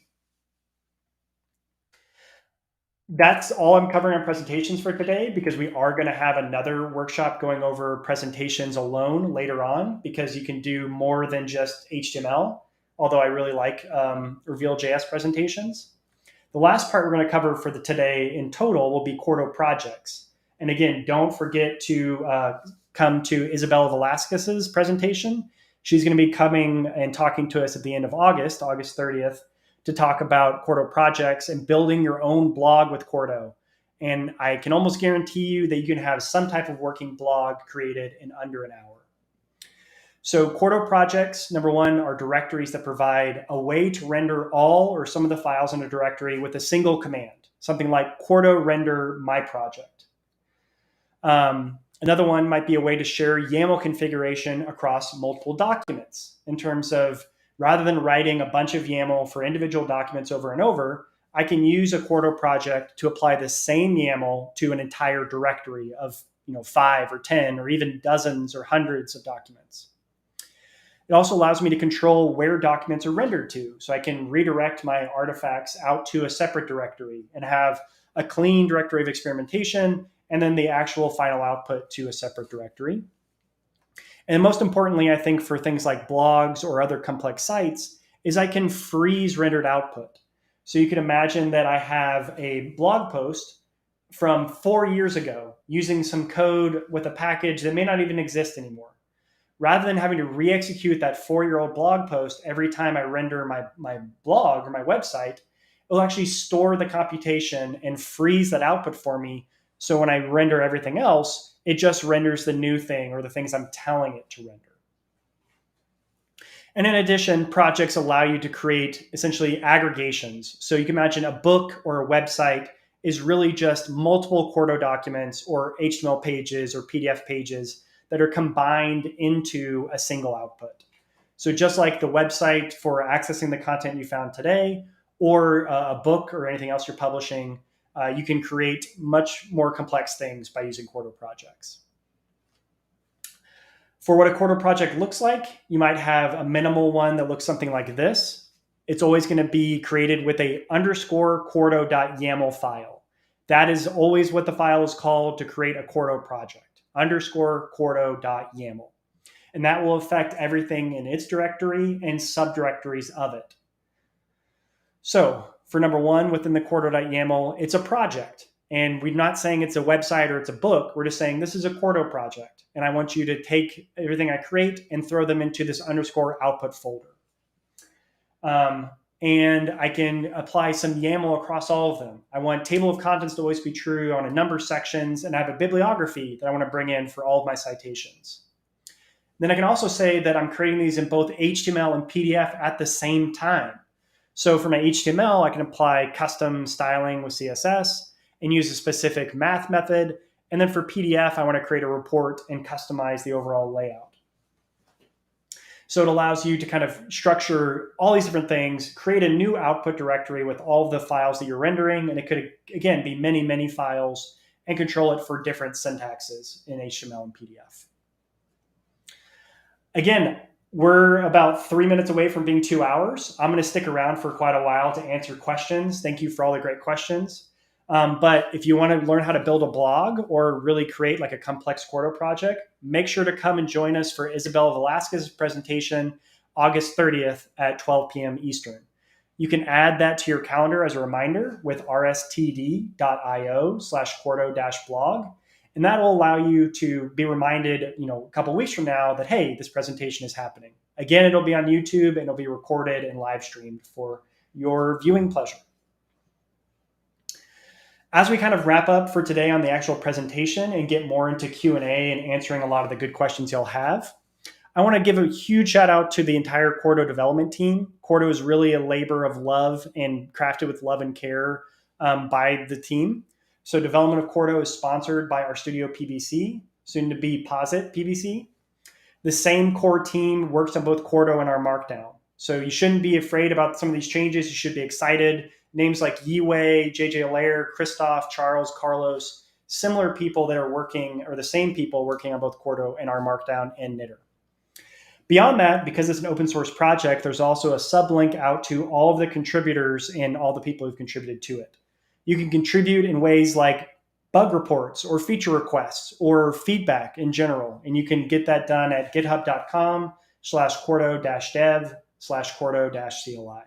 That's all I'm covering on presentations for today, because we are going to have another workshop going over presentations alone later on, because you can do more than just HTML, although I really like Reveal.js presentations. The last part we're going to cover for today in total will be Quarto projects. And again, don't forget to come to Isabella Velasquez's presentation. She's going to be coming and talking to us at the end of August 30th, to talk about Quarto projects and building your own blog with Quarto. And I can almost guarantee you that you can have some type of working blog created in under an hour. So Quarto projects, number 1, are directories that provide a way to render all or some of the files in a directory with a single command, something like Quarto render my project. Another one might be a way to share YAML configuration across multiple documents, in terms of, rather than writing a bunch of YAML for individual documents over and over, I can use a Quarto project to apply the same YAML to an entire directory of 5 or 10 or even dozens or hundreds of documents. It also allows me to control where documents are rendered to. So I can redirect my artifacts out to a separate directory and have a clean directory of experimentation, and then the actual final output to a separate directory. And most importantly, I think for things like blogs or other complex sites, is I can freeze rendered output. So you can imagine that I have a blog post from 4 years ago using some code with a package that may not even exist anymore. Rather than having to re-execute that 4-year-old blog post every time I render my blog or my website, it'll actually store the computation and freeze that output for me. So when I render everything else, it just renders the new thing or the things I'm telling it to render. And in addition, projects allow you to create essentially aggregations. So you can imagine a book or a website is really just multiple Quarto documents or HTML pages or PDF pages that are combined into a single output. So just like the website for accessing the content you found today, or a book or anything else you're publishing, you can create much more complex things by using Quarto projects. For what a Quarto project looks like, you might have a minimal one that looks something like this. It's always going to be created with a _quarto.yaml file. That is always what the file is called to create a Quarto project, _quarto.yaml. And that will affect everything in its directory and subdirectories of it. So for number one, within the Quarto.yaml, it's a project. And we're not saying it's a website or it's a book. We're just saying this is a Quarto project. And I want you to take everything I create and throw them into this _output folder. And I can apply some YAML across all of them. I want table of contents to always be true on a number of sections, and I have a bibliography that I want to bring in for all of my citations. Then I can also say that I'm creating these in both HTML and PDF at the same time. So for my HTML, I can apply custom styling with CSS and use a specific math method. And then for PDF, I want to create a report and customize the overall layout. So it allows you to kind of structure all these different things, create a new output directory with all of the files that you're rendering. And it could, again, be many, many files, and control it for different syntaxes in HTML and PDF. Again, we're about 3 minutes away from being 2 hours. I'm going to stick around for quite a while to answer questions. Thank you for all the great questions. But if you want to learn how to build a blog or really create like a complex Quarto project, make sure to come and join us for Isabella Velasquez's presentation, August 30th at 12 p.m. Eastern. You can add that to your calendar as a reminder with rstd.io/Quarto-blog. And that will allow you to be reminded, a couple of weeks from now that, hey, this presentation is happening. Again, it'll be on YouTube and it'll be recorded and live streamed for your viewing pleasure. As we kind of wrap up for today on the actual presentation and get more into Q&A and answering a lot of the good questions you'll have, I want to give a huge shout out to the entire Quarto development team. Quarto is really a labor of love and crafted with love and care by the team. So development of Quarto is sponsored by RStudio PBC, soon to be Posit PBC. The same core team works on both Quarto and R Markdown. So you shouldn't be afraid about some of these changes. You should be excited. Names like Yiwei, JJ Lair, Christoph, Charles, Carlos, similar people that are working, or the same people working on both Quarto and R Markdown and knitr. Beyond that, because it's an open source project, there's also a sublink out to all of the contributors and all the people who've contributed to it. You can contribute in ways like bug reports or feature requests or feedback in general. And you can get that done at github.com/quarto-dev/quarto-cli.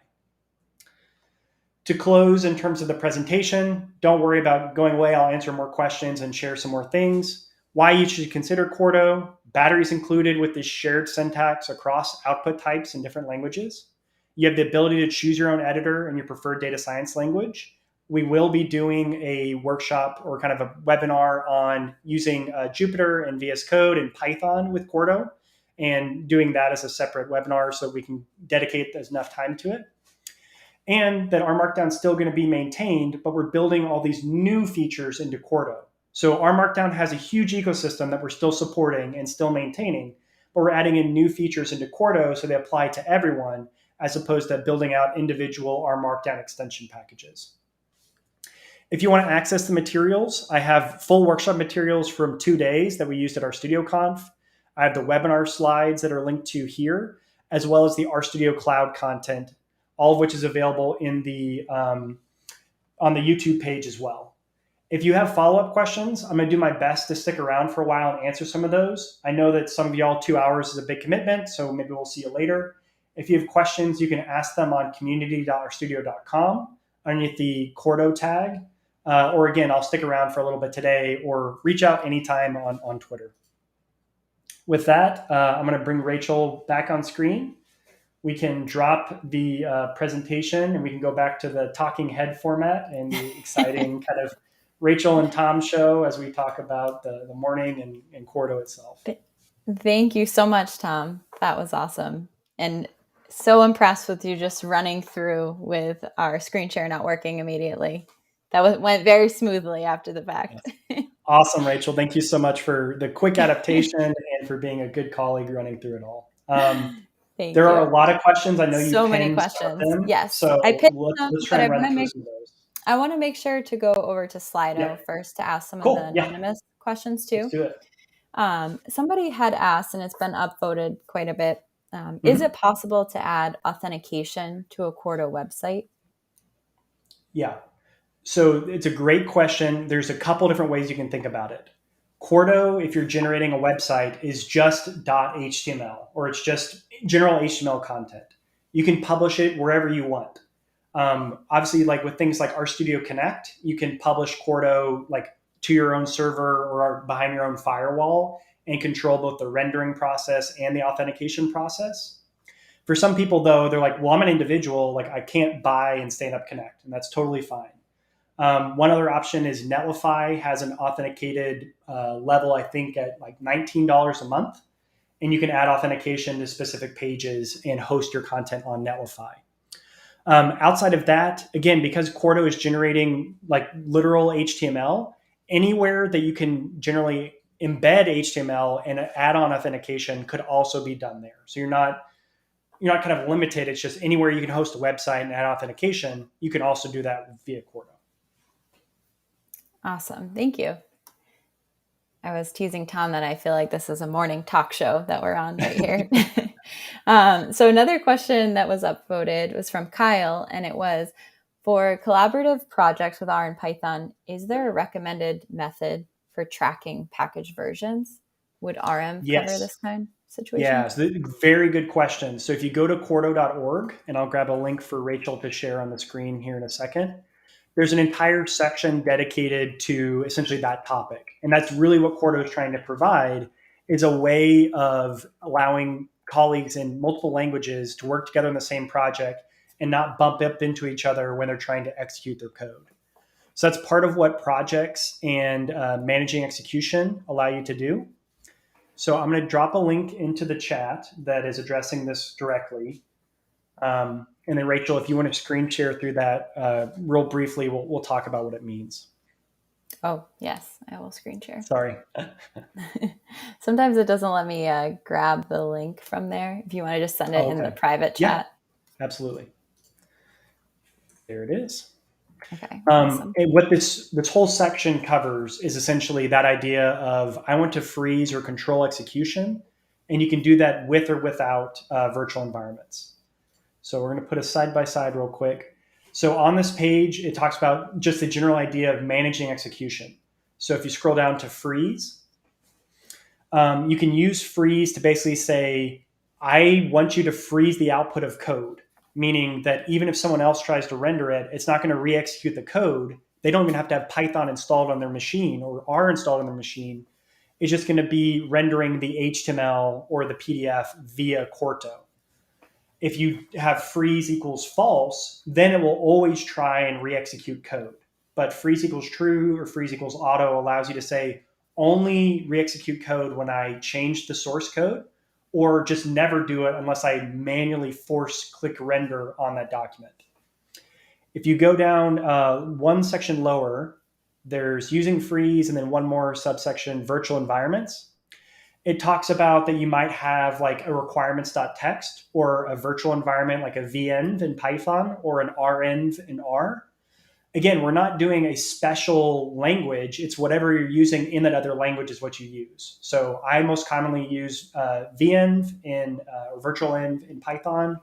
To close in terms of the presentation, don't worry about going away. I'll answer more questions and share some more things. Why you should consider Quarto. Batteries included with this shared syntax across output types in different languages. You have the ability to choose your own editor and your preferred data science language. We will be doing a workshop or kind of a webinar on using Jupyter and VSCode and Python with Quarto, and doing that as a separate webinar so we can dedicate enough time to it. And that R Markdown is still going to be maintained, but we're building all these new features into Quarto. So R Markdown has a huge ecosystem that we're still supporting and still maintaining, but we're adding in new features into Quarto so they apply to everyone, as opposed to building out individual R Markdown extension packages. If you want to access the materials, I have full workshop materials from 2 days that we used at RStudio Conf. I have the webinar slides that are linked to here, as well as the RStudio Cloud content, all of which is available in the on the YouTube page as well. If you have follow-up questions, I'm going to do my best to stick around for a while and answer some of those. I know that some of y'all 2 hours is a big commitment, so maybe we'll see you later. If you have questions, you can ask them on community.rstudio.com underneath the Quarto tag. Or again, I'll stick around for a little bit today, or reach out anytime on Twitter. With that, I'm going to bring Rachel back on screen. we can drop the presentation and we can go back to the talking head format and the exciting kind of Rachel and Tom show as we talk about the morning and Quarto itself. Thank you so much, Tom. That was awesome. And so impressed with you just running through with our screen share not working immediately. Went very smoothly after the fact. Yes. Awesome, Rachel. Thank you so much for the quick adaptation and for being a good colleague running through it all. There are a lot of questions. I know you so many pinned questions. them. Yes, So I pinned them, let's but try and run through some of those. I want to make sure to go over to Slido first to ask some of the anonymous questions too. Let's do it. Somebody had asked, and it's been upvoted quite a bit, is it possible to add authentication to a Quarto website? Yeah. So it's a great question. There's a couple different ways you can think about it. Quarto, if you're generating a website, is just .html, or it's just general HTML content. You can publish it wherever you want. Obviously, like with things like RStudio Connect, you can publish Quarto like to your own server or behind your own firewall and control both the rendering process and the authentication process. For some people, though, they're like, well, I'm an individual, like I can't buy and stand up Connect, and that's totally fine. One other option is Netlify has an authenticated level, I think, at like $19 a month. And you can add authentication to specific pages and host your content on Netlify. Outside of that, again, because Quarto is generating like literal HTML, anywhere that you can generally embed HTML and add on authentication could also be done there. So you're not kind of limited. It's just anywhere you can host a website and add authentication, you can also do that via Quarto. Awesome. Thank you. I was teasing Tom that I feel like this is a morning talk show that we're on right here. So another question that was upvoted was from Kyle, and it was, for collaborative projects with R and Python, is there a recommended method for tracking package versions? Would RM cover this kind of situation? Yeah, so very good question. So if you go to quarto.org, and I'll grab a link for Rachel to share on the screen here in a second, there's an entire section dedicated to essentially that topic. And that's really what Quarto is trying to provide, is a way of allowing colleagues in multiple languages to work together in the same project and not bump up into each other when they're trying to execute their code. So that's part of what projects and managing execution allow you to do. So I'm going to drop a link into the chat that is addressing this directly. And then Rachel, if you want to screen share through that real briefly, we'll talk about what it means. Oh, yes, I will screen share. Sorry. Sometimes it doesn't let me grab the link from there. If you want to just send it in the private chat. Yeah, absolutely. There it is. Okay. Awesome. And what this whole section covers is essentially that idea of I want to freeze or control execution, and you can do that with or without virtual environments. So we're going to put a side-by-side real quick. So on this page, it talks about just the general idea of managing execution. So if you scroll down to freeze, you can use freeze to basically say, I want you to freeze the output of code, meaning that even if someone else tries to render it, it's not going to re-execute the code. They don't even have to have Python installed on their machine or R installed on their machine. It's just going to be rendering the HTML or the PDF via Quarto. If you have freeze equals false, then it will always try and re-execute code. But freeze equals true or freeze equals auto allows you to say only re-execute code when I change the source code, or just never do it unless I manually force click render on that document. If you go down one section lower, there's using freeze, and then one more subsection, virtual environments. It talks about that you might have like a requirements.txt or a virtual environment like a venv in Python or an renv in R. Again, we're not doing a special language. It's whatever you're using in that other language is what you use. So I most commonly use venv in virtual env in Python,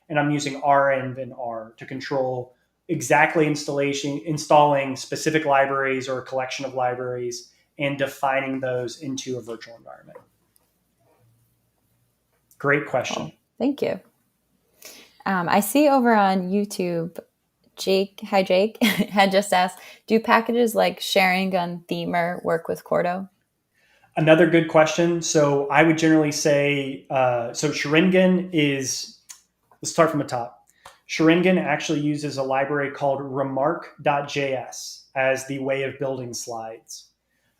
and I'm using renv in R to control exactly installing specific libraries or a collection of libraries and defining those into a virtual environment. Great question. Oh, thank you. I see over on YouTube, Jake had just asked, do packages like Sharingan Themer work with Quarto? Another good question. So I would generally say, so Sharingan is let's start from the top. Sharingan actually uses a library called remark.js as the way of building slides.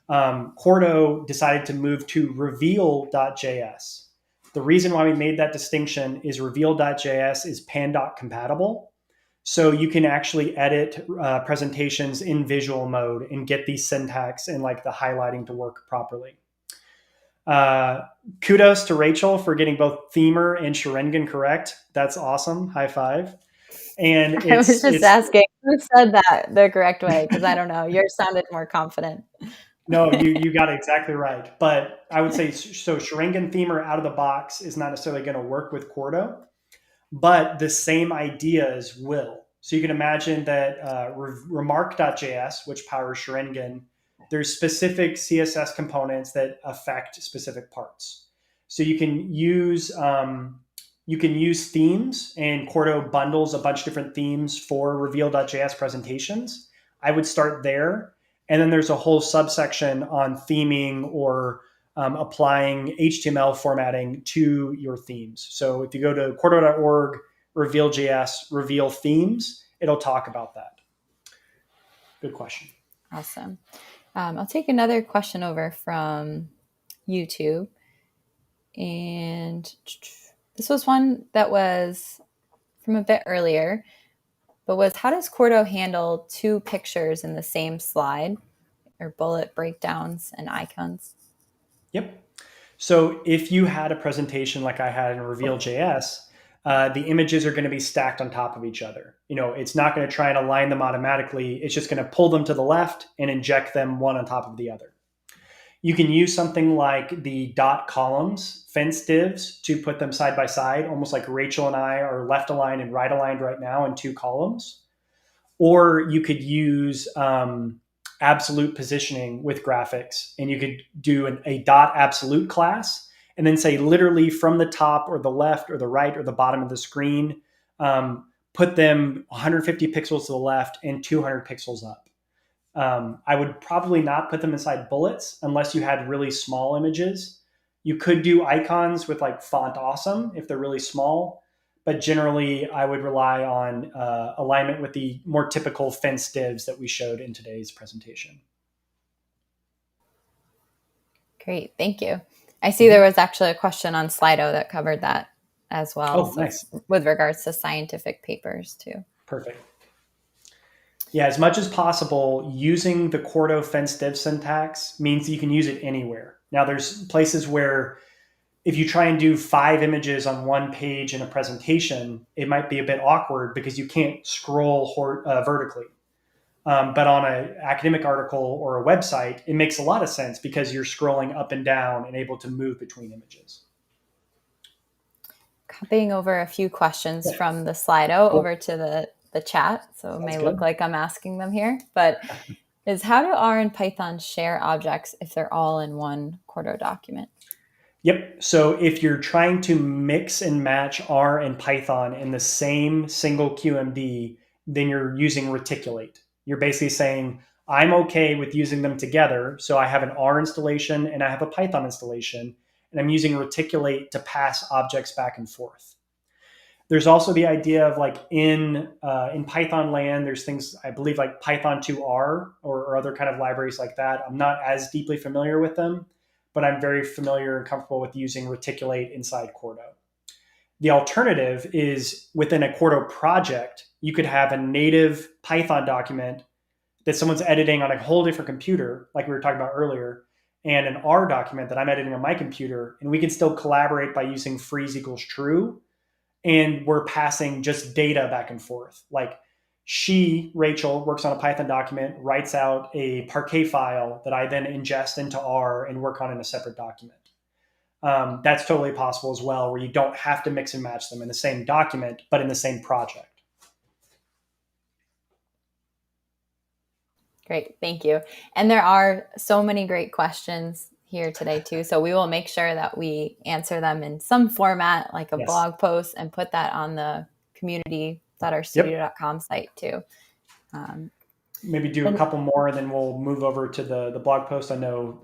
Quarto decided to move to reveal.js. The reason why we made that distinction is reveal.js is pandoc compatible. So you can actually edit presentations in visual mode and get the syntax and like the highlighting to work properly. Kudos to Rachel for getting both Themer and Sharingan correct. That's awesome. High five. And I was just asking who said that the correct way, because I don't know. Yours sounded more confident. No, you got it exactly right. But I would say, so Sharingan Themer out of the box is not necessarily going to work with Quarto, but the same ideas will. So you can imagine that remark.js, which powers Sharingan, there's specific CSS components that affect specific parts. So you can use themes, and Quarto bundles a bunch of different themes for reveal.js presentations. I would start there. And then there's a whole subsection on theming or applying HTML formatting to your themes. So if you go to quarto.org, reveal.js, reveal themes, it'll talk about that. Good question. Awesome. I'll take another question over from YouTube. And this was one that was from a bit earlier, but was how does Quarto handle two pictures in the same slide, or bullet breakdowns and icons? Yep. So if you had a presentation like I had in reveal.js, the images are going to be stacked on top of each other. It's not going to try and align them automatically. It's just going to pull them to the left and inject them one on top of the other. You can use something like the dot columns, fence divs, to put them side by side, almost like Rachel and I are left aligned and right aligned right now in two columns. Or you could use absolute positioning with graphics, and you could do a dot absolute class and then say literally from the top or the left or the right or the bottom of the screen, put them 150 pixels to the left and 200 pixels up. I would probably not put them inside bullets unless you had really small images. You could do icons with like font awesome if they're really small, but generally I would rely on alignment with the more typical fence divs that we showed in today's presentation. Great, thank you. I see there was actually a question on Slido that covered that as well. Oh, nice. With regards to scientific papers too. Perfect. Yeah, as much as possible, using the Quarto fence div syntax means you can use it anywhere. Now, there's places where if you try and do 5 images on one page in a presentation, it might be a bit awkward because you can't scroll vertically. But on an academic article or a website, it makes a lot of sense because you're scrolling up and down and able to move between images. Copying over a few questions from the Slido over to the chat, so it may look like I'm asking them here, but is how do R and Python share objects if they're all in one Quarto document? Yep. So if you're trying to mix and match R and Python in the same single QMD, then you're using reticulate. You're basically saying, I'm okay with using them together. So I have an R installation and I have a Python installation, and I'm using reticulate to pass objects back and forth. There's also the idea of like in Python land, there's things, I believe, like Python 2R or other kind of libraries like that. I'm not as deeply familiar with them, but I'm very familiar and comfortable with using reticulate inside Quarto. The alternative is within a Quarto project, you could have a native Python document that someone's editing on a whole different computer, like we were talking about earlier, and an R document that I'm editing on my computer, and we can still collaborate by using freeze equals true. And we're passing just data back and forth. Like Rachel, works on a Python document, writes out a Parquet file that I then ingest into R and work on in a separate document. That's totally possible as well, where you don't have to mix and match them in the same document, but in the same project. Great, thank you. And there are so many great questions here today too. So we will make sure that we answer them in some format, like a blog post, and put that on the community.rstudio.com site too. Maybe do a couple more and then we'll move over to the blog post. I know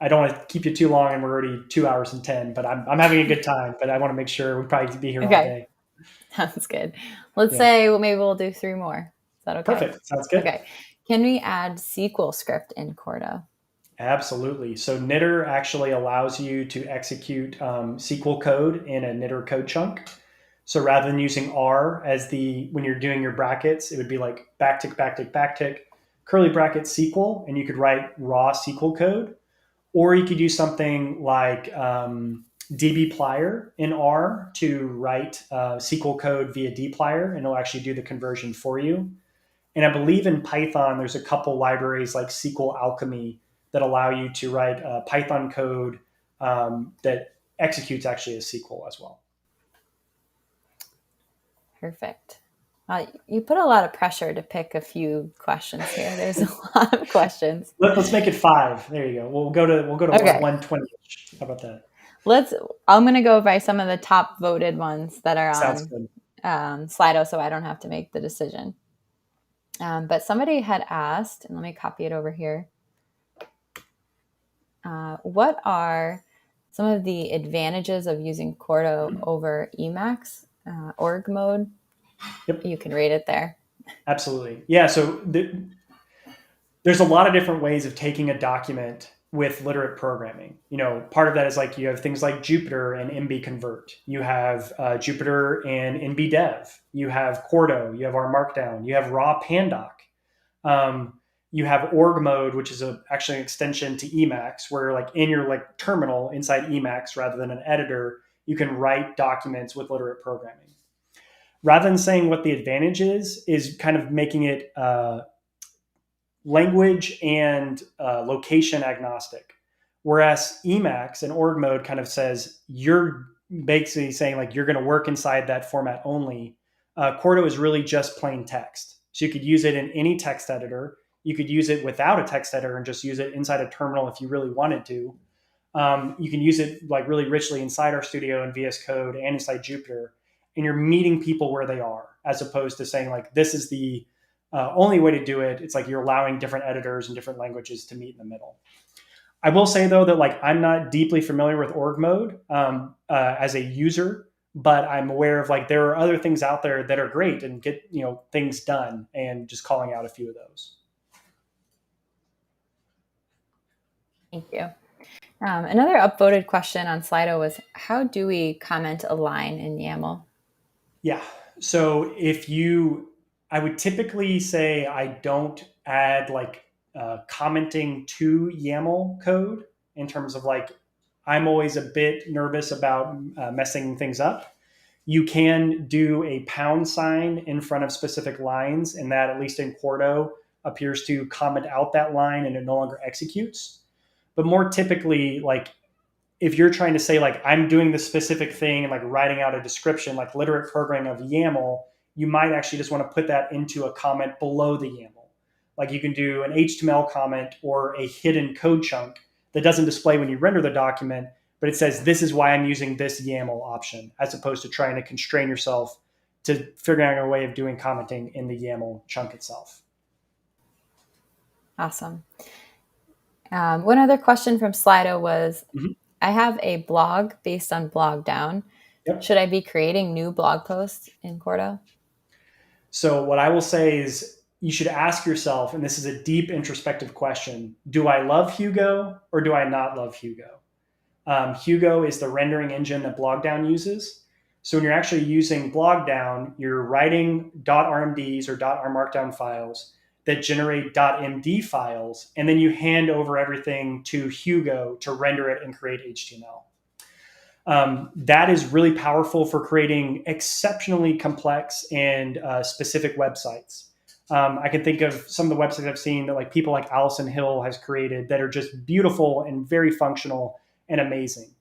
I don't want to keep you too long and we're already 2 hours and 10, but I'm having a good time, but I want to make sure we'll probably be here all day. Sounds good. Let's Yeah. say, well, maybe we'll do 3 more. Is that okay? Perfect. Sounds good. Okay. Can we add SQL script in Quarto? Absolutely. So knitr actually allows you to execute SQL code in a knitr code chunk. So rather than using R as when you're doing your brackets, it would be like backtick, backtick, backtick, curly bracket SQL, and you could write raw SQL code. Or you could use something like dbplyr in R to write SQL code via dplyr, and it'll actually do the conversion for you. And I believe in Python, there's a couple libraries like SQL Alchemy that allow you to write Python code that executes actually as SQL as well. Perfect. You put a lot of pressure to pick a few questions here. There's a lot of questions. Let's make it 5. There you go. We'll go to Okay. 120. How about that? I'm going to go by some of the top voted ones that are Sounds on good. Slido, so I don't have to make the decision. But somebody had asked, and let me copy it over here. What are some of the advantages of using Quarto over Emacs, org mode? Yep. You can read it there. Absolutely. Yeah. So there's a lot of different ways of taking a document with literate programming. Part of that is like you have things like Jupyter and MB convert. You have Jupyter and NB dev. You have Quarto. You have R Markdown. You have raw pandoc. You have org mode, which is actually an extension to Emacs, where like in your like terminal inside Emacs, rather than an editor, you can write documents with literate programming. Rather than saying what the advantage is kind of making it language and location agnostic. Whereas Emacs and org mode kind of says you're basically saying like you're going to work inside that format only. Quarto is really just plain text. So you could use it in any text editor. You could use it without a text editor and just use it inside a terminal if you really wanted to. You can use it like really richly inside RStudio and VS Code and inside Jupyter. And you're meeting people where they are, as opposed to saying like, this is the only way to do it. It's like you're allowing different editors and different languages to meet in the middle. I will say though that like I'm not deeply familiar with org mode as a user, but I'm aware of like there are other things out there that are great and get things done, and just calling out a few of those. Thank you. Another upvoted question on Slido was, how do we comment a line in YAML? Yeah. So I would typically say I don't add like commenting to YAML code, in terms of like, I'm always a bit nervous about messing things up. You can do a pound sign in front of specific lines, and that, at least in Quarto, appears to comment out that line and it no longer executes. But more typically, like if you're trying to say like I'm doing this specific thing and like writing out a description, like literate programming of YAML, you might actually just want to put that into a comment below the YAML. Like you can do an HTML comment or a hidden code chunk that doesn't display when you render the document, but it says this is why I'm using this YAML option, as opposed to trying to constrain yourself to figuring out a way of doing commenting in the YAML chunk itself. Awesome. One other question from Slido was, I have a blog based on Blogdown. Yep. Should I be creating new blog posts in Quarto? So what I will say is you should ask yourself, and this is a deep introspective question, do I love Hugo or do I not love Hugo? Hugo is the rendering engine that Blogdown uses. So when you're actually using Blogdown, you're writing .rmds or .rmarkdown files that generate .md files, and then you hand over everything to Hugo to render it and create HTML. That is really powerful for creating exceptionally complex and specific websites. I can think of some of the websites I've seen that like people like Allison Hill has created that are just beautiful and very functional and amazing.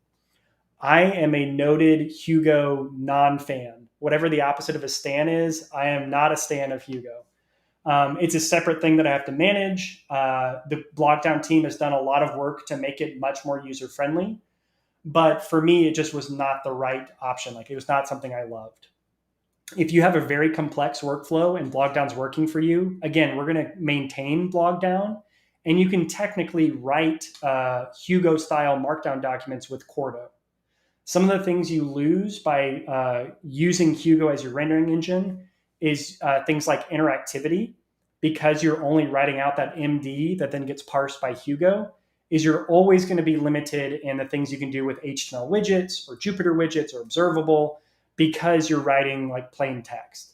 I am a noted Hugo non-fan. Whatever the opposite of a stan is, I am not a stan of Hugo. It's a separate thing that I have to manage. The Blogdown team has done a lot of work to make it much more user-friendly. But for me, it just was not the right option. Like it was not something I loved. If you have a very complex workflow and Blogdown's working for you, again, we're going to maintain Blogdown, and you can technically write Hugo-style Markdown documents with Quarto. Some of the things you lose by using Hugo as your rendering engine is things like interactivity, because you're only writing out that MD that then gets parsed by Hugo. Is you're always going to be limited in the things you can do with HTML widgets or Jupyter widgets or observable, because you're writing like plain text.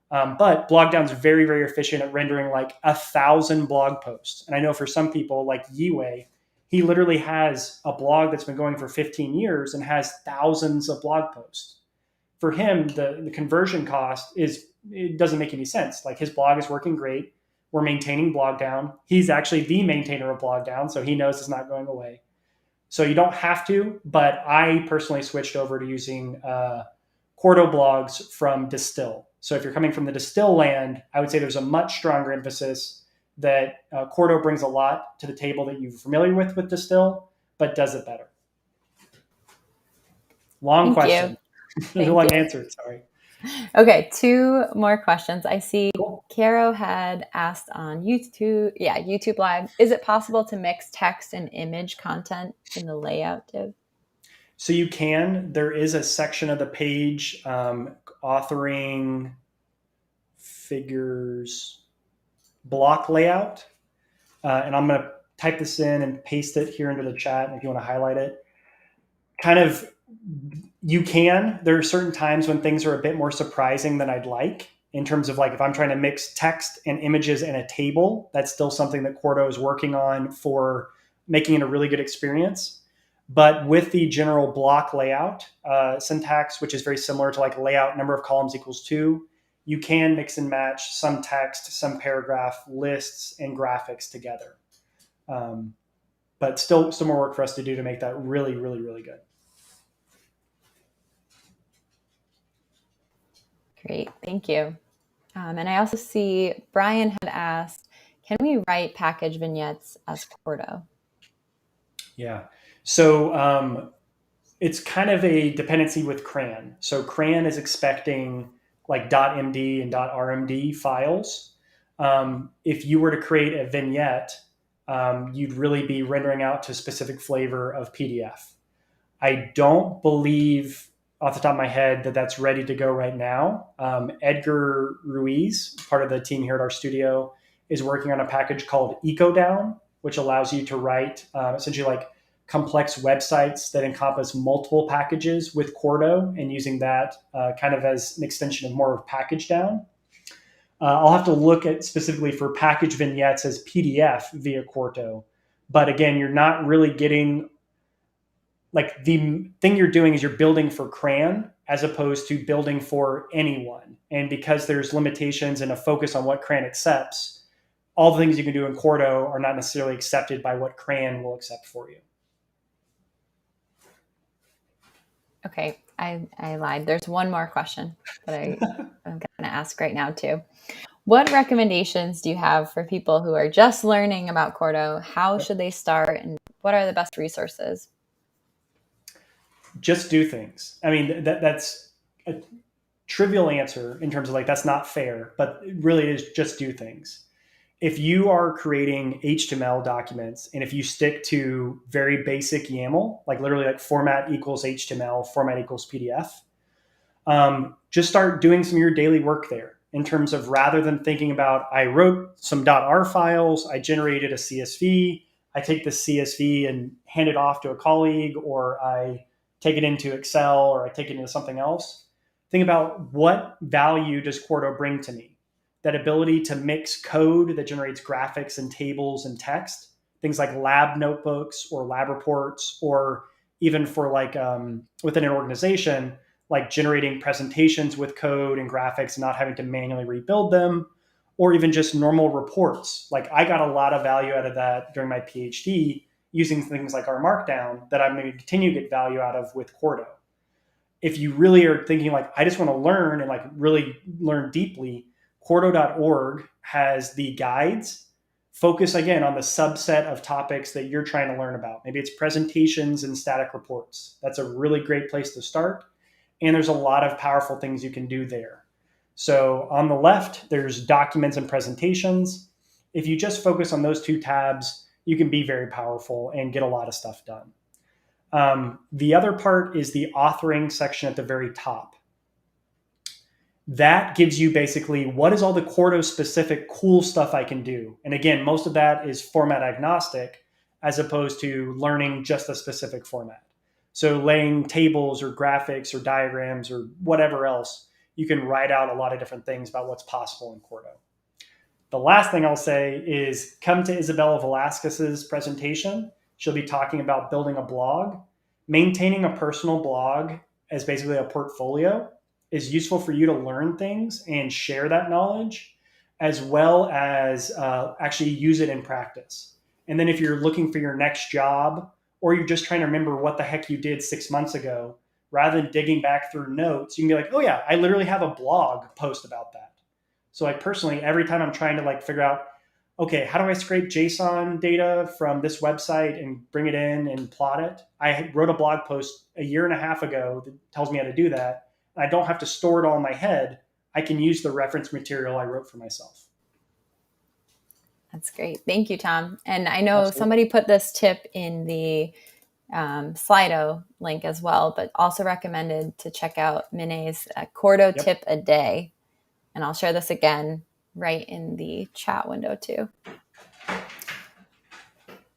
But Blogdown's very, very efficient at rendering like 1,000 blog posts. And I know for some people like Yiwei, he literally has a blog that's been going for 15 years and has thousands of blog posts. For him, the conversion cost it doesn't make any sense. Like his blog is working great. We're maintaining Blogdown. He's actually the maintainer of Blogdown, so he knows it's not going away. So you don't have to, but I personally switched over to using Quarto blogs from Distill. So if you're coming from the Distill land, I would say there's a much stronger emphasis that Quarto brings a lot to the table that you're familiar with Distill, but does it better. Long Thank question. Long answer, sorry. Okay, 2 more questions. I see Cool. Caro had asked on YouTube Live, is it possible to mix text and image content in the layout div? So you can. There is a section of the page, authoring figures block layout. And I'm going to type this in and paste it here into the chat if you want to highlight it. Kind of, you can. There are certain times when things are a bit more surprising than I'd like, in terms of like if I'm trying to mix text and images in a table. That's still something that Quarto is working on for making it a really good experience. But with the general block layout syntax, which is very similar to like layout number of columns equals 2, you can mix and match some text, some paragraph, lists, and graphics together. But still more work for us to do to make that really, really, really good. Great, thank you. And I also see Brian had asked, can we write package vignettes as Quarto? Yeah. So it's kind of a dependency with CRAN. So CRAN is expecting like .md and .rmd files. If you were to create a vignette, you'd really be rendering out to a specific flavor of PDF. I don't believe off the top of my head that that's ready to go right now. Edgar Ruiz, part of the team here at RStudio, is working on a package called EcoDown, which allows you to write essentially like complex websites that encompass multiple packages with Quarto, and using that kind of as an extension of more of package down. I'll have to look at specifically for package vignettes as PDF via Quarto. But again, you're not really getting, like the thing you're doing is you're building for CRAN as opposed to building for anyone. And because there's limitations and a focus on what CRAN accepts, all the things you can do in Quarto are not necessarily accepted by what CRAN will accept for you. Okay, I lied. There's one more question that I'm going to ask right now too. What recommendations do you have for people who are just learning about Quarto? How should they start, and what are the best resources? Just do things. I mean, that's a trivial answer in terms of like, that's not fair, but it really is just do things. If you are creating HTML documents, and if you stick to very basic YAML, like literally like format equals HTML, format equals PDF, just start doing some of your daily work there, in terms of, rather than thinking about, I wrote some .r files, I generated a CSV, I take the CSV and hand it off to a colleague, or I take it into Excel, or I take it into something else. Think about, what value does Quarto bring to me? That ability to mix code that generates graphics and tables and text, things like lab notebooks or lab reports, or even for like within an organization, like generating presentations with code and graphics and not having to manually rebuild them, or even just normal reports. Like I got a lot of value out of that during my PhD using things like R Markdown that I'm going to continue to get value out of with Quarto. If you really are thinking like, I just want to learn and like really learn deeply, Quarto.org has the guides. Focus again on the subset of topics that you're trying to learn about. Maybe it's presentations and static reports. That's a really great place to start. And there's a lot of powerful things you can do there. So on the left, there's documents and presentations. If you just focus on those 2 tabs, you can be very powerful and get a lot of stuff done. The other part is the authoring section at the very top. That gives you basically what is all the Quarto specific cool stuff I can do. And again, most of that is format agnostic as opposed to learning just a specific format. So laying tables or graphics or diagrams or whatever else, you can write out a lot of different things about what's possible in Quarto. The last thing I'll say is come to Isabella Velasquez's presentation. She'll be talking about building a blog. Maintaining a personal blog as basically a portfolio is useful for you to learn things and share that knowledge, as well as actually use it in practice. And then if you're looking for your next job, or you're just trying to remember what the heck you did 6 months ago, rather than digging back through notes, you can be like, oh yeah, I literally have a blog post about that. So like personally, every time I'm trying to like figure out, okay, how do I scrape JSON data from this website and bring it in and plot it? I wrote a blog post a year and a half ago that tells me how to do that. I don't have to store it all in my head. I can use the reference material I wrote for myself. That's great. Thank you, Tom. And I know Absolutely. somebody put this tip in the Slido link as well, but also recommended to check out Mine's Quarto tip a day. And I'll share this again right in the chat window too.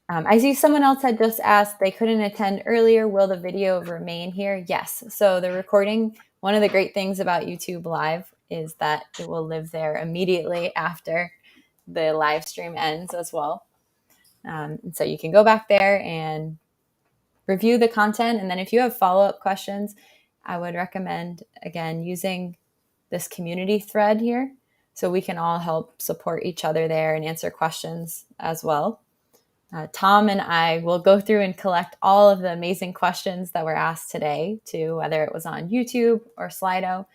I see someone else had just asked, they couldn't attend earlier. Will the video remain here? Yes. So the recording, one of the great things about YouTube Live is that it will live there immediately after the live stream ends as well. And so you can go back there and review the content. And then if you have follow-up questions, I would recommend, again, using this community thread here so we can all help support each other there and answer questions as well. Tom and I will go through and collect all of the amazing questions that were asked today, to whether it was on YouTube or Slido,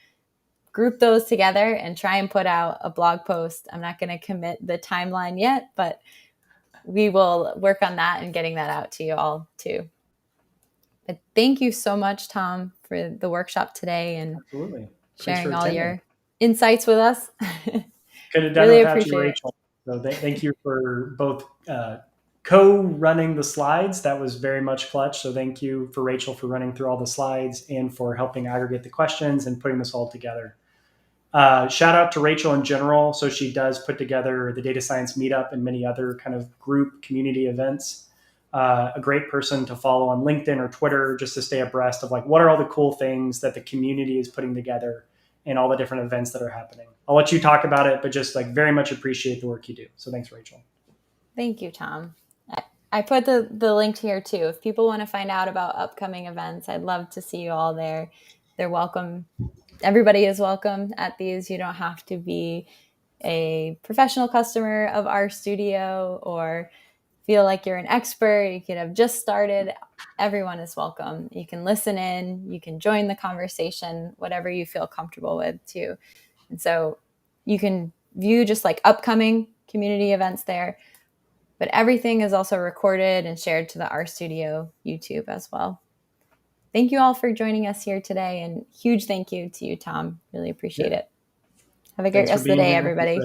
group those together and try and put out a blog post. I'm not going to commit the timeline yet, but we will work on that and getting that out to you all too. But thank you so much, Tom, for the workshop today and sharing all your insights with us. Could have done it without you, Rachel. So thank you for both co-running the slides. That was very much clutch. So thank you for Rachel for running through all the slides and for helping aggregate the questions and putting this all together. Shout out to Rachel in general. So she does put together the data science meetup and many other kind of group community events. A great person to follow on LinkedIn or Twitter just to stay abreast of like what are all the cool things that the community is putting together and all the different events that are happening. I'll let you talk about it, but just like very much appreciate the work you do. So thanks, Rachel. Thank you, Tom. I put the link here too. If people want to find out about upcoming events, I'd love to see you all there. They're welcome. Everybody is welcome at these. You don't have to be a professional customer of RStudio or feel like you're an expert. You could have just started. Everyone is welcome. You can listen in, you can join the conversation, whatever you feel comfortable with too. And so you can view just like upcoming community events there, but everything is also recorded and shared to the RStudio YouTube as well. Thank you all for joining us here today, and huge thank you to you, Tom. Really appreciate it. Have a great rest of the day, everybody.